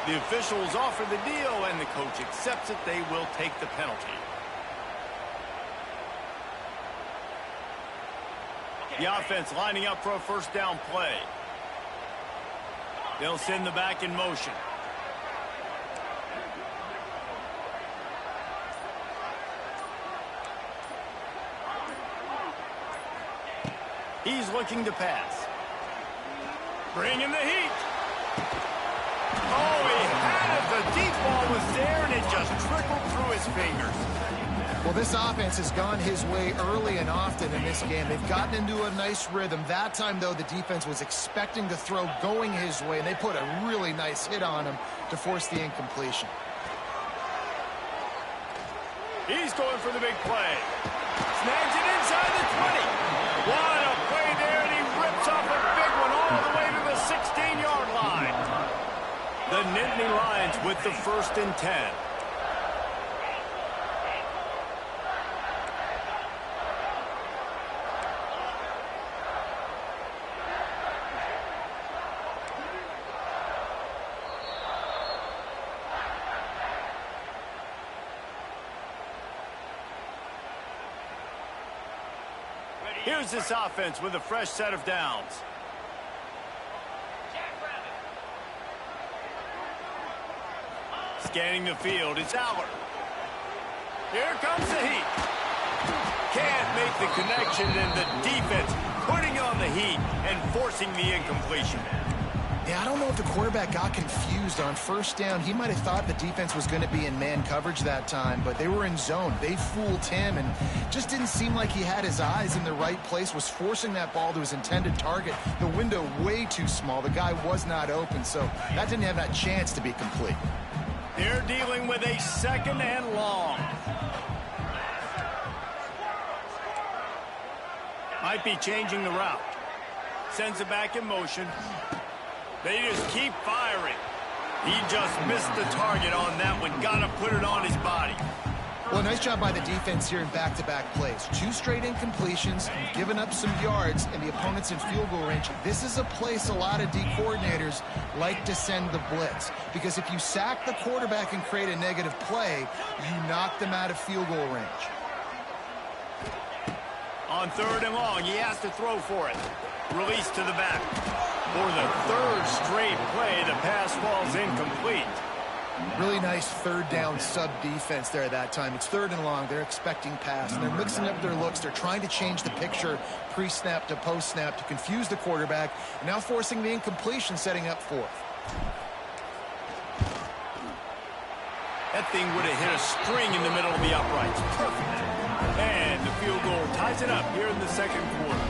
The officials offer the deal, and the coach accepts it. They will take the penalty. The offense lining up for a 1st down play. They'll send the back in motion. He's looking to pass. Bringing the heat. Oh, he had it. The deep ball was there, and it just trickled through his fingers. Well, this offense has gone his way early and often in this game. They've gotten into a nice rhythm. That time, though, the defense was expecting the throw going his way, and they put a really nice hit on him to force the incompletion. He's going for the big play. Snags it inside the 20. What a play there, and he rips off a big one all the way to the 16-yard line. The Nittany Lions with the 1st and 10. Here's this offense with a fresh set of downs. Scanning the field, it's Aller. Here comes the heat. Can't make the connection, and the defense putting on the heat and forcing the incompletion. Yeah, I don't know if the quarterback got confused on 1st down. He might have thought the defense was going to be in man coverage that time, but they were in zone. They fooled him, and just didn't seem like he had his eyes in the right place, was forcing that ball to his intended target. The window way too small. The guy was not open, so that didn't have that chance to be complete. They're dealing with a 2nd and long. Might be changing the route. Sends it back in motion. They just keep firing. He just missed the target on that one. Got to put it on his body. Well, nice job by the defense here in back-to-back plays. 2 straight incompletions, giving up some yards, and the opponent's in field goal range. This is a place a lot of D coordinators like to send the blitz, because if you sack the quarterback and create a negative play, you knock them out of field goal range. On 3rd and long, he has to throw for it. Release to the back. For the 3rd straight play, the pass falls incomplete. Really nice 3rd down sub-defense there that time. It's 3rd and long. They're expecting pass, and they're mixing up their looks. They're trying to change the picture pre-snap to post-snap to confuse the quarterback, and now forcing the incompletion, setting up 4th. That thing would have hit a string in the middle of the uprights. Perfect. And the field goal ties it up here in the 2nd quarter.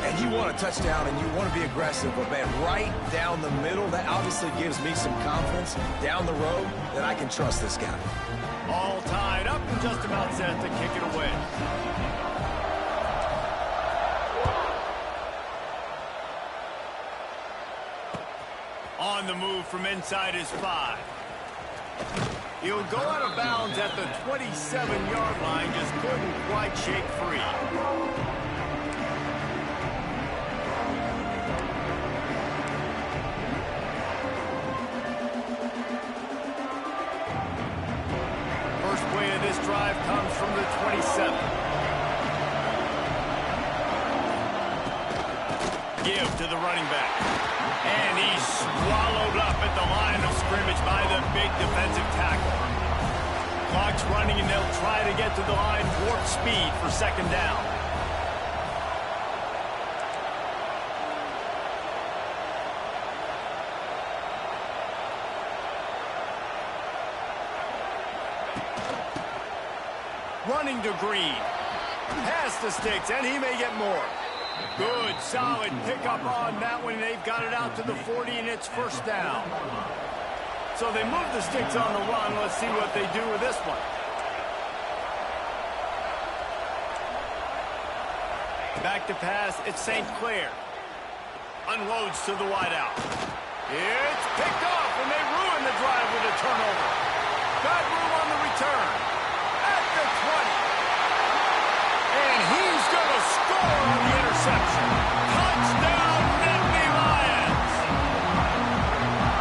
And you want a touchdown, and you want to be aggressive, but, man, right down the middle, that obviously gives me some confidence down the road that I can trust this guy. All tied up and just about set to kick it away. On the move from inside his 5. He'll go out of bounds at the 27-yard line, just couldn't quite shake free. First play of this drive comes from the 27. Give to the running back. And he's swallowed up at the line of scrimmage by the big defensive tackle. Clock's running, and they'll try to get to the line warp speed for 2nd down. Running to Green. Past the sticks, and he may get more. Good, solid pickup on that one. They've got it out to the 40, and it's 1st down. So they move the sticks on the run. Let's see what they do with this one. Back to pass, it's St. Clair. Unloads to the wideout. It's picked off, and they ruin the drive with a turnover. Got room on the return. At the 20. And he's going to score on the interception. Touchdown, Nittany Lions!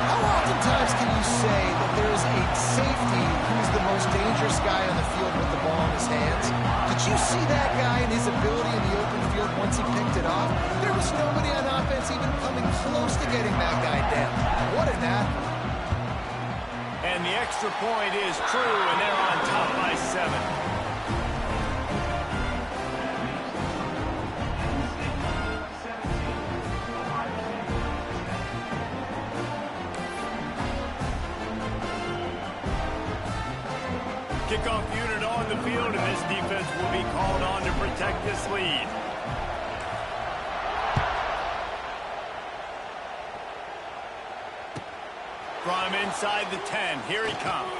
How oftentimes can you say that there is a safety who's the most dangerous guy on the field with the ball in his hands? Did you see that guy and his ability in the open field once he picked it off? There was nobody on offense even coming close to getting that guy down. What an athlete. And the extra point is true, and they're on top by 7. Kickoff unit on the field, and this defense will be called on to protect this lead. From inside the 10, here he comes.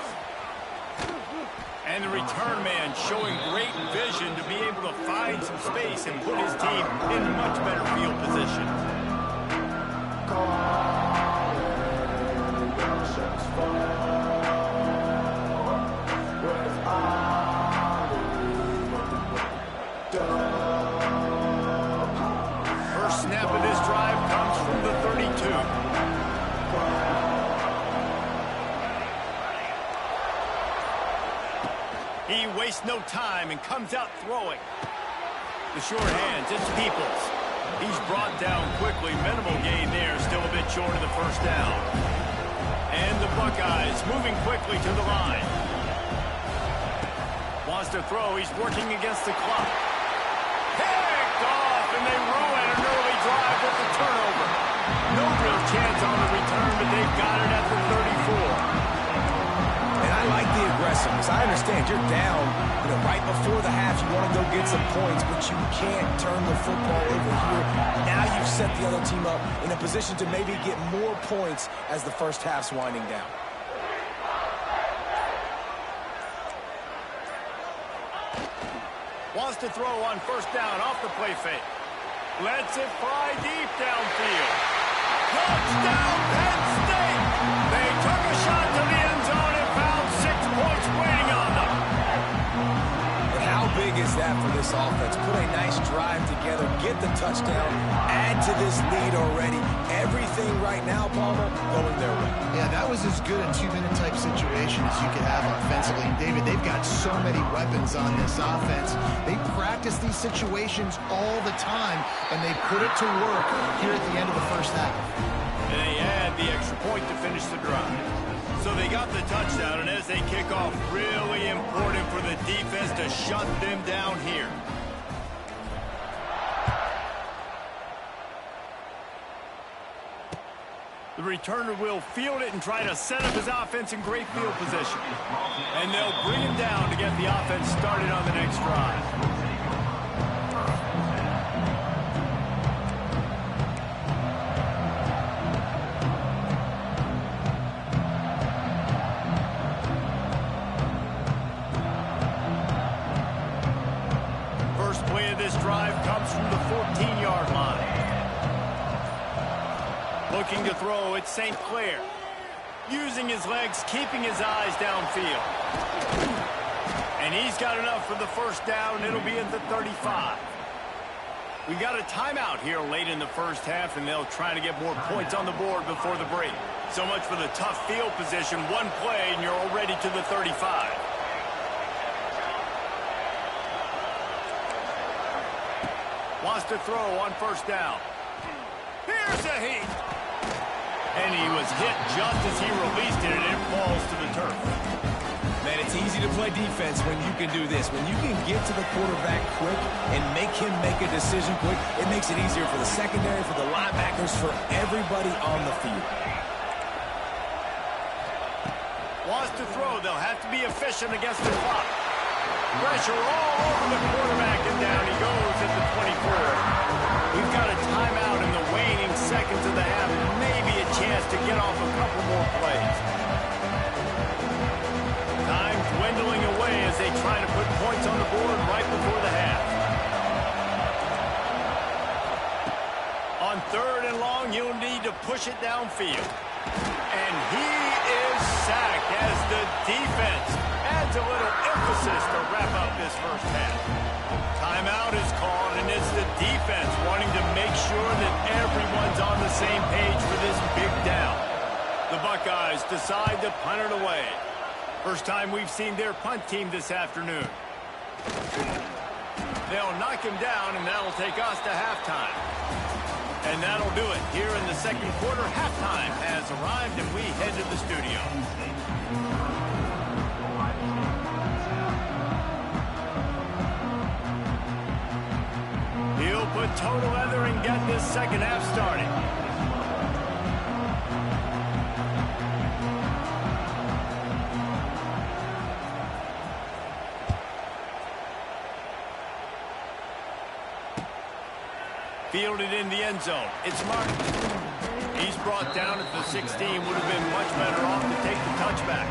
And the return man showing great vision to be able to find some space and put his team in much better field position. First snap of this drive comes from the 32. He wastes no time and comes out throwing. The short hands, it's Peoples. He's brought down quickly. Minimal gain there, still a bit short of the first down. And the Buckeyes moving quickly to the line. Wants to throw, he's working against the clock. Picked off, and they ruin an early drive with the turnover. No real chance on the return, but they've got it at the 34. And I like the aggressiveness. I understand you're down, right before the half. You want to go get some points, but you can't turn the football over here. Now you've set the other team up in a position to maybe get more points as the first half's winding down. Wants to throw on first down off the play fake. Lets it fly deep downfield. Touchdown, Penn State! They took a shot to the end zone and found 6 points waiting on them. But how big is that for this offense? Put a nice drive together, get the touchdown, add to this lead already. Everything right now, Palmer, going their way. Yeah, that was as good a two-minute type situation as you could have offensively. David, they've got so many weapons on this offense. They practice these situations all the time, and they put it to work here at the end of the first half. And they add the extra point to finish the drive. So they got the touchdown, and as they kick off, really important for the defense to shut them down here. The returner will field it and try to set up his offense in great field position. And they'll bring him down to get the offense started on the next drive. First play of this drive comes from the 14-yard line. Looking to throw, it's St. Clair. Using his legs, keeping his eyes downfield. And he's got enough for the first down. It'll be at the 35. We got a timeout here late in the first half, and they'll try to get more points on the board before the break. So much for the tough field position. One play, and you're already to the 35. Wants to throw on first down. Here's a heat. And he was hit just as he released it, and it falls to the turf. Man, it's easy to play defense when you can do this. When you can get to the quarterback quick and make him make a decision quick, it makes it easier for the secondary, for the linebackers, for everybody on the field. Wants to throw. They'll have to be efficient against the clock. Pressure all over the quarterback, and down he goes at the 24. We've got a timeout in the waning seconds of the half. Maybe a chance to get off a couple more plays. Time dwindling away as they try to put points on the board right before the half. On third and long, you'll need to push it downfield. And he is sacked as the defense adds a little emphasis to wrap up this first half. Timeout is called, and it's the defense wanting to make sure that everyone's on the same page for this big down. The Buckeyes decide to punt it away. First time we've seen their punt team this afternoon. They'll knock him down, and that'll take us to halftime. And that'll do it here in the second quarter. Halftime has arrived, and we head to the studio. He'll put toe to leather and get this second half started. Fielded in the end zone. It's Martin. He's brought down at the 16. Would have been much better off to take the touchback.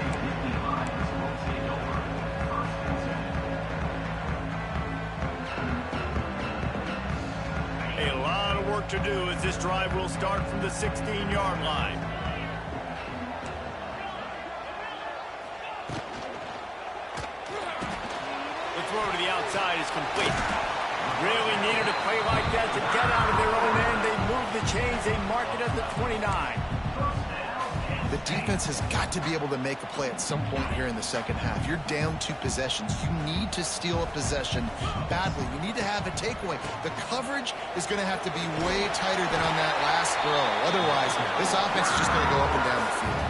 A lot of work to do as this drive will start from the 16-yard line. The throw to the outside is complete. Really needed a play like that to get out of their own end. They move the chains. They mark it at the 29. The defense has got to be able to make a play at some point here in the second half. You're down 2 possessions. You need to steal a possession badly. You need to have a takeaway. The coverage is going to have to be way tighter than on that last throw. Otherwise, this offense is just going to go up and down the field.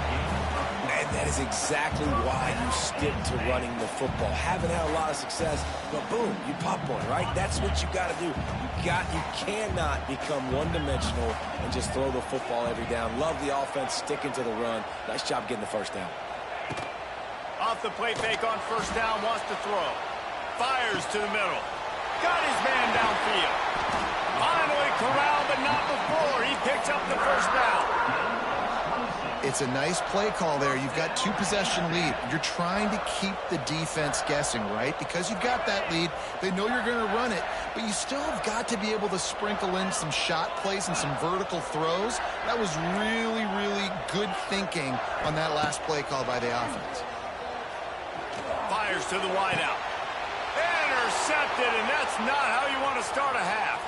And that is exactly why you stick to running the football. Haven't had a lot of success, but boom, you pop one, right? That's what you got to do. You cannot become one-dimensional and just throw the football every down. Love the offense, sticking to the run. Nice job getting the first down. Off the play fake on first down, wants to throw. Fires to the middle. Got his man downfield. Finally corralled, but not before. He picks up the first down. It's a nice play call there. You've got 2-possession lead. You're trying to keep the defense guessing, right? Because you've got that lead. They know you're going to run it, but you still have got to be able to sprinkle in some shot plays and some vertical throws. That was really, really good thinking on that last play call by the offense. Fires to the wideout. Intercepted, and that's not how you want to start a half.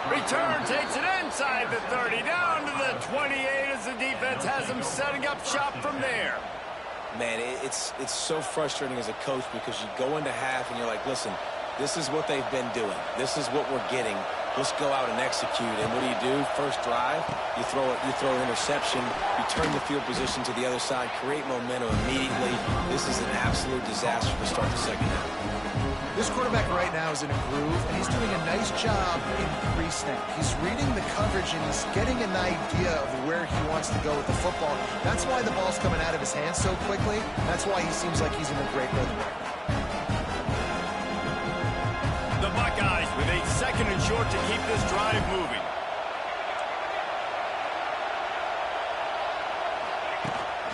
Return takes it inside the 30, down to the 28 as the defense has them setting up shop from there. Man, it's so frustrating as a coach because you go into half and you're like, listen, this is what they've been doing. This is what we're getting. Let's go out and execute. And what do? First drive, you throw an interception, you turn the field position to the other side, create momentum immediately. This is an absolute disaster to start the second half. This quarterback right now is in a groove, and he's doing a nice job in pre-snap. He's reading the coverage, and he's getting an idea of where he wants to go with the football. That's why the ball's coming out of his hands so quickly. That's why he seems like he's in a great rhythm right now. The Buckeyes with a second and short to keep this drive moving.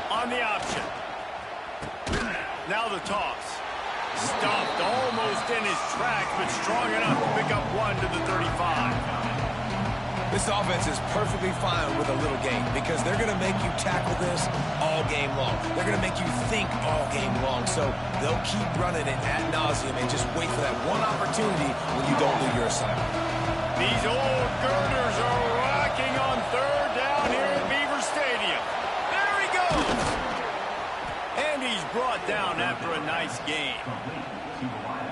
On the option. Now the toss. Stuffed almost in his tracks, but strong enough to pick up 1 to the 35. This offense is perfectly fine with a little game because they're going to make you tackle this all game long. They're going to make you think all game long. So they'll keep running it ad nauseum and just wait for that one opportunity when you don't do your assignment. These old girders are rocking on third down here at Beaver Stadium. There he goes. And he's brought down after a nice game.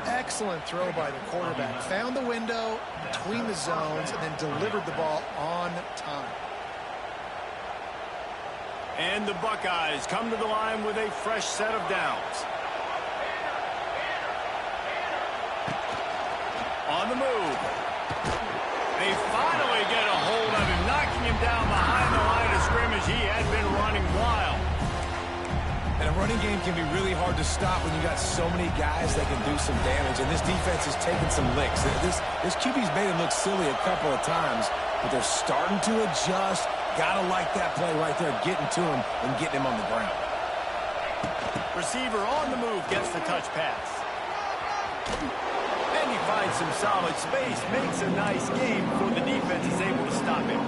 Excellent throw by the quarterback. Found the window between the zones and then delivered the ball on time. And the Buckeyes come to the line with a fresh set of downs. On the move. They finally get a hold of him, knocking him down behind the line of scrimmage. He had been running wild. And a running game can be really hard to stop when you got so many guys that can do some damage. And this defense is taking some licks. This QB's made him look silly a couple of times, but they're starting to adjust. Gotta like that play right there, getting to him and getting him on the ground. Receiver on the move gets the touch pass. And he finds some solid space, makes a nice game before the defense is able to stop him.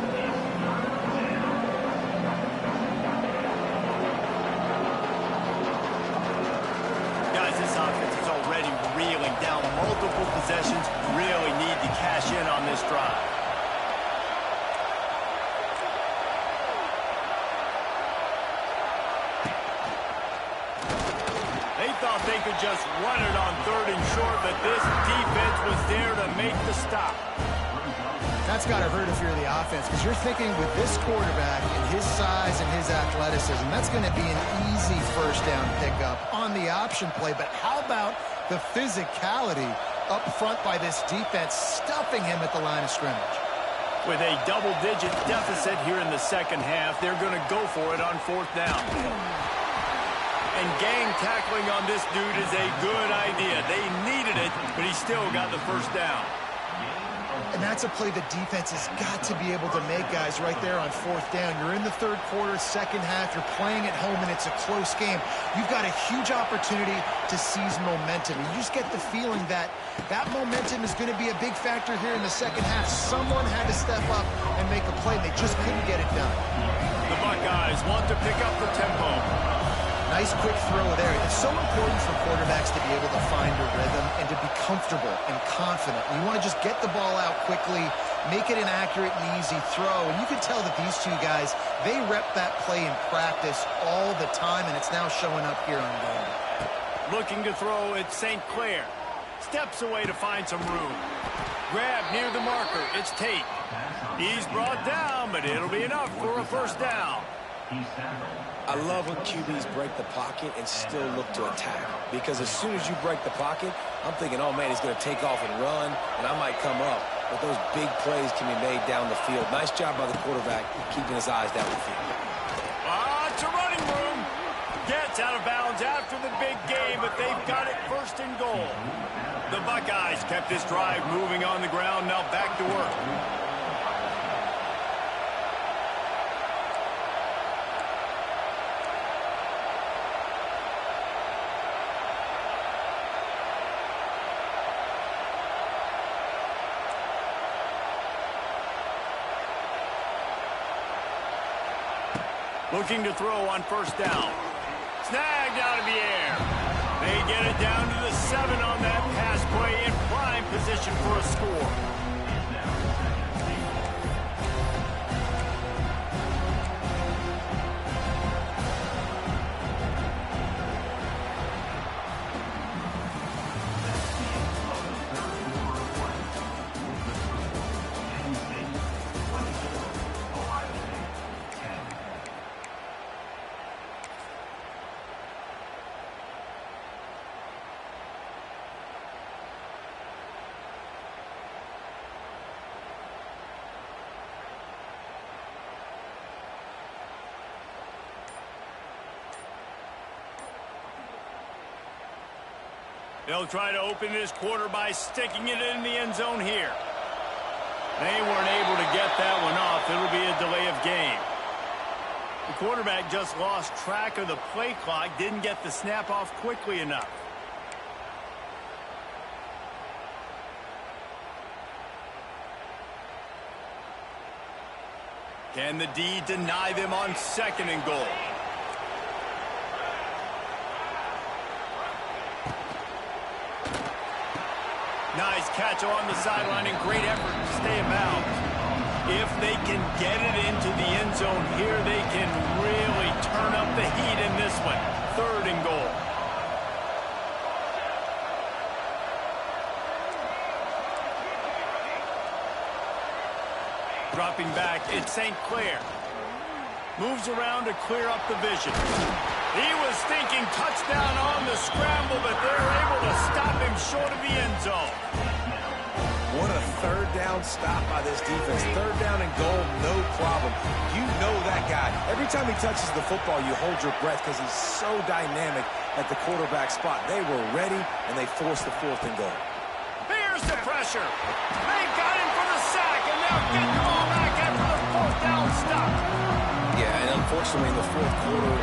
This offense is already reeling down multiple possessions. Really need to cash in on this drive. They thought they could just run it on third and short, but this defense was there to make the stop. That's got to hurt if you're the offense, because you're thinking with this quarterback and his size and his athleticism, that's going to be an easy first down pickup on the option play. But how about the physicality up front by this defense, stuffing him at the line of scrimmage? With a double-digit deficit here in the second half, they're going to go for it on fourth down. And gang tackling on this dude is a good idea. They needed it, but he still got the first down. And that's a play the defense has got to be able to make, guys, right there on fourth down. You're in the third quarter, second half. You're playing at home, and it's a close game. You've got a huge opportunity to seize momentum. You just get the feeling that that momentum is going to be a big factor here in the second half. Someone had to step up and make a play. They just couldn't get it done. The Buckeyes want to pick up the tempo. Nice quick throw there. It's so important for quarterbacks to be able to find a rhythm and to be comfortable and confident. You want to just get the ball out quickly, make it an accurate and easy throw. And you can tell that these two guys, they rep that play in practice all the time, and it's now showing up here on game. Looking to throw at St. Clair. Steps away to find some room. Grab near the marker. It's Tate. He's brought down, but it'll be enough for a first down. I love when QBs break the pocket and still look to attack. Because as soon as you break the pocket, I'm thinking, oh, man, he's going to take off and run, and I might come up. But those big plays can be made down the field. Nice job by the quarterback keeping his eyes down the field. It's a running room. Gets out of bounds after the big game, but they've got it first and goal. The Buckeyes kept this drive moving on the ground. Now back to work. Looking to throw on first down. Snagged out of the air. They get it down to the 7 on that pass play in prime position for a score. They'll try to open this quarter by sticking it in the end zone here. They weren't able to get that one off. It'll be a delay of game. The quarterback just lost track of the play clock, didn't get the snap off quickly enough. Can the D deny them on second and goal? Nice catch along the sideline and great effort to stay in bounds. If they can get it into the end zone here, they can really turn up the heat in this one. Third and goal. Dropping back, it's St. Clair. Moves around to clear up the vision. He was thinking touchdown on the scramble, but they're able to stop him short of the end zone. What a third down stop by this defense. Third down and goal, no problem. You know that guy. Every time he touches the football, you hold your breath because he's so dynamic at the quarterback spot. They were ready, and they forced the fourth and goal. Here's the pressure. They've got him for the sack, and they'll get the ball back after the fourth down stop. Yeah, and unfortunately in the fourth quarter,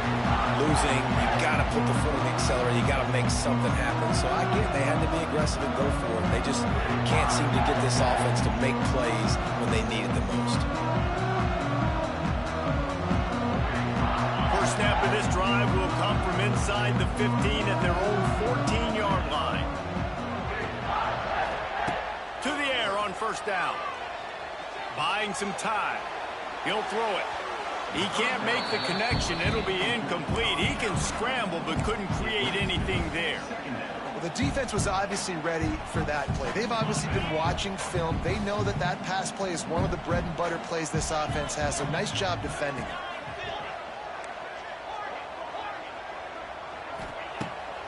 losing, you got to put the foot on the accelerator. You got to make something happen. So I get they had to be aggressive and go for it. They just can't seem to get this offense to make plays when they need it the most. First snap of this drive will come from inside the 15 at their own 14-yard line. To the air on first down. Buying some time. He'll throw it. He can't make the connection. It'll be incomplete. He can scramble, but couldn't create anything there. Well, the defense was obviously ready for that play. They've obviously been watching film. They know that that pass play is one of the bread and butter plays this offense has, so nice job defending it.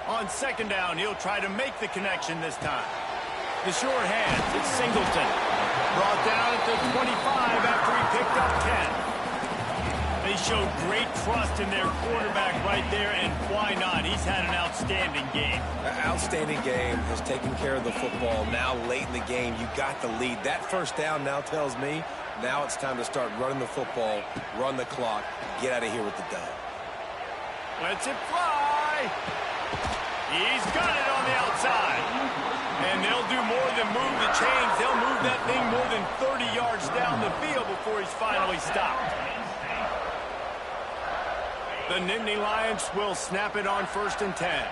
On second down, he'll try to make the connection this time. The short hands, it's Singleton. Brought down at the 25 after he picked up 10. They They showed great trust in their quarterback right there, and why not? He's had an outstanding game. Outstanding game, has taken care of the football. Now late in the game, you got the lead. That first down now tells me now it's time to start running the football, run the clock, get out of here with the dub. Lets it fly. He's got it on the outside. And they'll do more than move the chains. They'll move that thing more than 30 yards down the field before he's finally stopped. The Nittany Lions will snap it on 1st and 10.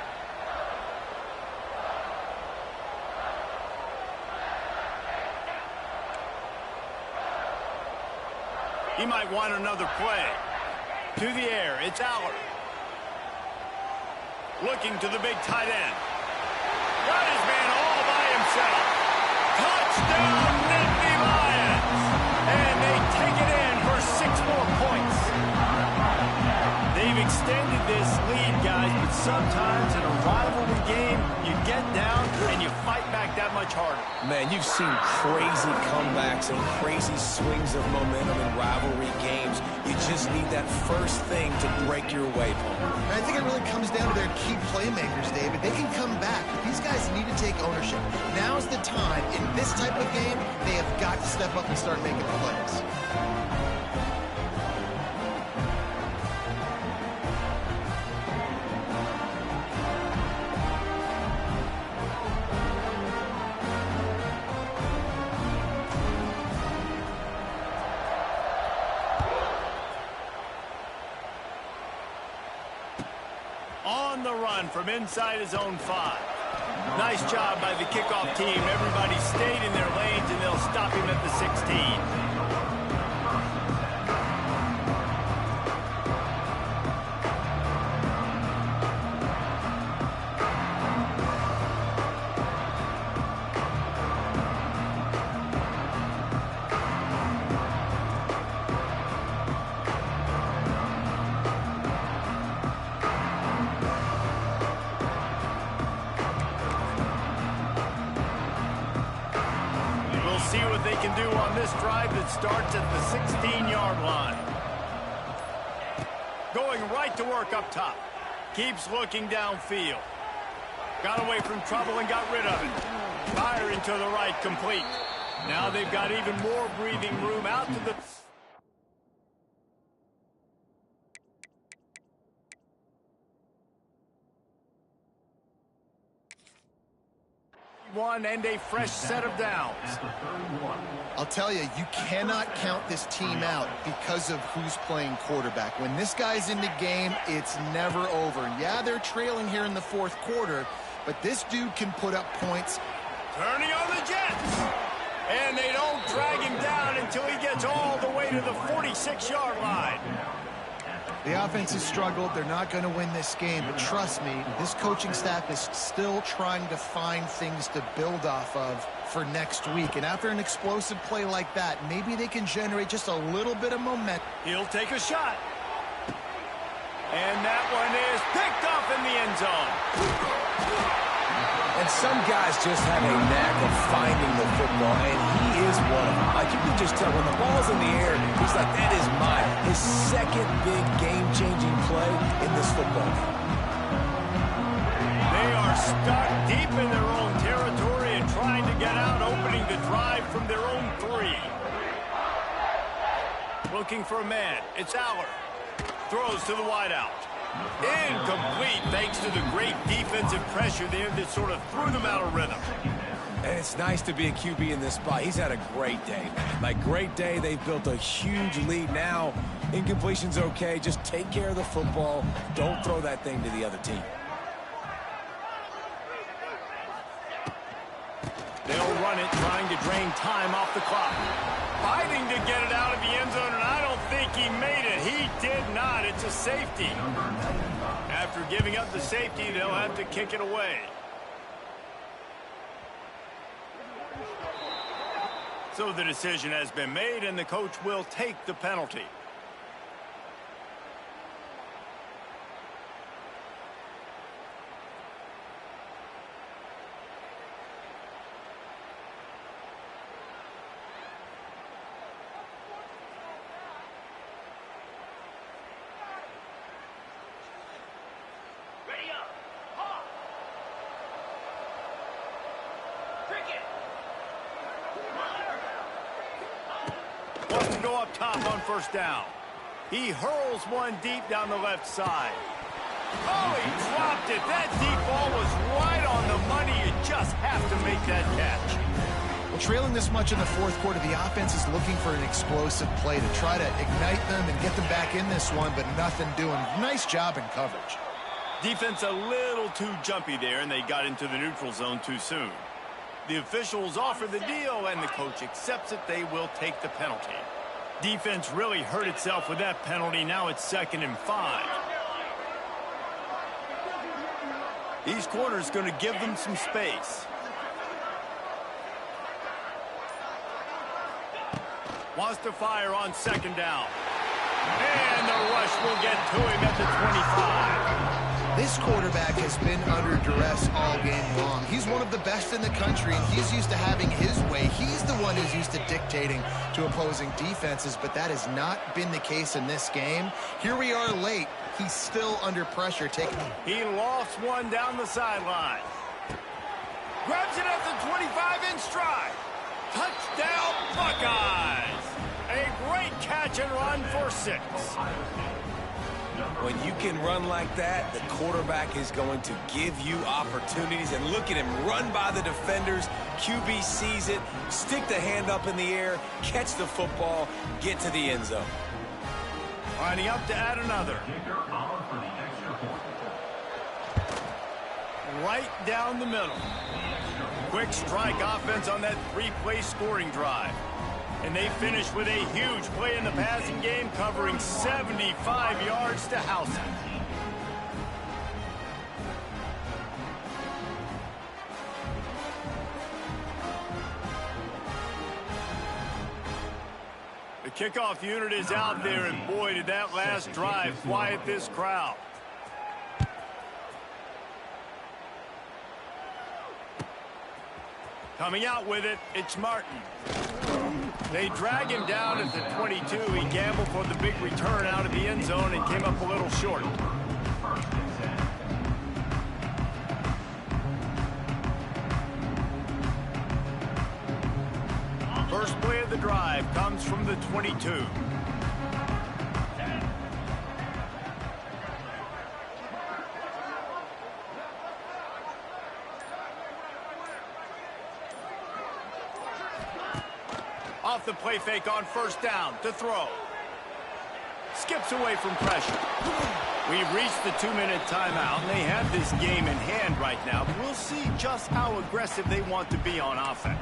He might want another play. To the air, it's Aller. Looking to the big tight end. Got his man all by himself. Touchdown, Nittany Lions! And they take it in for 6 more points. They've extended this lead, guys, but sometimes in a rivalry game, you get down and you fight back that much harder. Man, you've seen crazy comebacks and crazy swings of momentum in rivalry games. You just need that first thing to break your way, Paul. I think it really comes down to their key playmakers, David. They can come back, but these guys need to take ownership. Now's the time. In this type of game, they have got to step up and start making plays. On the run from inside his own 5. Nice job by the kickoff team. Everybody stayed in their lanes, and they'll stop him at the 16. See what they can do on this drive that starts at the 16-yard line. Going right to work up top. Keeps looking downfield. Got away from trouble and got rid of it. Firing to the right, complete. Now they've got even more breathing room out to the... one and a fresh set of downs. I'll tell you, you cannot count this team out because of who's playing quarterback. When this guy's in the game, it's never over. Yeah, they're trailing here in the 4th quarter, but this dude can put up points. Turning on the Jets. And they don't drag him down until he gets all the way to the 46-yard line. The offense has struggled. They're not going to win this game, but trust me, this coaching staff is still trying to find things to build off of for next week. And after an explosive play like that, maybe they can generate just a little bit of momentum. He'll take a shot. And that one is picked off in the end zone. And some guys just have a knack of finding the football, and he is one of them. Like, you can just tell when the ball's in the air, he's like, that is mine. His second big game-changing play in this football game. They are stuck deep in their own territory and trying to get out, opening the drive from their own 3. Looking for a man. It's Aller. Throws to the wideout. Incomplete thanks to the great defensive pressure there that sort of threw them out of rhythm. And it's nice to be a QB in this spot. He's had a great day. Like, great day. They've built a huge lead. Now, incompletion's okay. Just take care of the football. Don't throw that thing to the other team. They'll run it, trying to drain time off the clock. Fighting to get it out of the end zone, and I don't think he made it. He did not. It's a safety. After giving up the safety, they'll have to kick it away. So the decision has been made, and the coach will take the penalty. go up top on first down. He hurls one deep down the left side. Oh, he dropped it. That deep ball was right on the money. You just have to make that catch. Well, trailing this much in the fourth quarter, the offense is looking for an explosive play to try to ignite them and get them back in this one, but nothing doing. Nice job in coverage. Defense a little too jumpy there, and they got into the neutral zone too soon. The officials offer the deal, and the coach accepts it. They will take the penalty. Defense really hurt itself with that penalty. Now it's 2nd and 5. These corners going to give them some space. Wants to fire on 2nd down. And the rush will get to him at the 25. This quarterback has been under duress all game long. He's one of the best in the country, and he's used to having his way. He's the one who's used to dictating to opposing defenses, but that has not been the case in this game. Here we are late. He's still under pressure. He lost one down the sideline. Grabs it at the 25 in stride. Touchdown, Buckeyes! A great catch and run for 6. When you can run like that, the quarterback is going to give you opportunities. And look at him run by the defenders. QB sees it, stick the hand up in the air, catch the football, get to the end zone. Lining up to add another. Right down the middle. Quick strike offense on that 3-play scoring drive. And they finish with a huge play in the passing game, covering 75 yards to house it. The kickoff unit is out there, and boy, did that last drive quiet this crowd. Coming out with it, it's Martin. They drag him down at the 22. He gambled for the big return out of the end zone and came up a little short. First play of the drive comes from the 22. Off the play fake on first down to throw. Skips away from pressure. We've reached the 2-minute timeout, and they have this game in hand right now. But we'll see just how aggressive they want to be on offense.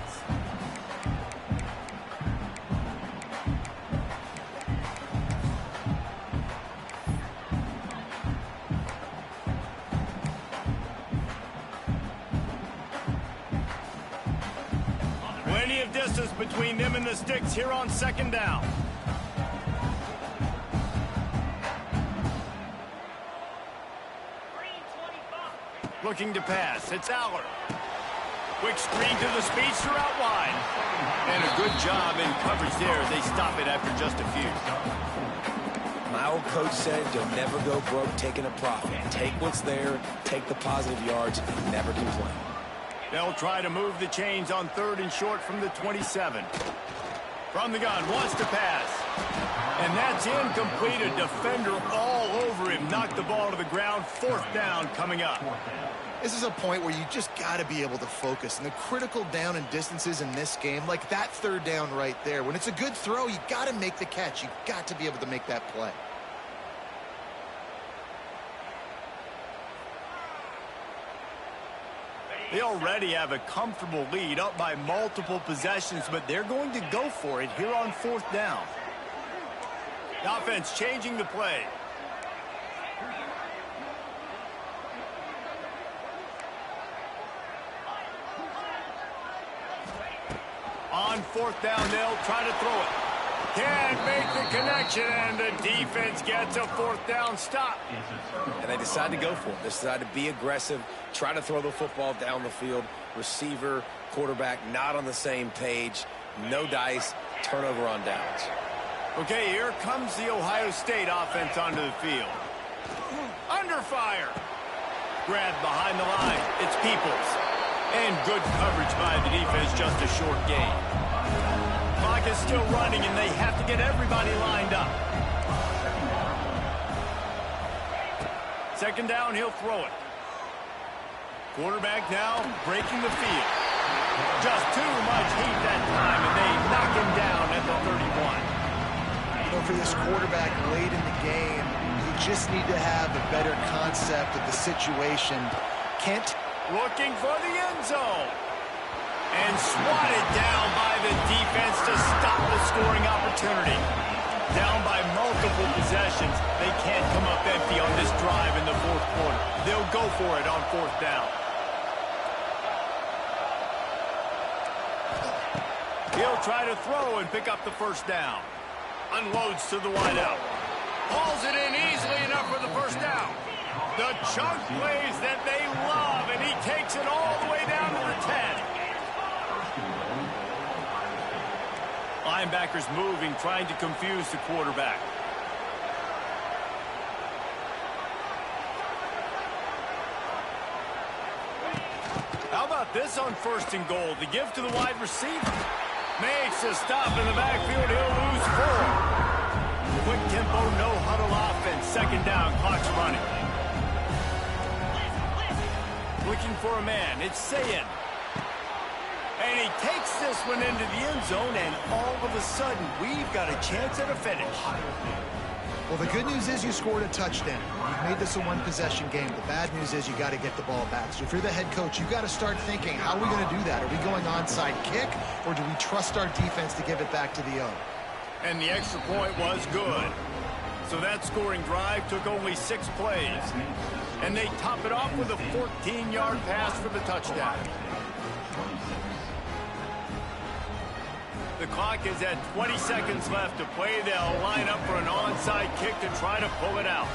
Plenty of distance between them and the sticks here on 2nd down. Looking to pass. It's Aller. Quick screen to the speedster out wide. And a good job in coverage there as they stop it after just a few. My old coach said you'll never go broke taking a profit. Take what's there, take the positive yards, and never complain. They'll try to move the chains on 3rd and short from the 27. From the gun, wants to pass. And that's incomplete. A defender all over him. Knocked the ball to the ground. 4th down coming up. This is a point where you just got to be able to focus. And the critical down and distances in this game, like that 3rd down right there, when it's a good throw, you got to make the catch. You got to be able to make that play. They already have a comfortable lead, up by multiple possessions, but they're going to go for it here on 4th down. The offense changing the play. On 4th down, they'll try to throw it. Can't make the connection, and the defense gets a 4th down stop. And they decide to go for it. They decide to be aggressive, try to throw the football down the field. Receiver, quarterback, not on the same page. No dice, turnover on downs. Okay, here comes the Ohio State offense onto the field. Under fire. Grabbed behind the line. It's Peoples. And good coverage by the defense, just a short gain. Clock clock is still running, and they have to get everybody lined up. Second down, he'll throw it. Quarterback now breaking the field. Just too much heat that time, and they knock him down at the 31. You know, for this quarterback late in the game, you just need to have a better concept of the situation. Looking for the end zone. And swatted down by the defense to stop the scoring opportunity. Down by multiple possessions, they can't come up empty on this drive in the fourth quarter. They'll go for it on fourth down. He'll try to throw and pick up the first down. Unloads to the wideout. Hauls it in easily enough for the first down. The chunk plays that they love, and he takes it all the way down to the 10. Linebackers moving, trying to confuse the quarterback. How about this on first and goal? The give to the wide receiver. Makes a stop in the backfield. He'll lose 4. Quick tempo, no huddle offense. Second down, clock's running. Looking for a man. It's Sayin. And he takes this one into the end zone, and all of a sudden, we've got a chance at a finish. Well, the good news is you scored a touchdown. You've made this a one-possession game. The bad news is you got to get the ball back. So if you're the head coach, you got to start thinking, how are we going to do that? Are we going onside kick, or do we trust our defense to give it back to the O? And the extra point was good. So that scoring drive took only 6 plays. And they top it off with a 14-yard pass for the touchdown. The clock is at 20 seconds left to play. They'll line up for an onside kick to try to pull it out.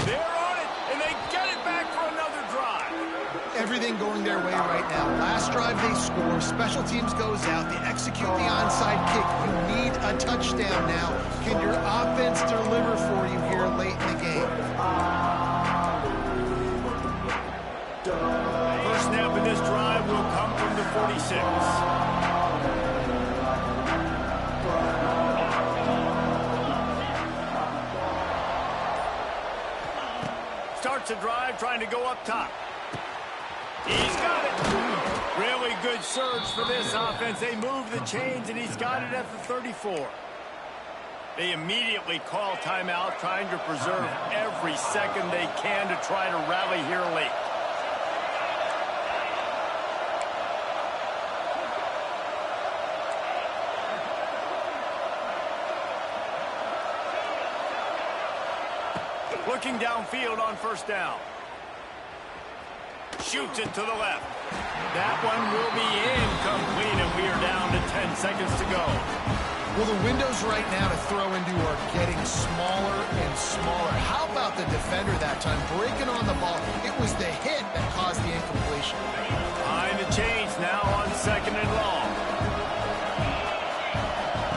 They're on it, and they get it back for another drive. Everything going their way right now. Last drive they score, special teams goes out, they execute the onside kick. You need a touchdown now. Can your offense deliver for you here late in the game? First snap of this drive will come from the 46. Starts a drive trying to go up top. He's got it. Really good surge for this offense. They move the chains, and he's got it at the 34. They immediately call timeout, trying to preserve every second they can to try to rally here late. Looking downfield on first down. Shoots it to the left. That one will be incomplete, and we are down to 10 seconds to go. Well, the windows right now to throw into are getting smaller and smaller. How about the defender that time breaking on the ball? It was the hit that caused the incompletion. Behind the chains now on second and long.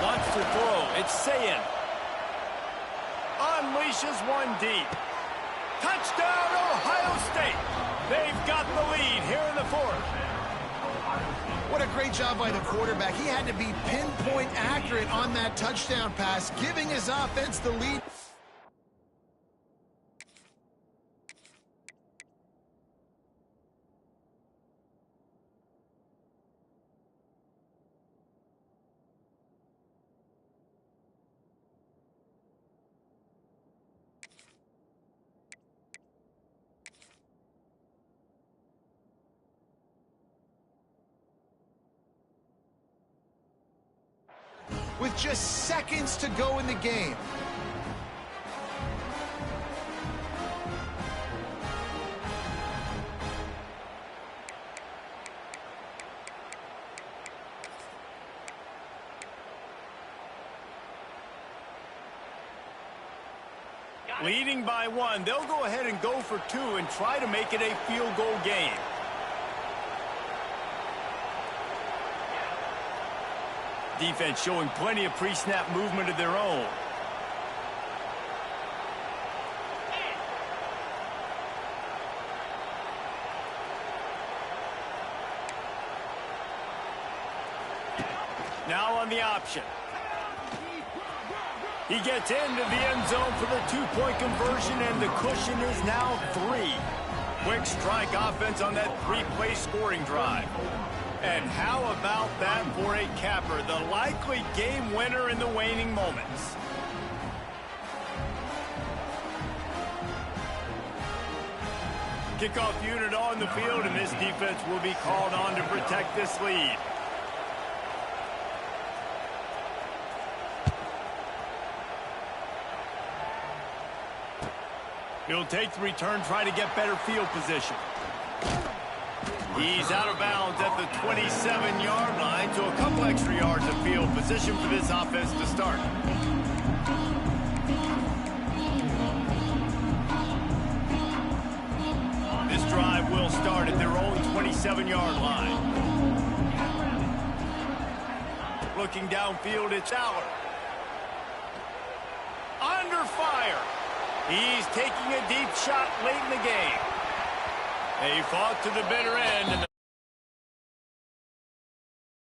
Wants to throw. It's Sayin. Unleashes one deep. Touchdown, Ohio State. They've got the lead here in the fourth. What a great job by the quarterback. He had to be pinpoint accurate on that touchdown pass, giving his offense the lead. With just seconds to go in the game. Leading by 1, they'll go ahead and go for 2 and try to make it a field goal game. Defense showing plenty of pre-snap movement of their own. Now on the option. He gets into the end zone for the two-point conversion, and the cushion is now 3. Quick strike offense on that 3-play scoring drive. And how about that for a capper, the likely game winner in the waning moments? Kickoff unit on the field, and this defense will be called on to protect this lead. He'll take the return, try to get better field position. He's out of bounds at the 27-yard line, so a couple extra yards of field position for this offense to start. This drive will start at their own 27-yard line. Looking downfield, it's Aller. Under fire. He's taking a deep shot late in the game. He fought to the bitter end, and